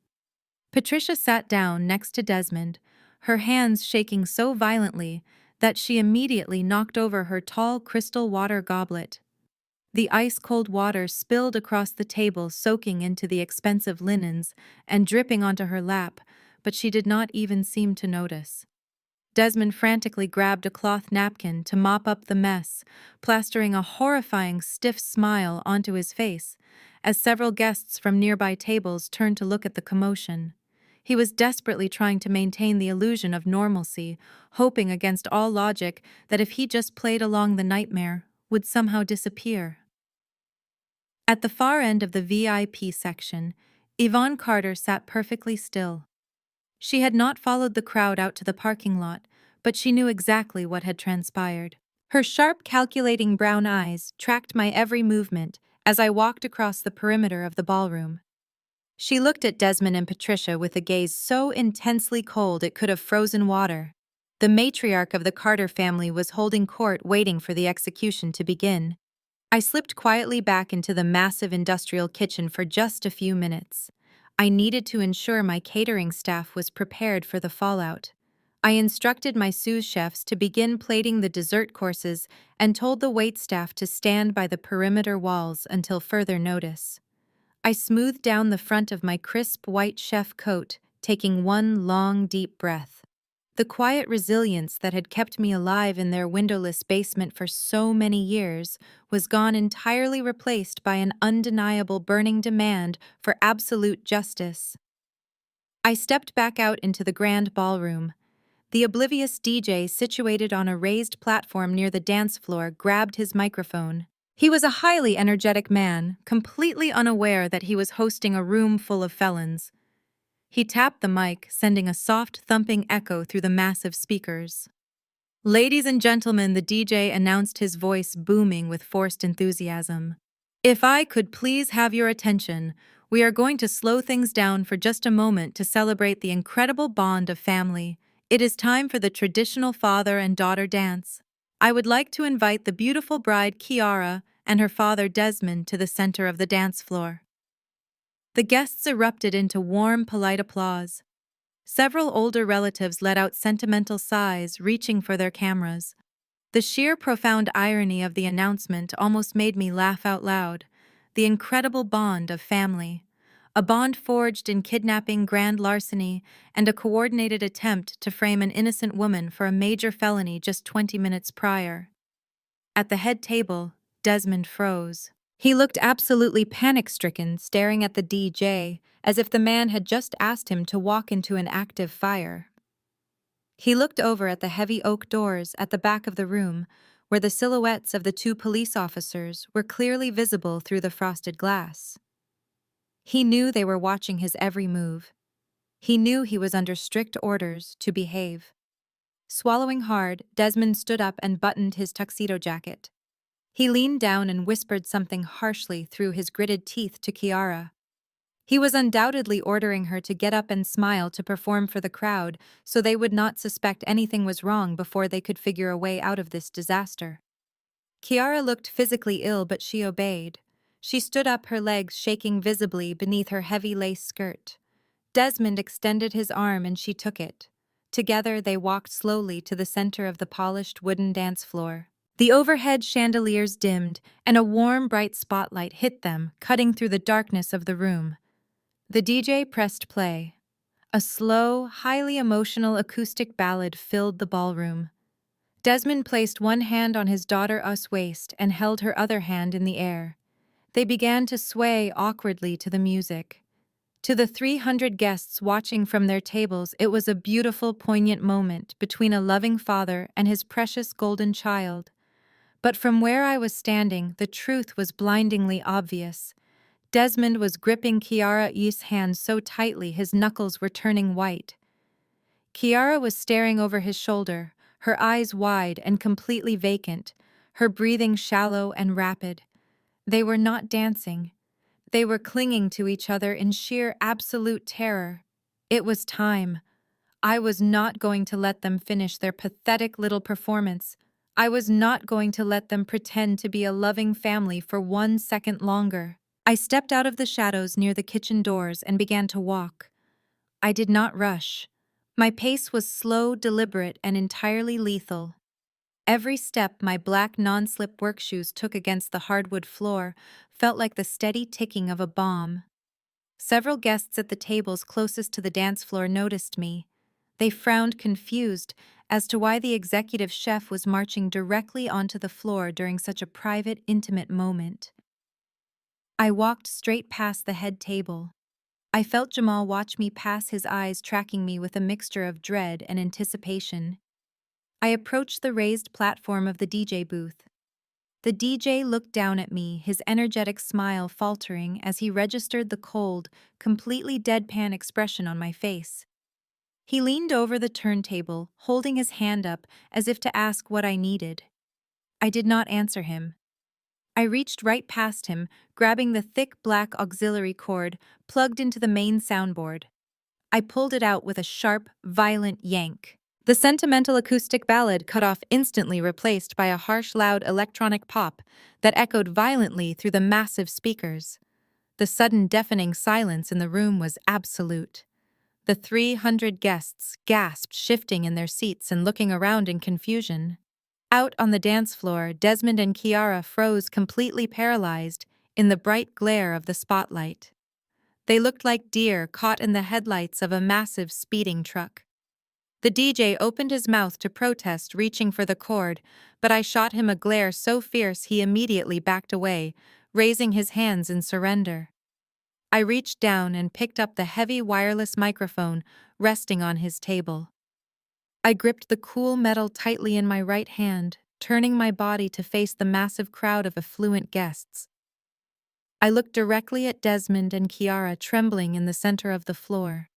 Patricia sat down next to Desmond, her hands shaking so violently that she immediately knocked over her tall crystal water goblet. The ice-cold water spilled across the table, soaking into the expensive linens and dripping onto her lap, but she did not even seem to notice. Desmond frantically grabbed a cloth napkin to mop up the mess, plastering a horrifying stiff smile onto his face, as several guests from nearby tables turned to look at the commotion. He was desperately trying to maintain the illusion of normalcy, hoping against all logic that if he just played along, the nightmare would somehow disappear. At the far end of the VIP section, Yvonne Carter sat perfectly still. She had not followed the crowd out to the parking lot, but she knew exactly what had transpired. Her sharp, calculating brown eyes tracked my every movement as I walked across the perimeter of the ballroom. She looked at Desmond and Patricia with a gaze so intensely cold it could have frozen water. The matriarch of the Carter family was holding court, waiting for the execution to begin. I slipped quietly back into the massive industrial kitchen for just a few minutes. I needed to ensure my catering staff was prepared for the fallout. I instructed my sous chefs to begin plating the dessert courses and told the waitstaff to stand by the perimeter walls until further notice. I smoothed down the front of my crisp white chef coat, taking one long, deep breath. The quiet resilience that had kept me alive in their windowless basement for so many years was gone, entirely replaced by an undeniable burning demand for absolute justice. I stepped back out into the grand ballroom. The oblivious DJ, situated on a raised platform near the dance floor, grabbed his microphone. He was a highly energetic man, completely unaware that he was hosting a room full of felons. He tapped the mic, sending a soft, thumping echo through the massive speakers. "Ladies and gentlemen," the DJ announced, his voice booming with forced enthusiasm. "If I could please have your attention, we are going to slow things down for just a moment to celebrate the incredible bond of family. It is time for the traditional father and daughter dance. I would like to invite the beautiful bride Kiara and her father Desmond to the center of the dance floor." The guests erupted into warm, polite applause. Several older relatives let out sentimental sighs, reaching for their cameras. The sheer profound irony of the announcement almost made me laugh out loud. The incredible bond of family. A bond forged in kidnapping, grand larceny, and a coordinated attempt to frame an innocent woman for a major felony just 20 minutes prior. At the head table, Desmond froze. He looked absolutely panic-stricken, staring at the DJ, as if the man had just asked him to walk into an active fire. He looked over at the heavy oak doors at the back of the room, where the silhouettes of the two police officers were clearly visible through the frosted glass. He knew they were watching his every move. He knew he was under strict orders to behave. Swallowing hard, Desmond stood up and buttoned his tuxedo jacket. He leaned down and whispered something harshly through his gritted teeth to Kiara. He was undoubtedly ordering her to get up and smile to perform for the crowd, so they would not suspect anything was wrong before they could figure a way out of this disaster. Kiara looked physically ill, but she obeyed. She stood up, her legs shaking visibly beneath her heavy lace skirt. Desmond extended his arm and she took it. Together they walked slowly to the center of the polished wooden dance floor. The overhead chandeliers dimmed, and a warm, bright spotlight hit them, cutting through the darkness of the room. The DJ pressed play. A slow, highly emotional acoustic ballad filled the ballroom. Desmond placed one hand on his daughter's waist and held her other hand in the air. They began to sway awkwardly to the music. To the 300 guests watching from their tables, it was a beautiful, poignant moment between a loving father and his precious golden child. But from where I was standing, the truth was blindingly obvious. Desmond was gripping Kiara's hand so tightly his knuckles were turning white. Kiara was staring over his shoulder, her eyes wide and completely vacant, her breathing shallow and rapid. They were not dancing. They were clinging to each other in sheer absolute terror. It was time. I was not going to let them finish their pathetic little performance. I was not going to let them pretend to be a loving family for 1 second longer. I stepped out of the shadows near the kitchen doors and began to walk. I did not rush. My pace was slow, deliberate, and entirely lethal. Every step my black non-slip work shoes took against the hardwood floor felt like the steady ticking of a bomb. Several guests at the tables closest to the dance floor noticed me. They frowned confused as to why the executive chef was marching directly onto the floor during such a private, intimate moment. I walked straight past the head table. I felt Jamal watch me pass, his eyes tracking me with a mixture of dread and anticipation. I approached the raised platform of the DJ booth. The DJ looked down at me, his energetic smile faltering as he registered the cold, completely deadpan expression on my face. He leaned over the turntable, holding his hand up as if to ask what I needed. I did not answer him. I reached right past him, grabbing the thick black auxiliary cord plugged into the main soundboard. I pulled it out with a sharp, violent yank. The sentimental acoustic ballad cut off, instantly replaced by a harsh, loud electronic pop that echoed violently through the massive speakers. The sudden deafening silence in the room was absolute. The 300 guests gasped, shifting in their seats and looking around in confusion. Out on the dance floor, Desmond and Kiara froze, completely paralyzed, in the bright glare of the spotlight. They looked like deer caught in the headlights of a massive speeding truck. The DJ opened his mouth to protest, reaching for the cord, but I shot him a glare so fierce he immediately backed away, raising his hands in surrender. I reached down and picked up the heavy wireless microphone resting on his table. I gripped the cool metal tightly in my right hand, turning my body to face the massive crowd of affluent guests. I looked directly at Desmond and Kiara, trembling in the center of the floor.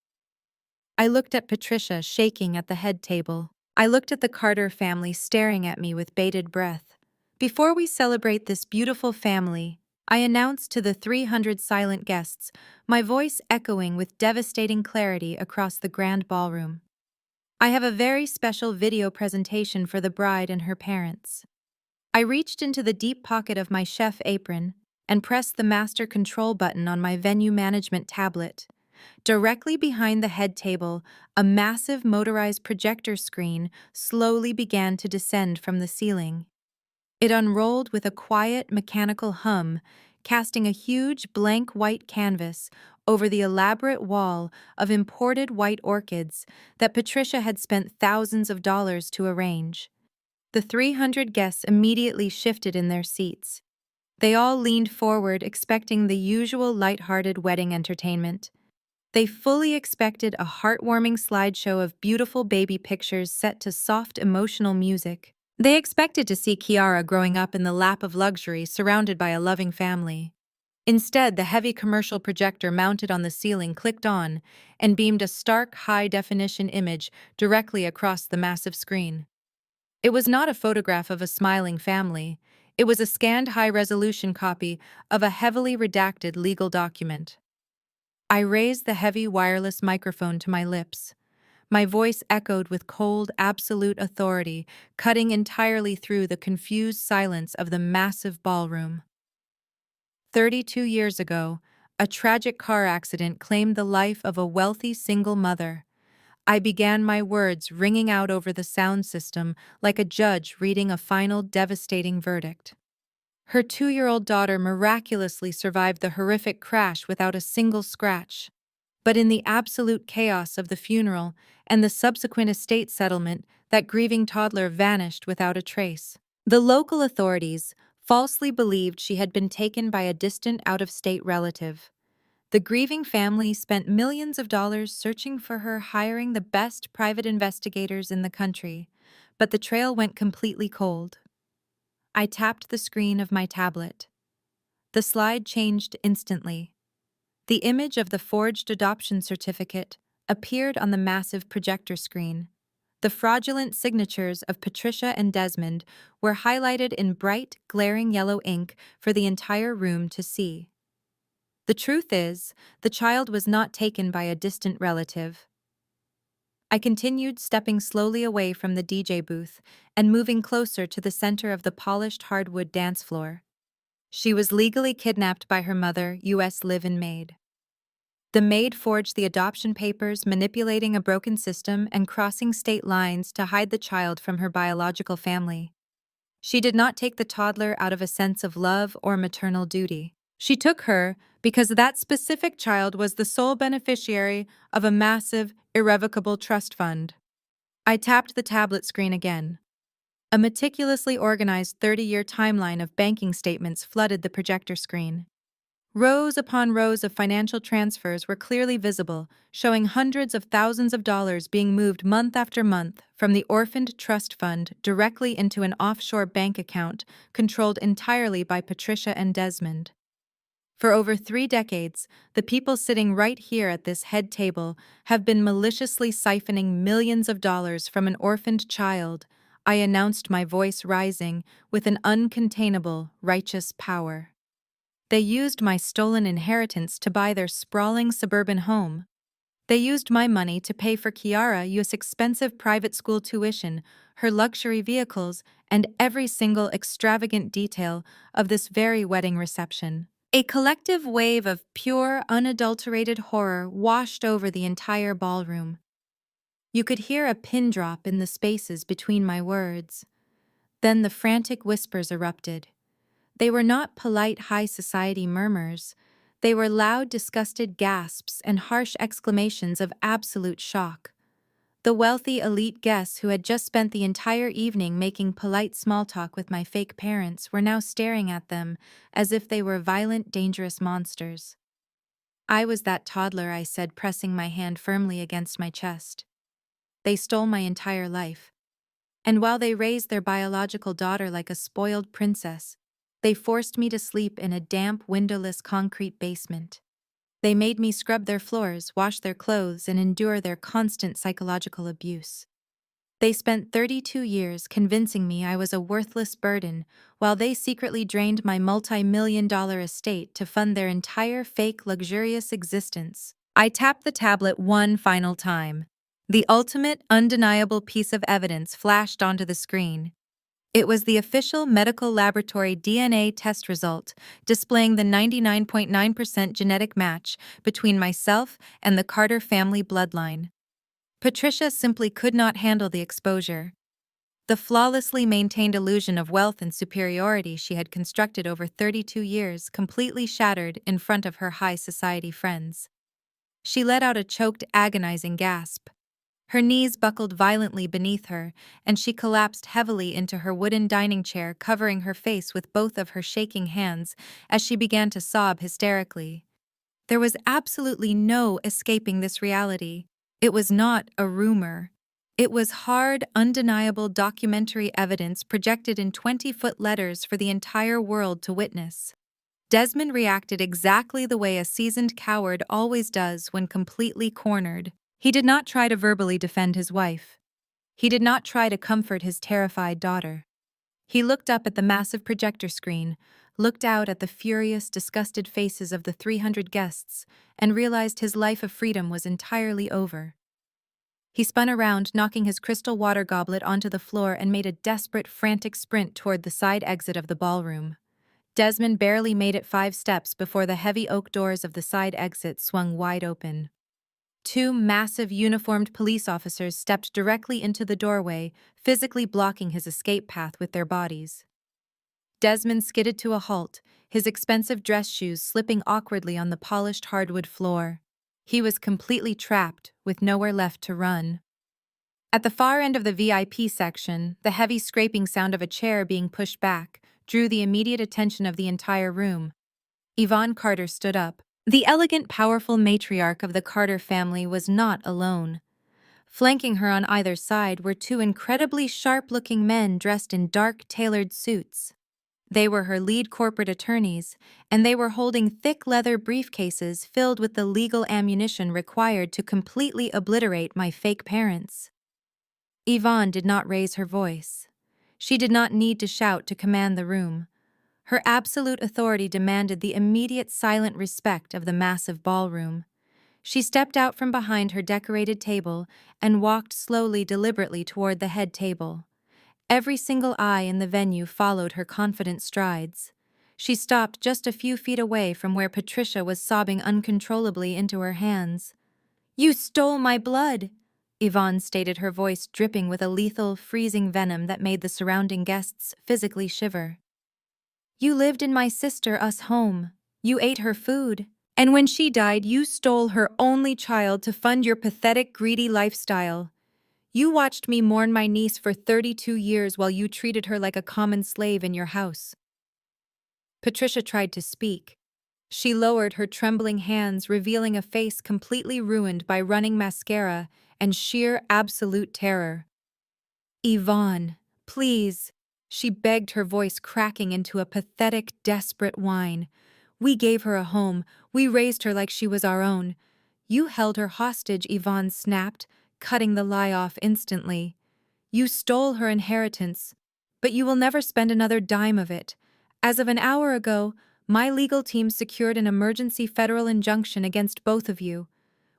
I looked at Patricia, shaking at the head table. I looked at the Carter family, staring at me with bated breath. Before we celebrate this beautiful family, I announced to the 300 silent guests, my voice echoing with devastating clarity across the grand ballroom. I have a very special video presentation for the bride and her parents. I reached into the deep pocket of my chef apron and pressed the master control button on my venue management tablet. Directly behind the head table, a massive motorized projector screen slowly began to descend from the ceiling. It unrolled with a quiet, mechanical hum, casting a huge blank white canvas over the elaborate wall of imported white orchids that Patricia had spent thousands of dollars to arrange. The 300 guests immediately shifted in their seats. They all leaned forward, expecting the usual light-hearted wedding entertainment. They fully expected a heartwarming slideshow of beautiful baby pictures set to soft, emotional music. They expected to see Kiara growing up in the lap of luxury, surrounded by a loving family. Instead, the heavy commercial projector mounted on the ceiling clicked on and beamed a stark, high-definition image directly across the massive screen. It was not a photograph of a smiling family. It was a scanned high-resolution copy of a heavily redacted legal document. I raised the heavy wireless microphone to my lips. My voice echoed with cold, absolute authority, cutting entirely through the confused silence of the massive ballroom. 32 years ago, a tragic car accident claimed the life of a wealthy single mother. I began my words ringing out over the sound system like a judge reading a final devastating verdict. Her 2-year-old daughter miraculously survived the horrific crash without a single scratch. But in the absolute chaos of the funeral and the subsequent estate settlement, that grieving toddler vanished without a trace. The local authorities falsely believed she had been taken by a distant out-of-state relative. The grieving family spent millions of dollars searching for her, hiring the best private investigators in the country, but the trail went completely cold. I tapped the screen of my tablet. The slide changed instantly. The image of the forged adoption certificate appeared on the massive projector screen. The fraudulent signatures of Patricia and Desmond were highlighted in bright, glaring yellow ink for the entire room to see. The truth is, the child was not taken by a distant relative. I continued stepping slowly away from the DJ booth and moving closer to the center of the polished hardwood dance floor. She was legally kidnapped by her mother, U.S. live-in maid. The maid forged the adoption papers, manipulating a broken system and crossing state lines to hide the child from her biological family. She did not take the toddler out of a sense of love or maternal duty. She took her because that specific child was the sole beneficiary of a massive, irrevocable trust fund. I tapped the tablet screen again. A meticulously organized 30-year timeline of banking statements flooded the projector screen. Rows upon rows of financial transfers were clearly visible, showing hundreds of thousands of dollars being moved month after month from the orphaned trust fund directly into an offshore bank account controlled entirely by Patricia and Desmond. For over 3 decades, the people sitting right here at this head table have been maliciously siphoning millions of dollars from an orphaned child, I announced, my voice rising with an uncontainable, righteous power. They used my stolen inheritance to buy their sprawling suburban home. They used my money to pay for Kiara's expensive private school tuition, her luxury vehicles, and every single extravagant detail of this very wedding reception. A collective wave of pure, unadulterated horror washed over the entire ballroom. You could hear a pin drop in the spaces between my words. Then the frantic whispers erupted. They were not polite high society murmurs. They were loud, disgusted gasps and harsh exclamations of absolute shock. The wealthy elite guests who had just spent the entire evening making polite small talk with my fake parents were now staring at them as if they were violent, dangerous monsters. I was that toddler, I said, pressing my hand firmly against my chest. They stole my entire life. And while they raised their biological daughter like a spoiled princess, they forced me to sleep in a damp, windowless concrete basement. They made me scrub their floors, wash their clothes, and endure their constant psychological abuse. They spent 32 years convincing me I was a worthless burden, while they secretly drained my multi-million-dollar estate to fund their entire fake, luxurious existence. I tapped the tablet one final time. The ultimate, undeniable piece of evidence flashed onto the screen. It was the official medical laboratory DNA test result, displaying the 99.9% genetic match between myself and the Carter family bloodline. Patricia simply could not handle the exposure. The flawlessly maintained illusion of wealth and superiority she had constructed over 32 years completely shattered in front of her high society friends. She let out a choked, agonizing gasp. Her knees buckled violently beneath her, and she collapsed heavily into her wooden dining chair, covering her face with both of her shaking hands as she began to sob hysterically. There was absolutely no escaping this reality. It was not a rumor. It was hard, undeniable documentary evidence projected in 20-foot letters for the entire world to witness. Desmond reacted exactly the way a seasoned coward always does when completely cornered. He did not try to verbally defend his wife. He did not try to comfort his terrified daughter. He looked up at the massive projector screen, looked out at the furious, disgusted faces of the 300 guests, and realized his life of freedom was entirely over. He spun around, knocking his crystal water goblet onto the floor, and made a desperate, frantic sprint toward the side exit of the ballroom. Desmond barely made it 5 steps before the heavy oak doors of the side exit swung wide open. 2 massive uniformed police officers stepped directly into the doorway, physically blocking his escape path with their bodies. Desmond skidded to a halt, his expensive dress shoes slipping awkwardly on the polished hardwood floor. He was completely trapped, with nowhere left to run. At the far end of the VIP section, the heavy scraping sound of a chair being pushed back drew the immediate attention of the entire room. Yvonne Carter stood up. The elegant, powerful matriarch of the Carter family was not alone. Flanking her on either side were 2 incredibly sharp-looking men dressed in dark, tailored suits. They were her lead corporate attorneys, and they were holding thick leather briefcases filled with the legal ammunition required to completely obliterate my fake parents. Yvonne did not raise her voice. She did not need to shout to command the room. Her absolute authority demanded the immediate silent respect of the massive ballroom. She stepped out from behind her decorated table and walked slowly, deliberately toward the head table. Every single eye in the venue followed her confident strides. She stopped just a few feet away from where Patricia was sobbing uncontrollably into her hands. "You stole my blood," Yvonne stated, her voice dripping with a lethal, freezing venom that made the surrounding guests physically shiver. "You lived in my sister, us home. You ate her food. And when she died, you stole her only child to fund your pathetic, greedy lifestyle. You watched me mourn my niece for 32 years while you treated her like a common slave in your house." Patricia tried to speak. She lowered her trembling hands, revealing a face completely ruined by running mascara and sheer absolute terror. "Yvonne, please," she begged, her voice cracking into a pathetic, desperate whine. "We gave her a home. We raised her like she was our own." "You held her hostage," Yvonne snapped, cutting the lie off instantly. "You stole her inheritance, but you will never spend another dime of it. As of an hour ago, my legal team secured an emergency federal injunction against both of you.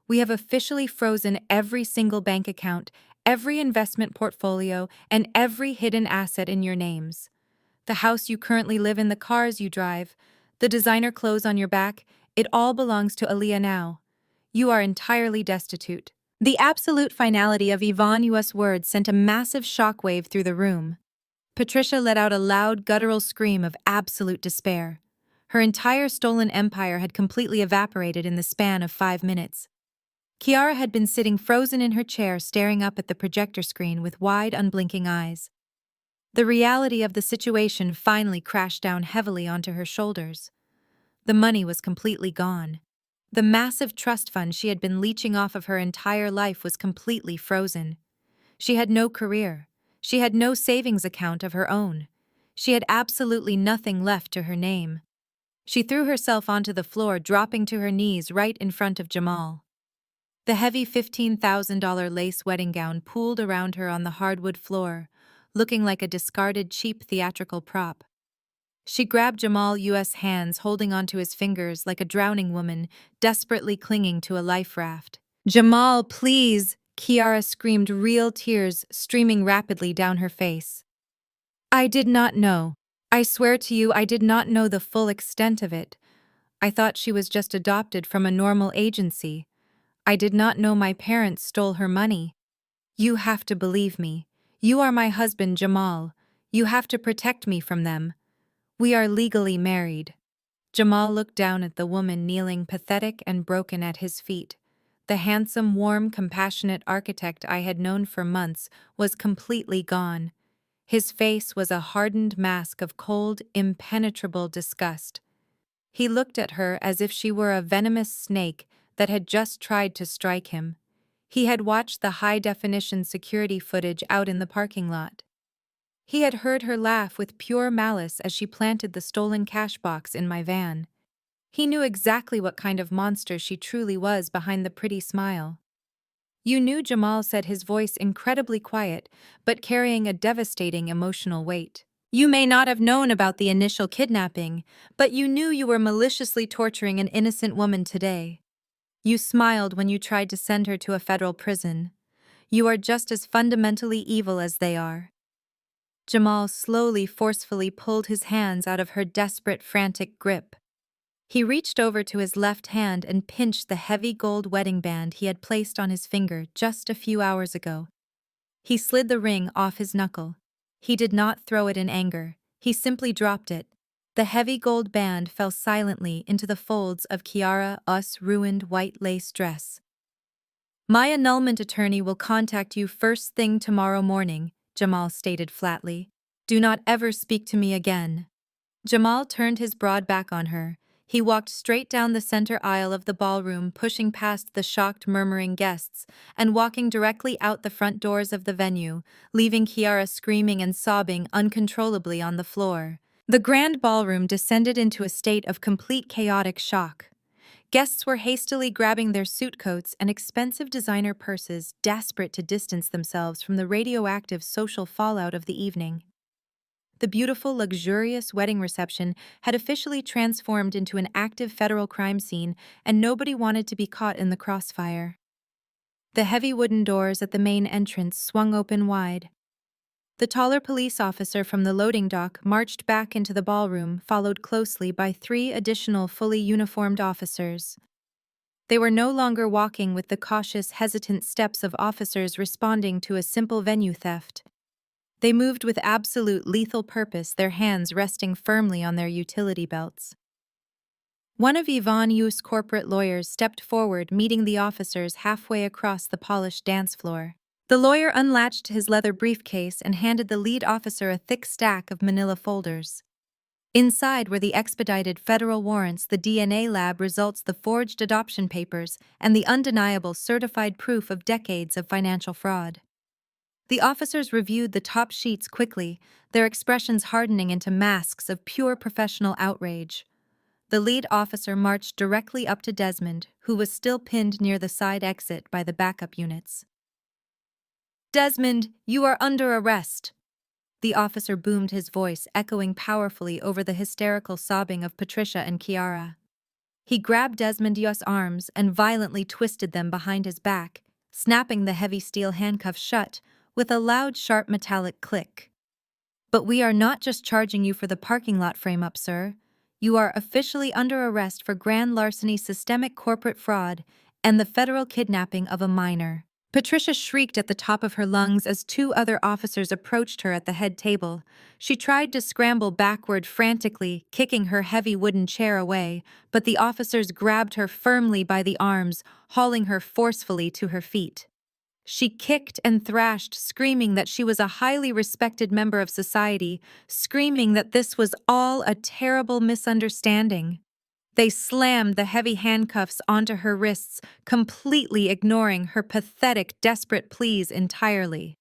We have officially frozen every single bank account, every investment portfolio, and every hidden asset in your names. The house you currently live in, the cars you drive, the designer clothes on your back, it all belongs to Aaliyah now. You are entirely destitute." The absolute finality of Yvonne's words sent a massive shockwave through the room. Patricia let out a loud, guttural scream of absolute despair. Her entire stolen empire had completely evaporated in the span of 5 minutes. Kiara had been sitting frozen in her chair, staring up at the projector screen with wide, unblinking eyes. The reality of the situation finally crashed down heavily onto her shoulders. The money was completely gone. The massive trust fund she had been leeching off of her entire life was completely frozen. She had no career. She had no savings account of her own. She had absolutely nothing left to her name. She threw herself onto the floor, dropping to her knees right in front of Jamal. The heavy $15,000 lace wedding gown pooled around her on the hardwood floor, looking like a discarded cheap theatrical prop. She grabbed Jamal's hands, holding onto his fingers like a drowning woman, desperately clinging to a life raft. "Jamal, please!" Kiara screamed, real tears streaming rapidly down her face. "I did not know. I swear to you, I did not know the full extent of it. I thought she was just adopted from a normal agency. I did not know my parents stole her money. You have to believe me. You are my husband, Jamal. You have to protect me from them. We are legally married." Jamal looked down at the woman kneeling, pathetic and broken, at his feet. The handsome, warm, compassionate architect I had known for months was completely gone. His face was a hardened mask of cold, impenetrable disgust. He looked at her as if she were a venomous snake that had just tried to strike him. He had watched the high-definition security footage out in the parking lot. He had heard her laugh with pure malice as she planted the stolen cash box in my van. He knew exactly what kind of monster she truly was behind the pretty smile. "You knew," Jamal said, his voice incredibly quiet, but carrying a devastating emotional weight. "You may not have known about the initial kidnapping, but you knew you were maliciously torturing an innocent woman today. You smiled when you tried to send her to a federal prison. You are just as fundamentally evil as they are." Jamal slowly, forcefully pulled his hands out of her desperate, frantic grip. He reached over to his left hand and pinched the heavy gold wedding band he had placed on his finger just a few hours ago. He slid the ring off his knuckle. He did not throw it in anger. He simply dropped it. The heavy gold band fell silently into the folds of Kiara's ruined white lace dress. "My annulment attorney will contact you first thing tomorrow morning," Jamal stated flatly. "Do not ever speak to me again." Jamal turned his broad back on her. He walked straight down the center aisle of the ballroom, pushing past the shocked, murmuring guests, and walking directly out the front doors of the venue, leaving Kiara screaming and sobbing uncontrollably on the floor. The grand ballroom descended into a state of complete chaotic shock. Guests were hastily grabbing their suit coats and expensive designer purses, desperate to distance themselves from the radioactive social fallout of the evening. The beautiful, luxurious wedding reception had officially transformed into an active federal crime scene, and nobody wanted to be caught in the crossfire. The heavy wooden doors at the main entrance swung open wide. The taller police officer from the loading dock marched back into the ballroom, followed closely by 3 additional fully uniformed officers. They were no longer walking with the cautious, hesitant steps of officers responding to a simple venue theft. They moved with absolute lethal purpose, their hands resting firmly on their utility belts. One of Yvonne Yu's corporate lawyers stepped forward, meeting the officers halfway across the polished dance floor. The lawyer unlatched his leather briefcase and handed the lead officer a thick stack of manila folders. Inside were the expedited federal warrants, the DNA lab results, the forged adoption papers, and the undeniable certified proof of decades of financial fraud. The officers reviewed the top sheets quickly, their expressions hardening into masks of pure professional outrage. The lead officer marched directly up to Desmond, who was still pinned near the side exit by the backup units. "Desmond, you are under arrest." The officer boomed, his voice echoing powerfully over the hysterical sobbing of Patricia and Kiara. He grabbed Desmond Yu's arms and violently twisted them behind his back, snapping the heavy steel handcuffs shut with a loud, sharp metallic click. "But we are not just charging you for the parking lot frame-up, sir. You are officially under arrest for grand larceny, systemic corporate fraud, and the federal kidnapping of a minor." Patricia shrieked at the top of her lungs as 2 other officers approached her at the head table. She tried to scramble backward frantically, kicking her heavy wooden chair away, but the officers grabbed her firmly by the arms, hauling her forcefully to her feet. She kicked and thrashed, screaming that she was a highly respected member of society, screaming that this was all a terrible misunderstanding. They slammed the heavy handcuffs onto her wrists, completely ignoring her pathetic, desperate pleas entirely.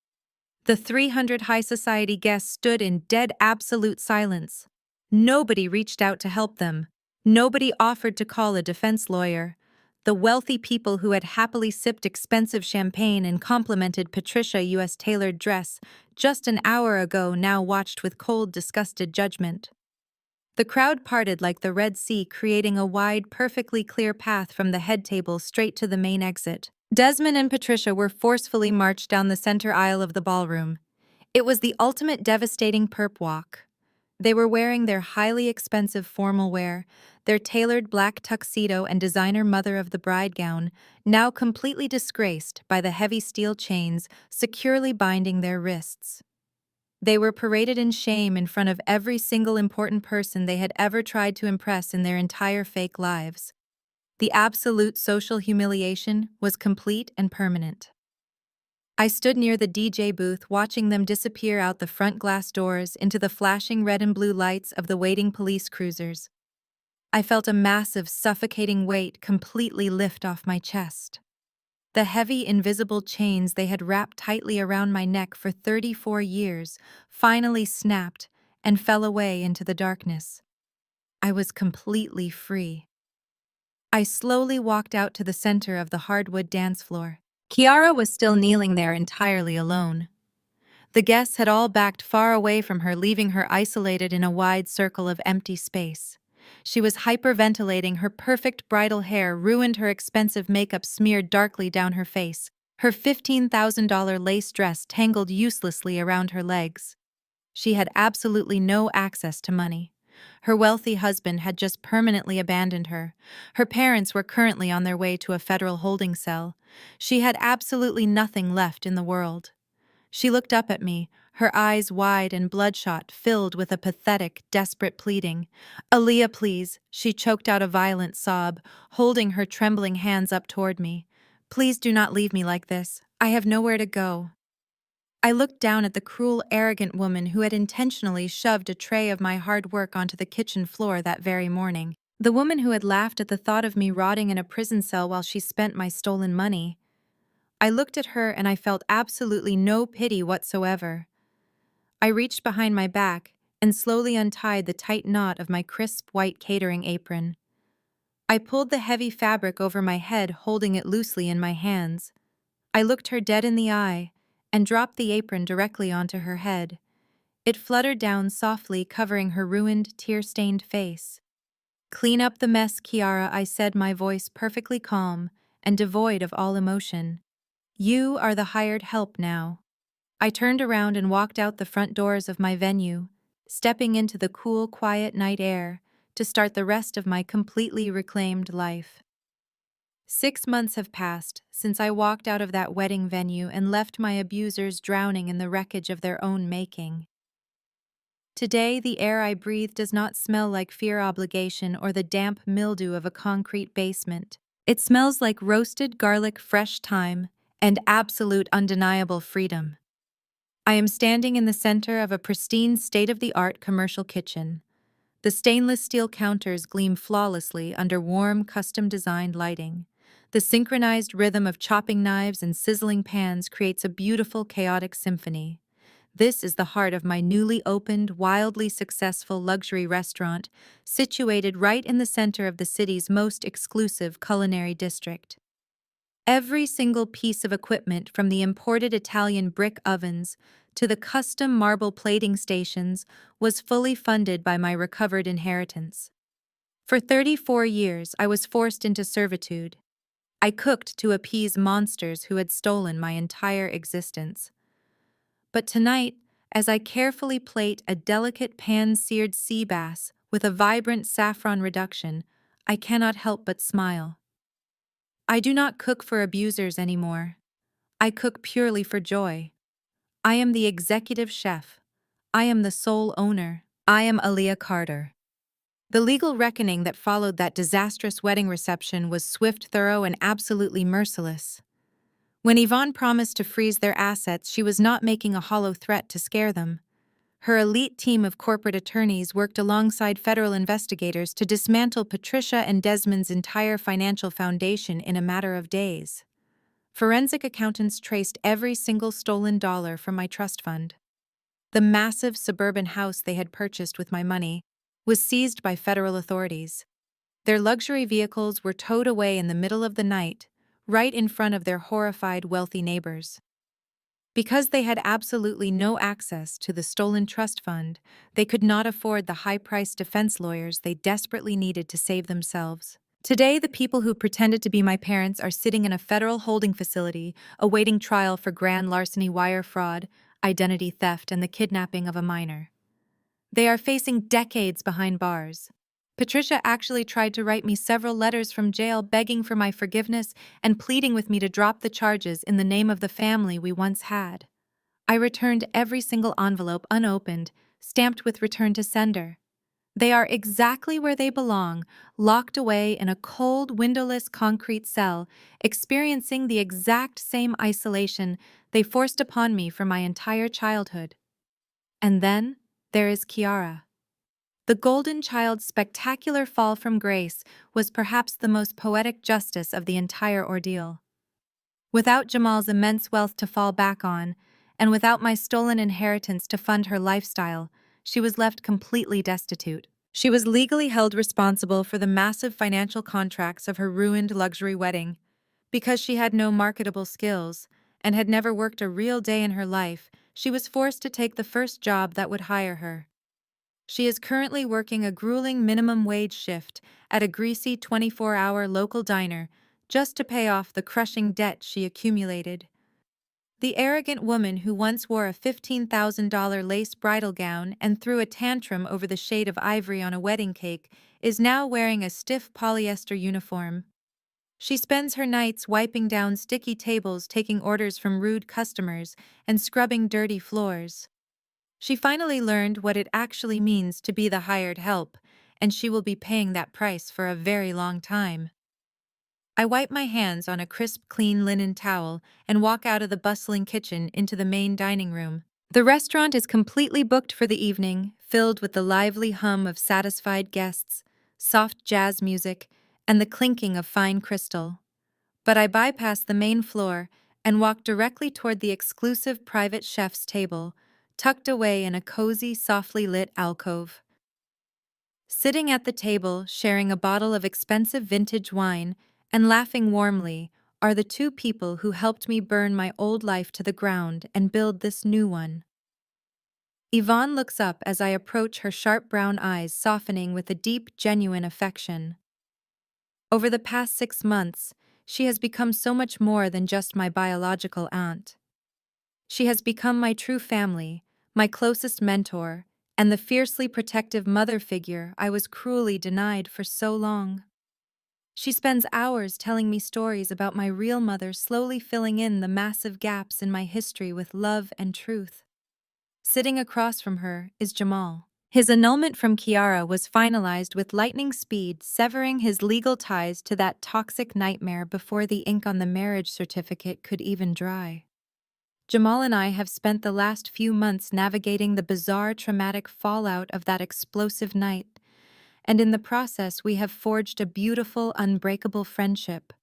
The 300 high society guests stood in dead absolute silence. Nobody reached out to help them. Nobody offered to call a defense lawyer. The wealthy people who had happily sipped expensive champagne and complimented Patricia Yu's tailored dress just an hour ago now watched with cold, disgusted judgment. The crowd parted like the Red Sea, creating a wide, perfectly clear path from the head table straight to the main exit. Desmond and Patricia were forcefully marched down the center aisle of the ballroom. It was the ultimate devastating perp walk. They were wearing their highly expensive formal wear, their tailored black tuxedo and designer mother-of-the-bride gown, now completely disgraced by the heavy steel chains securely binding their wrists. They were paraded in shame in front of every single important person they had ever tried to impress in their entire fake lives. The absolute social humiliation was complete and permanent. I stood near the DJ booth watching them disappear out the front glass doors into the flashing red and blue lights of the waiting police cruisers. I felt a massive, suffocating weight completely lift off my chest. The heavy, invisible chains they had wrapped tightly around my neck for 34 years finally snapped and fell away into the darkness. I was completely free. I slowly walked out to the center of the hardwood dance floor. Kiara was still kneeling there entirely alone. The guests had all backed far away from her, leaving her isolated in a wide circle of empty space. She was hyperventilating, her perfect bridal hair ruined, her expensive makeup smeared darkly down her face, her $15,000 lace dress tangled uselessly around her legs. She had absolutely no access to money. Her wealthy husband had just permanently abandoned her. Her parents were currently on their way to a federal holding cell. She had absolutely nothing left in the world. She looked up at me, her eyes wide and bloodshot, filled with a pathetic, desperate pleading. "Aaliyah, please," she choked out a violent sob, holding her trembling hands up toward me. "Please do not leave me like this. I have nowhere to go." I looked down at the cruel, arrogant woman who had intentionally shoved a tray of my hard work onto the kitchen floor that very morning. The woman who had laughed at the thought of me rotting in a prison cell while she spent my stolen money. I looked at her and I felt absolutely no pity whatsoever. I reached behind my back and slowly untied the tight knot of my crisp white catering apron. I pulled the heavy fabric over my head, holding it loosely in my hands. I looked her dead in the eye and dropped the apron directly onto her head. It fluttered down softly, covering her ruined, tear-stained face. "Clean up the mess, Kiara," I said, my voice perfectly calm and devoid of all emotion. "You are the hired help now." I turned around and walked out the front doors of my venue, stepping into the cool, quiet night air to start the rest of my completely reclaimed life. 6 months have passed since I walked out of that wedding venue and left my abusers drowning in the wreckage of their own making. Today, the air I breathe does not smell like fear, obligation, or the damp mildew of a concrete basement. It smells like roasted garlic, fresh thyme, and absolute undeniable freedom. I am standing in the center of a pristine, state-of-the-art commercial kitchen. The stainless steel counters gleam flawlessly under warm, custom-designed lighting. The synchronized rhythm of chopping knives and sizzling pans creates a beautiful, chaotic symphony. This is the heart of my newly opened, wildly successful luxury restaurant, situated right in the center of the city's most exclusive culinary district. Every single piece of equipment, from the imported Italian brick ovens to the custom marble plating stations, was fully funded by my recovered inheritance. For 34 years, I was forced into servitude. I cooked to appease monsters who had stolen my entire existence. But tonight, as I carefully plate a delicate pan-seared sea bass with a vibrant saffron reduction, I cannot help but smile. I do not cook for abusers anymore. I cook purely for joy. I am the executive chef. I am the sole owner. I am Aaliyah Carter. The legal reckoning that followed that disastrous wedding reception was swift, thorough, and absolutely merciless. When Yvonne promised to freeze their assets, she was not making a hollow threat to scare them. Her elite team of corporate attorneys worked alongside federal investigators to dismantle Patricia and Desmond's entire financial foundation in a matter of days. Forensic accountants traced every single stolen dollar from my trust fund. The massive suburban house they had purchased with my money was seized by federal authorities. Their luxury vehicles were towed away in the middle of the night, right in front of their horrified wealthy neighbors. Because they had absolutely no access to the stolen trust fund, they could not afford the high-priced defense lawyers they desperately needed to save themselves. Today, the people who pretended to be my parents are sitting in a federal holding facility, awaiting trial for grand larceny, wire fraud, identity theft, and the kidnapping of a minor. They are facing decades behind bars. Patricia actually tried to write me several letters from jail begging for my forgiveness and pleading with me to drop the charges in the name of the family we once had. I returned every single envelope unopened, stamped with return to sender. They are exactly where they belong, locked away in a cold, windowless concrete cell, experiencing the exact same isolation they forced upon me for my entire childhood. And then there is Kiara. The golden child's spectacular fall from grace was perhaps the most poetic justice of the entire ordeal. Without Jamal's immense wealth to fall back on, and without my stolen inheritance to fund her lifestyle, she was left completely destitute. She was legally held responsible for the massive financial contracts of her ruined luxury wedding. Because she had no marketable skills and had never worked a real day in her life, she was forced to take the first job that would hire her. She is currently working a grueling minimum wage shift at a greasy 24-hour local diner just to pay off the crushing debt she accumulated. The arrogant woman who once wore a $15,000 lace bridal gown and threw a tantrum over the shade of ivory on a wedding cake is now wearing a stiff polyester uniform. She spends her nights wiping down sticky tables, taking orders from rude customers, and scrubbing dirty floors. She finally learned what it actually means to be the hired help, and she will be paying that price for a very long time. I wipe my hands on a crisp, clean linen towel and walk out of the bustling kitchen into the main dining room. The restaurant is completely booked for the evening, filled with the lively hum of satisfied guests, soft jazz music, and the clinking of fine crystal. But I bypass the main floor and walk directly toward the exclusive private chef's table, tucked away in a cozy, softly lit alcove. Sitting at the table, sharing a bottle of expensive vintage wine, and laughing warmly, are the two people who helped me burn my old life to the ground and build this new one. Yvonne looks up as I approach, her sharp brown eyes softening with a deep, genuine affection. Over the past 6 months, she has become so much more than just my biological aunt. She has become my true family, my closest mentor, and the fiercely protective mother figure I was cruelly denied for so long. She spends hours telling me stories about my real mother, slowly filling in the massive gaps in my history with love and truth. Sitting across from her is Jamal. His annulment from Kiara was finalized with lightning speed, severing his legal ties to that toxic nightmare before the ink on the marriage certificate could even dry. Jamal and I have spent the last few months navigating the bizarre, traumatic fallout of that explosive night, and in the process we have forged a beautiful, unbreakable friendship.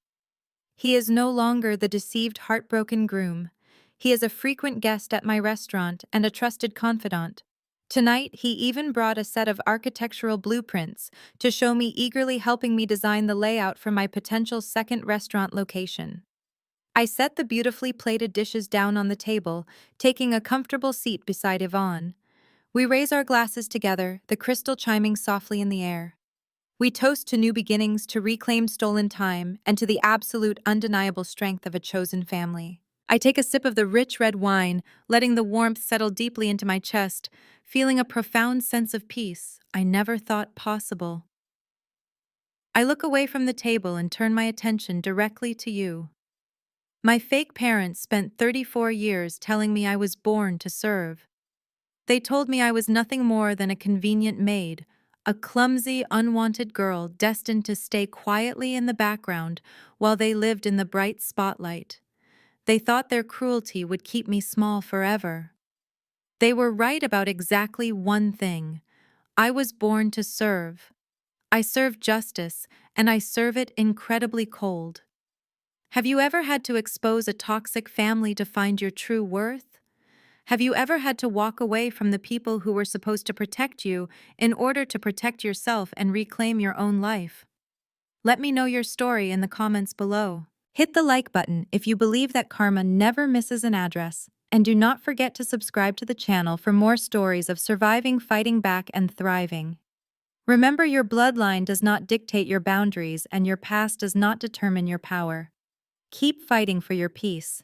He is no longer the deceived, heartbroken groom. He is a frequent guest at my restaurant and a trusted confidant. Tonight, he even brought a set of architectural blueprints to show me, eagerly helping me design the layout for my potential second restaurant location. I set the beautifully plated dishes down on the table, taking a comfortable seat beside Yvonne. We raise our glasses together, the crystal chiming softly in the air. We toast to new beginnings, to reclaimed stolen time, and to the absolute, undeniable strength of a chosen family. I take a sip of the rich red wine, letting the warmth settle deeply into my chest, feeling a profound sense of peace I never thought possible. I look away from the table and turn my attention directly to you. My fake parents spent 34 years telling me I was born to serve. They told me I was nothing more than a convenient maid, a clumsy, unwanted girl destined to stay quietly in the background while they lived in the bright spotlight. They thought their cruelty would keep me small forever. They were right about exactly one thing. I was born to serve. I serve justice, and I serve it incredibly cold. Have you ever had to expose a toxic family to find your true worth? Have you ever had to walk away from the people who were supposed to protect you in order to protect yourself and reclaim your own life? Let me know your story in the comments below. Hit the like button if you believe that karma never misses an address, and do not forget to subscribe to the channel for more stories of surviving, fighting back, and thriving. Remember, your bloodline does not dictate your boundaries, and your past does not determine your power. Keep fighting for your peace.